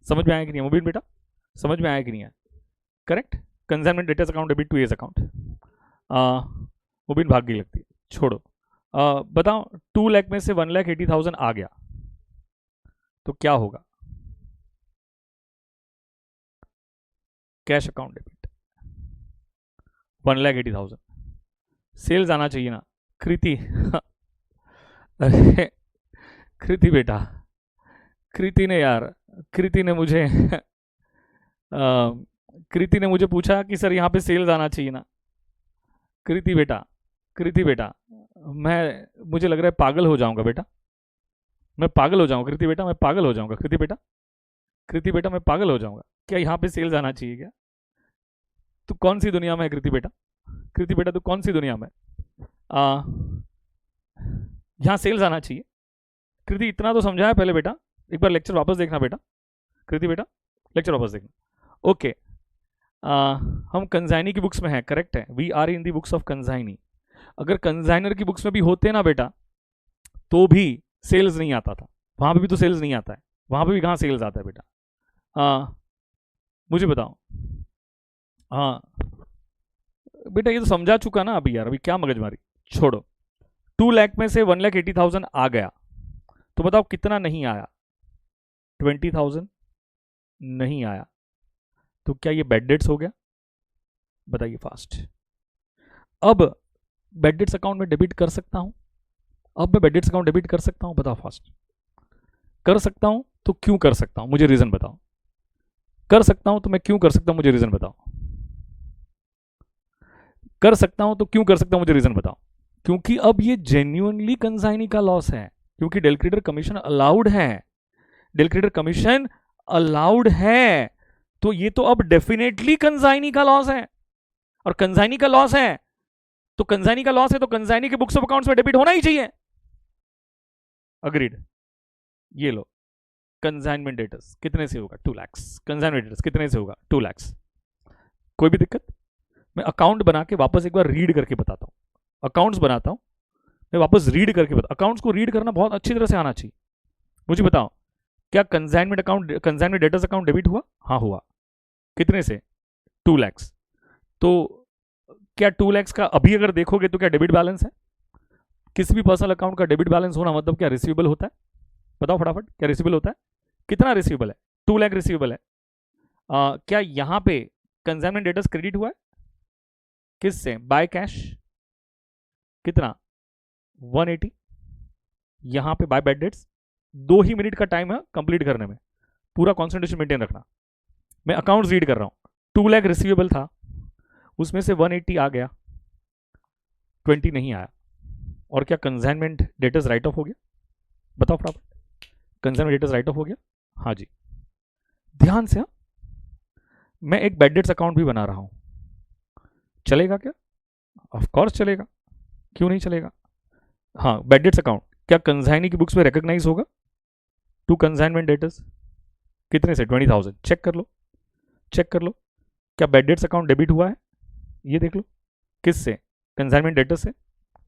[SPEAKER 1] समझ में आया कि नहीं? मुबिन बेटा समझ में आया कि नहीं आया? Correct, consignment debtors account debit to as account. Mubin भाग गई लगती है, छोड़ो। बताओ 2 लाख में से 1,80,000 आ गया तो क्या होगा? Cash account debit 1,80,000। सेल्स आना चाहिए ना कृति? अरे कृति बेटा, कृति ने यार, कृति ने मुझे कृति ने मुझे पूछा कि सर यहाँ पे सेल्स आना चाहिए ना। कृति बेटा, कृति बेटा, मुझे लग रहा है पागल हो जाऊंगा बेटा। मैं पागल हो जाऊंगा कृति बेटा, मैं पागल हो जाऊंगा कृति बेटा, कृति बेटा मैं पागल हो जाऊंगा। क्या यहाँ पे सेल्स आना चाहिए क्या? तू कौन सी दुनिया में है कृति बेटा? कृति बेटा तू कौन सी दुनिया में? यहाँ सेल्स आना चाहिए। कृति इतना तो समझाया पहले बेटा, एक बार लेक्चर वापस देखना बेटा, कृति बेटा लेक्चर वापस देखना। ओके, हम कंजाइनी की बुक्स में हैं, करेक्ट है, we are in the books of consignee. अगर कंजाइनर की बुक्स में भी होते ना बेटा तो भी सेल्स नहीं आता था, वहां पे भी तो सेल्स नहीं आता है, वहां पे भी कहाँ सेल्स आता है बेटा? मुझे बताओ। हाँ बेटा ये तो समझा चुका ना अभी यार, अभी क्या मगजमारी, छोड़ो। 2 लाख में से 1,80,000 आ गया, तो बताओ कितना नहीं आया? 20,000 नहीं आया, तो क्या ये बैड डेट्स हो गया? बताइए फास्ट। अब बैड डेट्स अकाउंट में डेबिट कर सकता हूं? अब मैं बैड डेट्स अकाउंट डेबिट कर सकता हूं? बताओ फास्ट। कर सकता हूं तो क्यों कर सकता हूं, मुझे रीजन बताओ। कर सकता हूं तो मैं क्यों कर सकता हूं, मुझे रीजन बताओ। कर सकता हूं तो क्यों कर सकता हूं, मुझे रीजन बताओ। क्योंकि अब ये जेन्युइनली कंसाइनी का लॉस है, क्योंकि डेल क्रेडिटर कमीशन अलाउड है, डेल क्रेडिटर कमीशन अलाउड है, तो ये तो अब डेफिनेटली कंसाइनी का लॉस है। और कंसाइनी का लॉस है तो कंसाइनी का लॉस है तो कंसाइनी के बुक्स ऑफ अकाउंट्स में डेबिट होना ही चाहिए। अग्रीड। ये लो, कंसाइनमेंट डेटर्स कितने से होगा? 2 लाख। कंसाइनमेंट डेटर्स कितने से होगा? 2 लाख। कोई भी दिक्कत? मैं अकाउंट बना के वापस एक बार रीड करके बताता हूँ, अकाउंट्स बनाता हूँ, मैं वापस रीड करके बता। अकाउंट्स को रीड करना बहुत अच्छी तरह से आना चाहिए। मुझे बताओ, क्या consignment account, consignment debtors account debit हुआ? हाँ हुआ। कितने से? 2 लाख। तो क्या 2 लाख का अभी अगर देखोगे तो क्या डेबिट बैलेंस है? किसी भी पर्सनल अकाउंट का डेबिट बैलेंस होना मतलब क्या रिसीवेबल होता है? बताओ फटाफट, क्या रिसीवेबल होता है? कितना रिसीवेबल है? 2 लाख रिसीवेबल है। क्या यहां पे कंसाइनमेंट डेटर्स क्रेडिट हुआ है? किससे? By cash. कितना? 180। यहां पे by bad debts. 2 he minute का टाइम है कंप्लीट करने में, पूरा कॉन्सेंट्रेशन मेंटेन रखना। मैं अकाउंट्स रीड कर रहा हूं। 2 लाख रिसीवेबल था, उसमें से 180 आ गया, 20 नहीं आया। और क्या कंसाइनमेंट डेटर्स राइट ऑफ हो गया? बताओ फटाफट, कंसाइनमेंट डेटर्स राइट ऑफ हो गया? हाँ जी। ध्यान से, हाँ, मैं एक बैड डेट्स अकाउंट भी बना रहा हूं, चलेगा क्या? ऑफ कोर्स चलेगा, क्यों नहीं चलेगा। हाँ, बैड डेट्स अकाउंट क्या कंसाइनी की बुक्स में रिकॉग्नाइज होगा? 2 कंसाइनमेंट डेटर्स कितने से? 20,000। चेक कर लो, चेक कर लो, क्या बैड डेट्स अकाउंट डेबिट हुआ है? ये देख लो। किससे? कंसाइनमेंट डेटर्स से।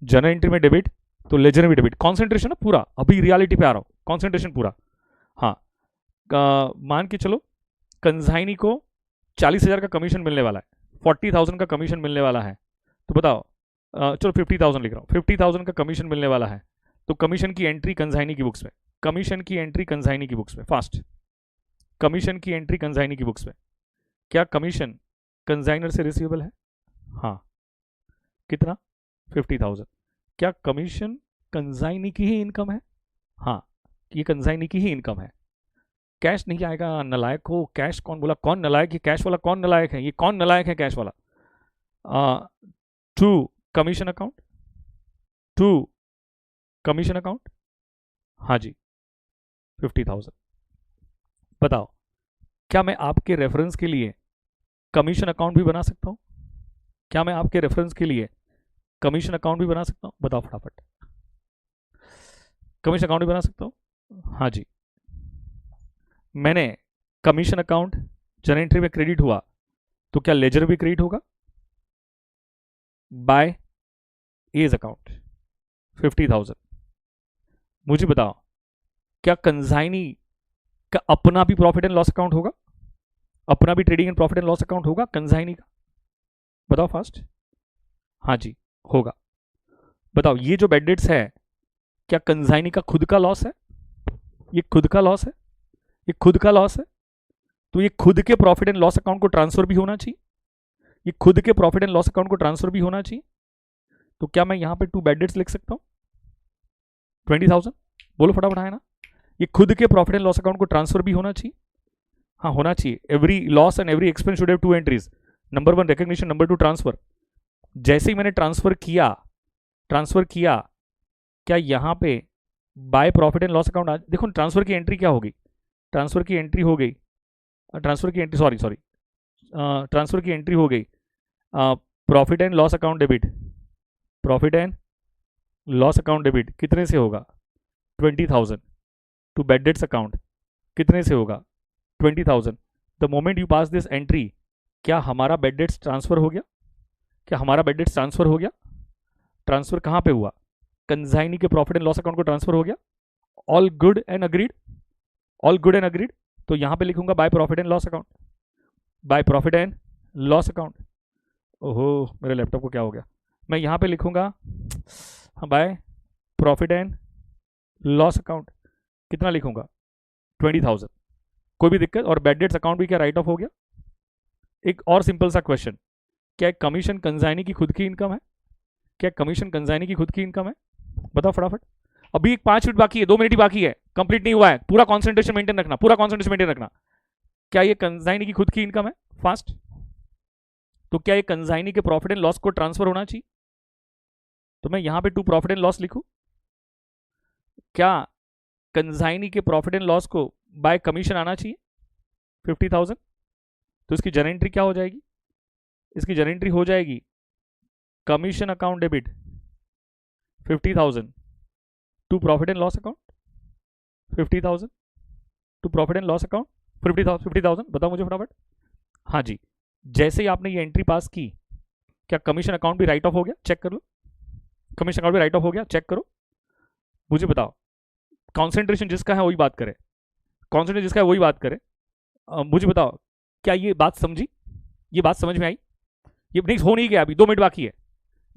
[SPEAKER 1] जर्नल एंट्री में डेबिट तो लेजर में भी डेबिट। कॉन्सेंट्रेशन ना पूरा, अभी रियलिटी पे आ रहा हूं, कॉन्सेंट्रेशन पूरा। हाँ, मान के चलो कंसाइनी को 40,000 का कमीशन मिलने वाला है, 40,000 का कमीशन मिलने वाला है, तो बताओ, चलो 50,000 लिख रहा हूँ, 50,000 का कमीशन मिलने वाला है, तो कमीशन की एंट्री कंसाइनी की बुक्स में, कमीशन की एंट्री कंसाइनी की बुक्स में, फास्ट, कमीशन की एंट्री कंसाइनी की बुक्स में। क्या कमीशन कंसाइनर से रिसीवेबल है? हाँ। कितना? 50,000। क्या कमीशन कंसाइनी की ही इनकम है? हाँ, ये कंसाइनी की ही इनकम है। कैश नहीं आएगा, नलायक हो। कैश कौन बोला? कौन नलायक है? कैश वाला कौन नलायक है? ये कौन नलायक है कैश वाला? 2 कमीशन अकाउंट, 2 कमीशन अकाउंट, हाँ जी 50,000। बताओ, क्या मैं आपके रेफरेंस के लिए कमीशन अकाउंट भी बना सकता हूं? क्या मैं आपके रेफरेंस के लिए कमीशन अकाउंट भी बना सकता हूं? बताओ फटाफट, कमीशन अकाउंट भी बना सकता हूं? हाँ जी। मैंने कमीशन अकाउंट जर्नल एंट्री में क्रेडिट हुआ, तो क्या लेजर भी क्रेडिट होगा? By age account 50,000। मुझे बताओ, क्या कंसाइनी का अपना भी प्रॉफिट एंड लॉस अकाउंट होगा? अपना भी trading and profit and loss account होगा कंसाइनी का? बताओ फास्ट। हाँ जी होगा। बताओ, ये जो बैड डेट्स है क्या कंसाइनी का खुद का लॉस है? ये खुद का लॉस है, ये खुद का लॉस है, तो ये खुद के प्रॉफिट एंड लॉस अकाउंट को ट्रांसफर भी होना चाहिए, ये खुद के प्रॉफिट एंड लॉस अकाउंट को ट्रांसफर भी होना चाहिए। तो क्या मैं यहां पे 2 बैड डेट्स लिख सकता हूं? 20,000 बोलो फटाफट, है ना? ये खुद के प्रॉफिट एंड लॉस अकाउंट को ट्रांसफर भी होना चाहिए। हाँ होना चाहिए। Every loss and every expense should have 2 entries, number 1 recognition, number 2 transfer. जैसे ही मैंने ट्रांसफर किया, क्या यहां पे by profit and loss account, देखो ट्रांसफर की एंट्री क्या होगी, ट्रांसफर की एंट्री हो गई, ट्रांसफर की एंट्री सॉरी ट्रांसफर की एंट्री हो गई, profit and loss account debit, profit and loss account debit कितने से होगा 20,000 टू बैड डेट्स अकाउंट, कितने से होगा 20,000। The moment you pass this entry, क्या हमारा बैड डेट्स ट्रांसफर हो गया, क्या हमारा बैड डेट्स ट्रांसफर हो गया, ट्रांसफर कहाँ पे हुआ, कंसाइनी के प्रॉफिट एंड लॉस अकाउंट को ट्रांसफर हो गया। All good and agreed, all good and agreed. तो यहां पे लिखूंगा by profit and loss account, by profit and loss account. ओहो मेरे लैपटॉप को क्या हो गया, मैं यहां पे लिखूंगा by profit and loss account, कितना लिखूंगा 20,000, कोई भी दिक्कत। और बैड डेट्स अकाउंट भी क्या राइट ऑफ हो गया। एक और सिंपल सा क्वेश्चन, क्या कमीशन कंसाइनी की खुद की इनकम है, क्या कमीशन कंसाइनी की खुद की इनकम है, बताओ फटाफट। अभी एक 5 मिनट बाकी है, 2 मिनट ही बाकी है, कंप्लीट नहीं हुआ है, पूरा कॉन्सेंट्रेशन मेंटेन रखना, पूरा कॉन्सेंट्रेशन मेंटेन रखना। क्या ये कंसाइनी की खुद की इनकम है, फास्ट। तो क्या ये कंसाइनी के प्रॉफिट एंड लॉस को ट्रांसफर होना चाहिए, तो मैं यहां पे टू प्रॉफिट एंड लॉस लिखूं। क्या कंसाइनी के प्रॉफिट एंड लॉस को बाय कमीशन आना चाहिए 50,000, तो इसकी जर्नल एंट्री क्या हो जाएगी, इसकी जर्नल एंट्री हो जाएगी commission account debit 50,000 to profit and loss account, 50,000 to profit and loss account 50,000, बताओ मुझे फटाफट। हाँ जी, जैसे ही आपने ये एंट्री पास की, क्या कमीशन अकाउंट भी राइट ऑफ हो गया, चेक कर लो, कमीशन अकाउंट भी राइट ऑफ हो गया, चेक करो, मुझे बताओ। कॉन्सेंट्रेशन जिसका है वही बात करे, कॉन्सेंट्रेशन जिसका है वही बात करे। मुझे बताओ, क्या ये बात समझी, ये बात समझ में आई, ये नहीं हो नहीं गया, अभी 2 मिनट बाकी है,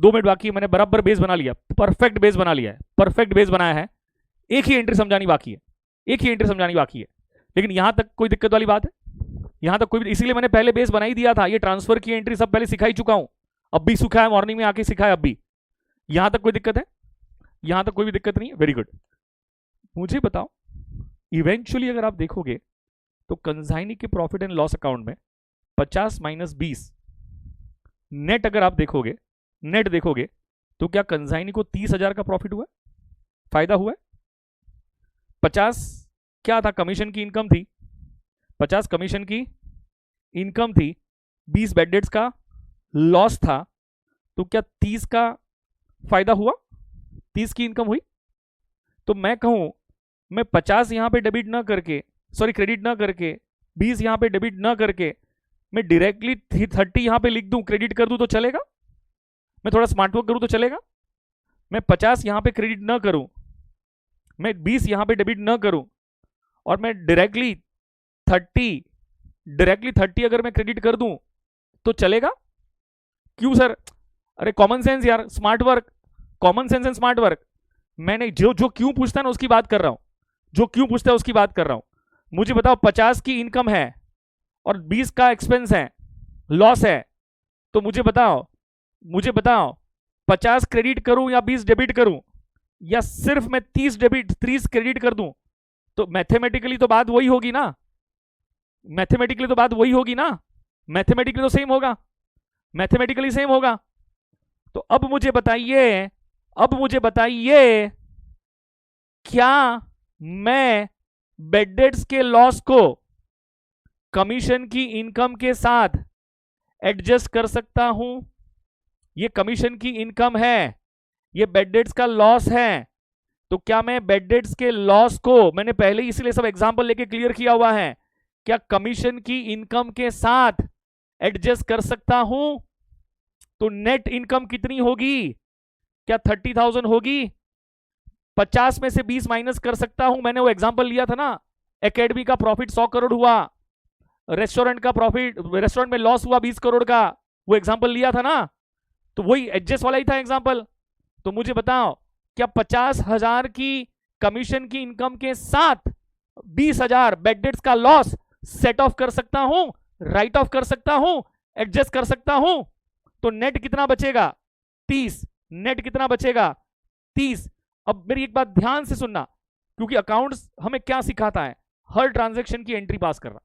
[SPEAKER 1] 2 मिनट बाकी है, मैंने बराबर बेस बना लिया, परफेक्ट बेस बना लिया है, परफेक्ट बेस बनाया है, एक ही एंट्री समझानी बाकी है, एक ही एंट्री समझानी बाकी है। लेकिन यहां तक कोई दिक्कत वाली बात है, यहां तक कोई, इसीलिए मैंने पहले बेस बना ही दिया था, ये ट्रांसफर की एंट्री सब पहले सिखा ही चुका हूं, अब भी सिखाया, मॉर्निंग में आके सिखाया, अब भी। यहां तक कोई दिक्कत है, यहां तक कोई भी दिक्कत नहीं है, वेरी गुड। मुझे बताओ, इवेंचुअली अगर आप देखोगे तो कंसाइनी के प्रॉफिट एंड लॉस अकाउंट में 50 - 20 नेट, अगर आप देखोगे, नेट देखोगे, तो क्या कंसाइनी को 30,000 का प्रॉफिट हुआ, फायदा हुआ है। 50 क्या था, कमीशन की इनकम थी, 50 कमीशन की इनकम थी, 20 बैड डेट्स का लॉस था, तो क्या 30 का फायदा हुआ, 30 की इनकम हुई। तो मैं कहूं, मैं 50 यहां पे डेबिट ना करके, सॉरी क्रेडिट ना करके, 20 यहां पे डेबिट ना करके, मैं डायरेक्टली 30 यहां पे लिख दूं, क्रेडिट कर दूं तो चलेगा, मैं थोड़ा स्मार्ट वर्क करूं तो चलेगा। मैं 50 यहां पे क्रेडिट ना करूं, मैं 20 यहां पे डेबिट ना करूं, और मैं डायरेक्टली 30 अगर मैं क्रेडिट कर दूं तो चलेगा। क्यों सर, अरे कॉमन सेंस यार, smart work, common sense and smart work. मैंने जो जो क्यों पूछता है ना उसकी बात कर रहा हूं, जो क्यों पूछता है उसकी बात कर रहा हूं। मुझे बताओ, 50 की इनकम है और 20 का एक्सपेंस है, लॉस है, तो मुझे बताओ, मुझे बताओ 50 क्रेडिट करूं या 20 डेबिट करूं, या सिर्फ मैं 30 डेबिट 30 क्रेडिट कर दूं, तो मैथमेटिकली तो बात वही होगी ना, मैथमेटिकली तो बात वही होगी ना, मैथमेटिकली तो सेम होगा, मैथमेटिकली सेम होगा। तो अब मुझे बताइए, अब मुझे बताइए, क्या मैं बैड डेट्स के लॉस को कमीशन की इनकम के साथ एडजस्ट कर सकता हूं। ये कमीशन की इनकम है, ये बैड डेट्स का लॉस है, तो क्या मैं बैड डेट्स के लॉस को, मैंने पहले ही इसलिए सब एग्जांपल लेके क्लियर किया हुआ है, क्या कमीशन की इनकम के साथ एडजस्ट कर सकता हूं। तो नेट इनकम कितनी होगी, क्या 30,000 होगी। 50 में से 20 माइनस कर सकता हूं, मैंने वो एग्जांपल लिया था ना, एकेडमी का प्रॉफिट 100 करोड़ हुआ, रेस्टोरेंट का प्रॉफिट, रेस्टोरेंट में लॉस हुआ 20 करोड़ का, वो एग्जांपल लिया था ना, तो वही एडजस्ट वाला ही था एग्जांपल। तो मुझे बताओ, क्या 50,000 की कमीशन की इनकम के साथ 20,000 बैड डेट्स का लॉस सेट ऑफ कर सकता हूं, राइट ऑफ कर सकता हूं, एडजस्ट कर सकता हूं। तो नेट कितना बचेगा 30, नेट कितना बचेगा 30। अब मेरी एक बात ध्यान से सुनना, क्योंकि अकाउंट्स हमें क्या सिखाता है, हर ट्रांजैक्शन की एंट्री पास करना।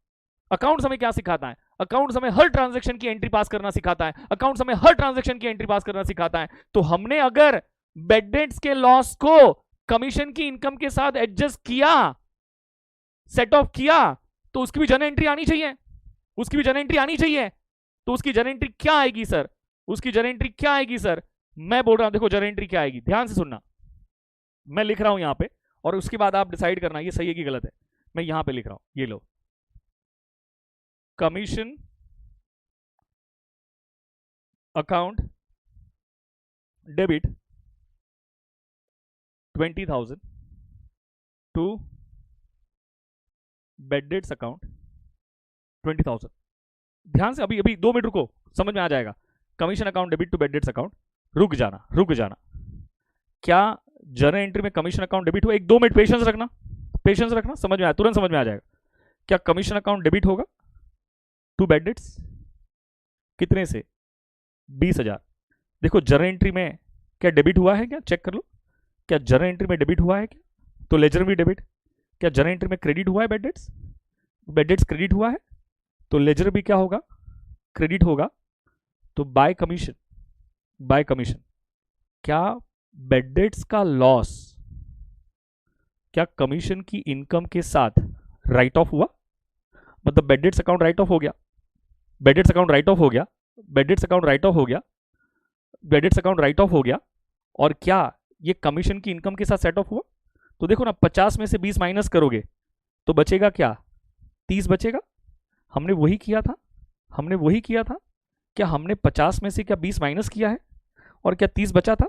[SPEAKER 1] अकाउंट्स हमें क्या सिखाता है, अकाउंट्स हमें हर ट्रांजैक्शन की एंट्री पास करना सिखाता है, अकाउंट्स हमें हर ट्रांजैक्शन की एंट्री पास करना सिखाता है। तो हमने अगर बैड डेट्स के लॉस को कमीशन की इनकम के साथ एडजस्ट किया, सेट ऑफ किया, तो उसकी भी जर्नल एंट्री आनी चाहिए, उसकी भी जर्नल एंट्री आनी चाहिए। तो उसकी जर्नल एंट्री क्या आएगी सर? उसकी जर्नल एंट्री क्या आएगी सर? मैं बोल रहा हूं, देखो जर्नल एंट्री क्या आएगी, ध्यान से सुनना। मैं लिख रहा हूं यहां पे, और उसके बाद आप डिसाइड करना ये सही है कि गलत है। मैं यहां पे लिख रहा हूं, ये लो, commission account debit 20,000 to bad debts account 20,000। ध्यान से, अभी 2 मिनट रुको, समझ में आ जाएगा। Commission account debit to bad debts account, रुक जाना रुक जाना। क्या जर्नल एंट्री में कमीशन अकाउंट डेबिट हुआ? 1-2 मिनट पेशेंस रखना, पेशेंस रखना, समझ में आया, तुरंत समझ में आ जाएगा। क्या कमीशन अकाउंट डेबिट होगा टू बेड डेट्स? कितने से? 20,000। देखो जर्नल एंट्री में क्या डेबिट हुआ है क्या, चेक कर लो। क्या जर्नल एंट्री में डेबिट हुआ है क्या? तो लेजर भी डेबिट। क्या जर्नल एंट्री में क्रेडिट हुआ है bad debts? Bad debts credit हुआ है, तो लेजर भी क्या होगा? क्रेडिट होगा। तो बाय कमीशन, बाय कमीशन क्या बेड डेट्स का लॉस क्या कमीशन की इनकम के साथ राइट ऑफ हुआ? मतलब bed debts account right off हो गया, bed debts account right off हो गया, bed debts account right off हो गया, bed debts account right off हो गया। और क्या ये कमीशन की इनकम के साथ सेट ऑफ हुआ? तो देखो ना, 50 में से 20 माइनस करोगे तो बचेगा क्या? 30 बचेगा। हमने वही किया था, हमने वही किया था। क्या हमने 50 में से क्या 20 माइनस किया है, और क्या 30 बचा था?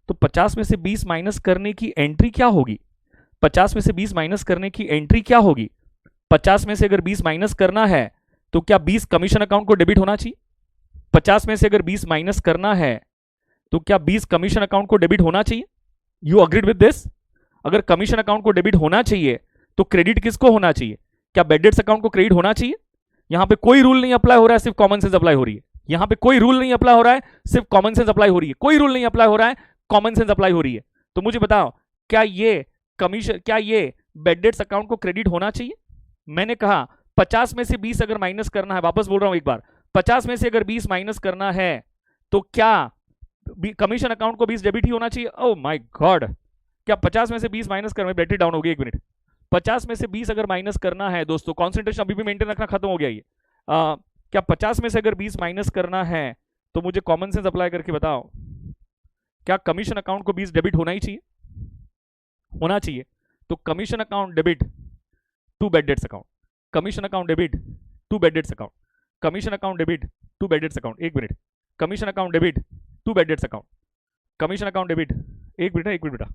[SPEAKER 1] तो 50 में से 20 माइनस करने की एंट्री क्या होगी? 50 में से 20 माइनस करने की एंट्री क्या होगी? 50 में से अगर 20 माइनस करना है तो क्या 20 कमीशन अकाउंट को डेबिट होना चाहिए? 50 में से अगर 20 माइनस करना है तो क्या 20 कमीशन अकाउंट को डेबिट होना चाहिए? You agreed with this? अगर कमीशन अकाउंट को डेबिट होना चाहिए तो क्रेडिट किसको होना चाहिए? क्या बेड डेट्स अकाउंट को क्रेडिट होना चाहिए? यहां पे कोई रूल नहीं अप्लाई हो रहा है, सिर्फ कॉमन सेंस अप्लाई हो रही है। यहां पे कोई रूल नहीं अप्लाई हो रहा है, सिर्फ कॉमन सेंस अप्लाई हो रही है। कोई रूल नहीं अप्लाई हो रहा है, कॉमन सेंस अप्लाई हो रही है। तो मुझे बताओ, क्या ये कमीशन, क्या ये बेड डेट्स अकाउंट को क्रेडिट होना चाहिए? मैंने कहा 50 में से 20 अगर माइनस करना है, वापस बोल रहा हूं एक बार, 50 में से अगर 20 माइनस करना है तो क्या कमीशन अकाउंट को 20 डेबिट ही होना चाहिए? ओह माय गॉड, क्या 50 में से 20 माइनस करना, बैटरी डाउन हो गई, 1 मिनट। 50 में से 20 अगर माइनस करना है दोस्तों, कॉन्सेंट्रेशन अभी भी मेंटेन रखना खत्म हो गया ये। क्या 50 में से अगर 20 माइनस करना है तो मुझे कॉमन सेंस अप्लाई करके बताओ, क्या कमीशन अकाउंट को 20 डेबिट होना ही चाहिए? होना चाहिए। तो commission account debit to bad debts account, commission account debit to bad debts account, commission account debit to bad debts account, 1 minute, commission account debit to bad debts account, commission account debit, 1 minute, 1 minute बेटा।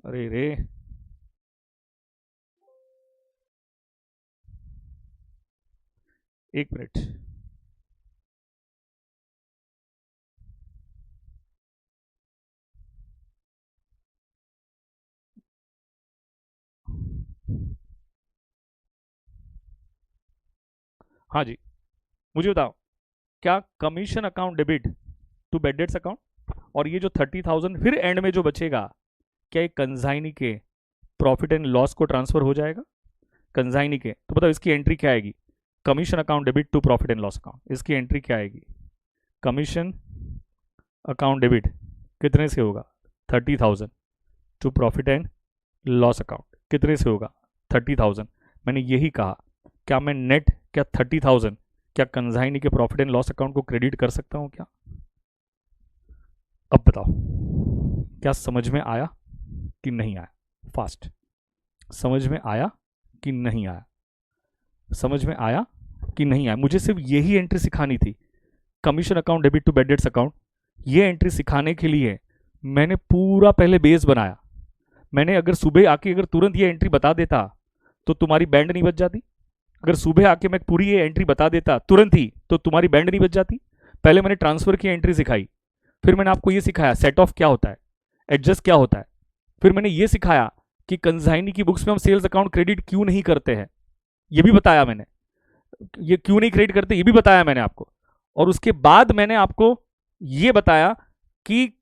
[SPEAKER 1] अरे रे, एक minute, हाँ जी, मुझे बताओ, क्या commission account debit to bad debts account, और ये जो 30,000 फिर एंड में जो बचेगा, क्या ये कंसाइनी के प्रॉफिट एंड लॉस को ट्रांसफर हो जाएगा? कंसाइनी के, तो बताओ इसकी एंट्री क्या आएगी? Commission account debit to profit and loss account, इसकी एंट्री क्या आएगी? कमीशन अकाउंट डेबिट कितने से होगा? 30,000 to profit and loss account कितने से होगा? 30,000। मैंने यही कहा, क्या मैं नेट, क्या 30,000 क्या कंसाइनी के प्रॉफिट एंड लॉस अकाउंट को क्रेडिट कर सकता हूं क्या? अब बताओ, क्या समझ में आया कि नहीं आया? फास्ट, समझ में आया कि नहीं आया? समझ में आया कि नहीं आया? मुझे सिर्फ यही एंट्री सिखानी थी, commission account debit to bad debts account. ये एंट्री सिखाने के लिए मैंने पूरा पहले बेस बनाया। मैंने अगर सुबह आके अगर तुरंत ये एंट्री बता देता तो तुम्हारी बैंड नहीं बच जाती। अगर सुबह आके मैं पूरी ये एंट्री बता देता तुरंत ही तो तुम्हारी बैंड नहीं बच जाती। पहले मैंने ट्रांसफर की एंट्री सिखाई, फिर मैंने आपको ये सिखाया सेट ऑफ क्या होता है, एडजस्ट क्या होता है, फिर मैंने ये सिखाया कि कंसाइनी की बुक्स में हम सेल्स अकाउंट क्रेडिट क्यों नहीं करते हैं, ये भी बताया मैंने। ये क्यों नहीं क्रेडिट करते ये भी बताया मैंने आपको। और उसके बाद मैंने आपको ये बताया कि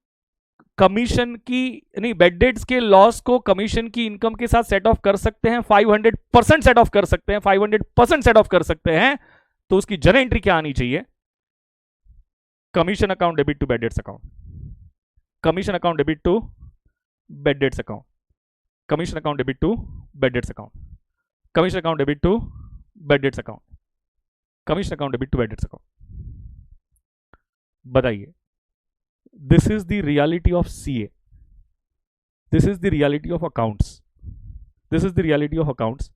[SPEAKER 1] कमीशन की नहीं, बेड डेट्स के लॉस को कमीशन की इनकम के साथ सेट ऑफ कर सकते हैं, 500% सेट ऑफ कर सकते हैं, 500% सेट ऑफ कर सकते हैं। तो उसकी जर्नल एंट्री क्या आनी चाहिए? Commission account debit to bad debts account, commission account debit to bad debts account, commission account debit to bad debts account, commission account debit to bad debts account, commission account debit to bad debts account. बताइए, this is the reality of CA, this is the reality of accounts, this is the reality of accounts.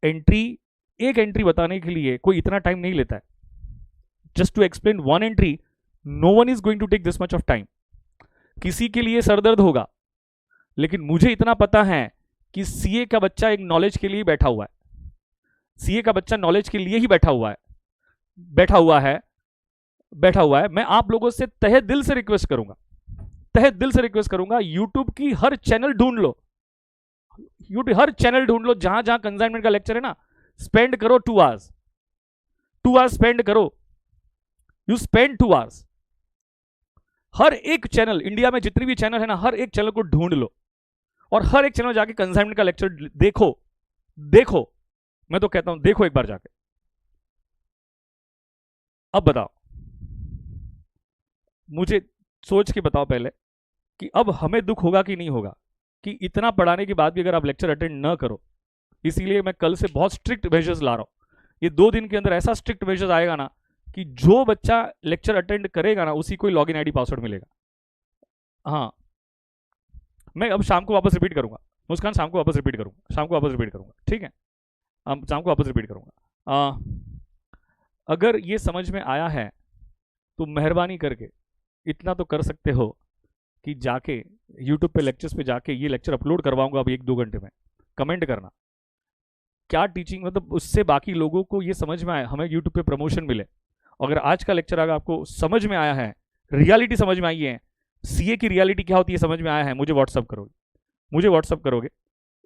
[SPEAKER 1] Entry, एक entry बताने के लिए कोई इतना time नहीं लेता है। Just to explain one entry, no one is going to take this much of time. किसी के लिए सरदर्द होगा, लेकिन मुझे इतना पता है कि सीए का बच्चा एक नॉलेज के लिए बैठा हुआ है, सीए का बच्चा नॉलेज के लिए ही बैठा हुआ है, बैठा हुआ है, बैठा हुआ है। मैं आप लोगों से तहे दिल से रिक्वेस्ट करूंगा, तहे दिल से रिक्वेस्ट करूंगा, यूट्यूब की हर चैनल ढूंढ लो, यूट्यूब हर चैनल ढूंढ लो, जहां जहां कंसाइनमेंट का लेक्चर है ना, स्पेंड करो 2 आवर्स, 2 आवर्स स्पेंड करो, यू स्पेंड 2 आवर्स। हर एक चैनल, इंडिया में जितनी भी चैनल है ना, हर एक चैनल को ढूंढ लो और हर एक चैनल जाके कंसाइनमेंट का लेक्चर देखो, देखो, मैं तो कहता हूं देखो एक बार जाके। अब बताओ, मुझे सोच के बताओ पहले कि अब हमें दुख होगा कि नहीं होगा कि इतना पढ़ाने के बाद भी अगर आप लेक्चर अटेंड न करो। इसीलिए मैं कल से बहुत स्ट्रिक्ट मेजर्स ला रहा हूं। ये 2 दिन के अंदर ऐसा स्ट्रिक्ट मेजर्स आएगा ना कि जो बच्चा लेक्चर अटेंड करेगा ना, उसी को ही लॉगिन आईडी पासवर्ड मिलेगा। हाँ, मैं अब शाम को वापस रिपीट करूंगा, मुस्कान शाम को वापस रिपीट करूंगा, शाम को वापस रिपीट करूंगा, ठीक है? शाम को वापस रिपीट करूंगा। अगर ये समझ में आया है तो मेहरबानी करके इतना तो कर सकते हो कि जाके यूट्यूब पे लेक्चर्स पे जाके, ये लेक्चर अपलोड करवाऊंगा अब 1-2 घंटे में, कमेंट करना क्या टीचिंग, मतलब उससे बाकी लोगों को ये समझ में आए, हमें यूट्यूब पे प्रमोशन मिले। अगर आज का लेक्चर अगर आपको समझ में आया है, रियलिटी समझ में आई है, सीए की रियलिटी क्या होती है समझ में आया है, मुझे व्हाट्सअप करोगे, मुझे व्हाट्सअप करोगे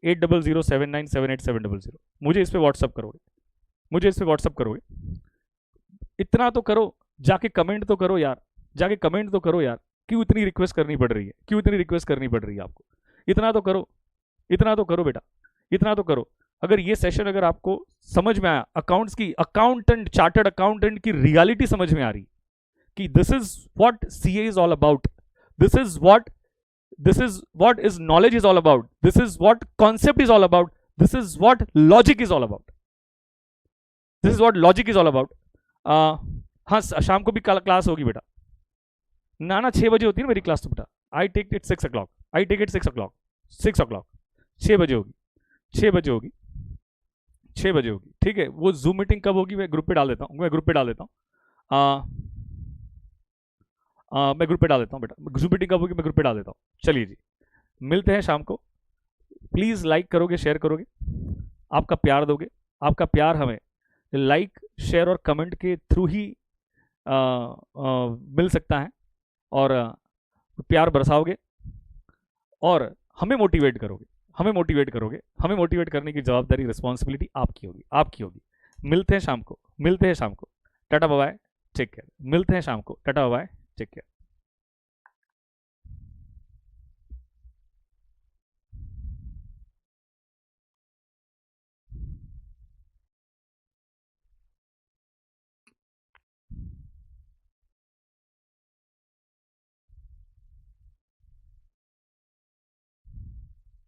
[SPEAKER 1] 8007978700, मुझे इस पर व्हाट्सअप करोगे, मुझे इस पर व्हाट्सअप करोगे। इतना तो करो, जाके कमेंट तो करो यार, जाके कमेंट तो करो यार। क्यों इतनी रिक्वेस्ट करनी पड़ रही है, क्यों इतनी रिक्वेस्ट करनी पड़ रही है आपको? इतना तो करो, इतना तो करो बेटा, इतना तो करो। अगर ये सेशन अगर आपको समझ में आया, अकाउंट्स की, अकाउंटेंट, चार्टर्ड अकाउंटेंट की रियलिटी समझ में आ रही कि this is what CA is all about, this is what is knowledge is all about, this is what concept is all about, this is what logic is all about, this is what logic is all about. हाँ, शाम को भी class होगी बेटा, ना 6 बजे होती है ना मेरी क्लास तो बेटा। I take it 6 o'clock, I take it 6 o'clock, 6 o'clock, 6 बजे होगी, 6 बजे होगी, 6 बजे होगी, ठीक है? वो जूम मीटिंग कब होगी मैं ग्रुप पे डाल देता हूँ, मैं ग्रुप पे डाल देता हूँ, मैं ग्रुप पे डाल देता हूँ बेटा। जूम मीटिंग कब होगी मैं ग्रुप पे डाल देता हूँ। चलिए जी, मिलते हैं शाम को। प्लीज़ लाइक करोगे, शेयर करोगे, आपका प्यार दोगे, आपका प्यार हमें लाइक, शेयर और कमेंट के थ्रू ही मिल सकता है, और प्यार बरसाओगे और हमें मोटिवेट करोगे, हमें मोटिवेट करोगे। हमें मोटिवेट करने की जवाबदारी, रिस्पॉन्सिबिलिटी आपकी होगी, आपकी होगी। मिलते हैं शाम को, मिलते हैं शाम को, tata bye bye, take care. मिलते हैं शाम को, tata bye bye, take care.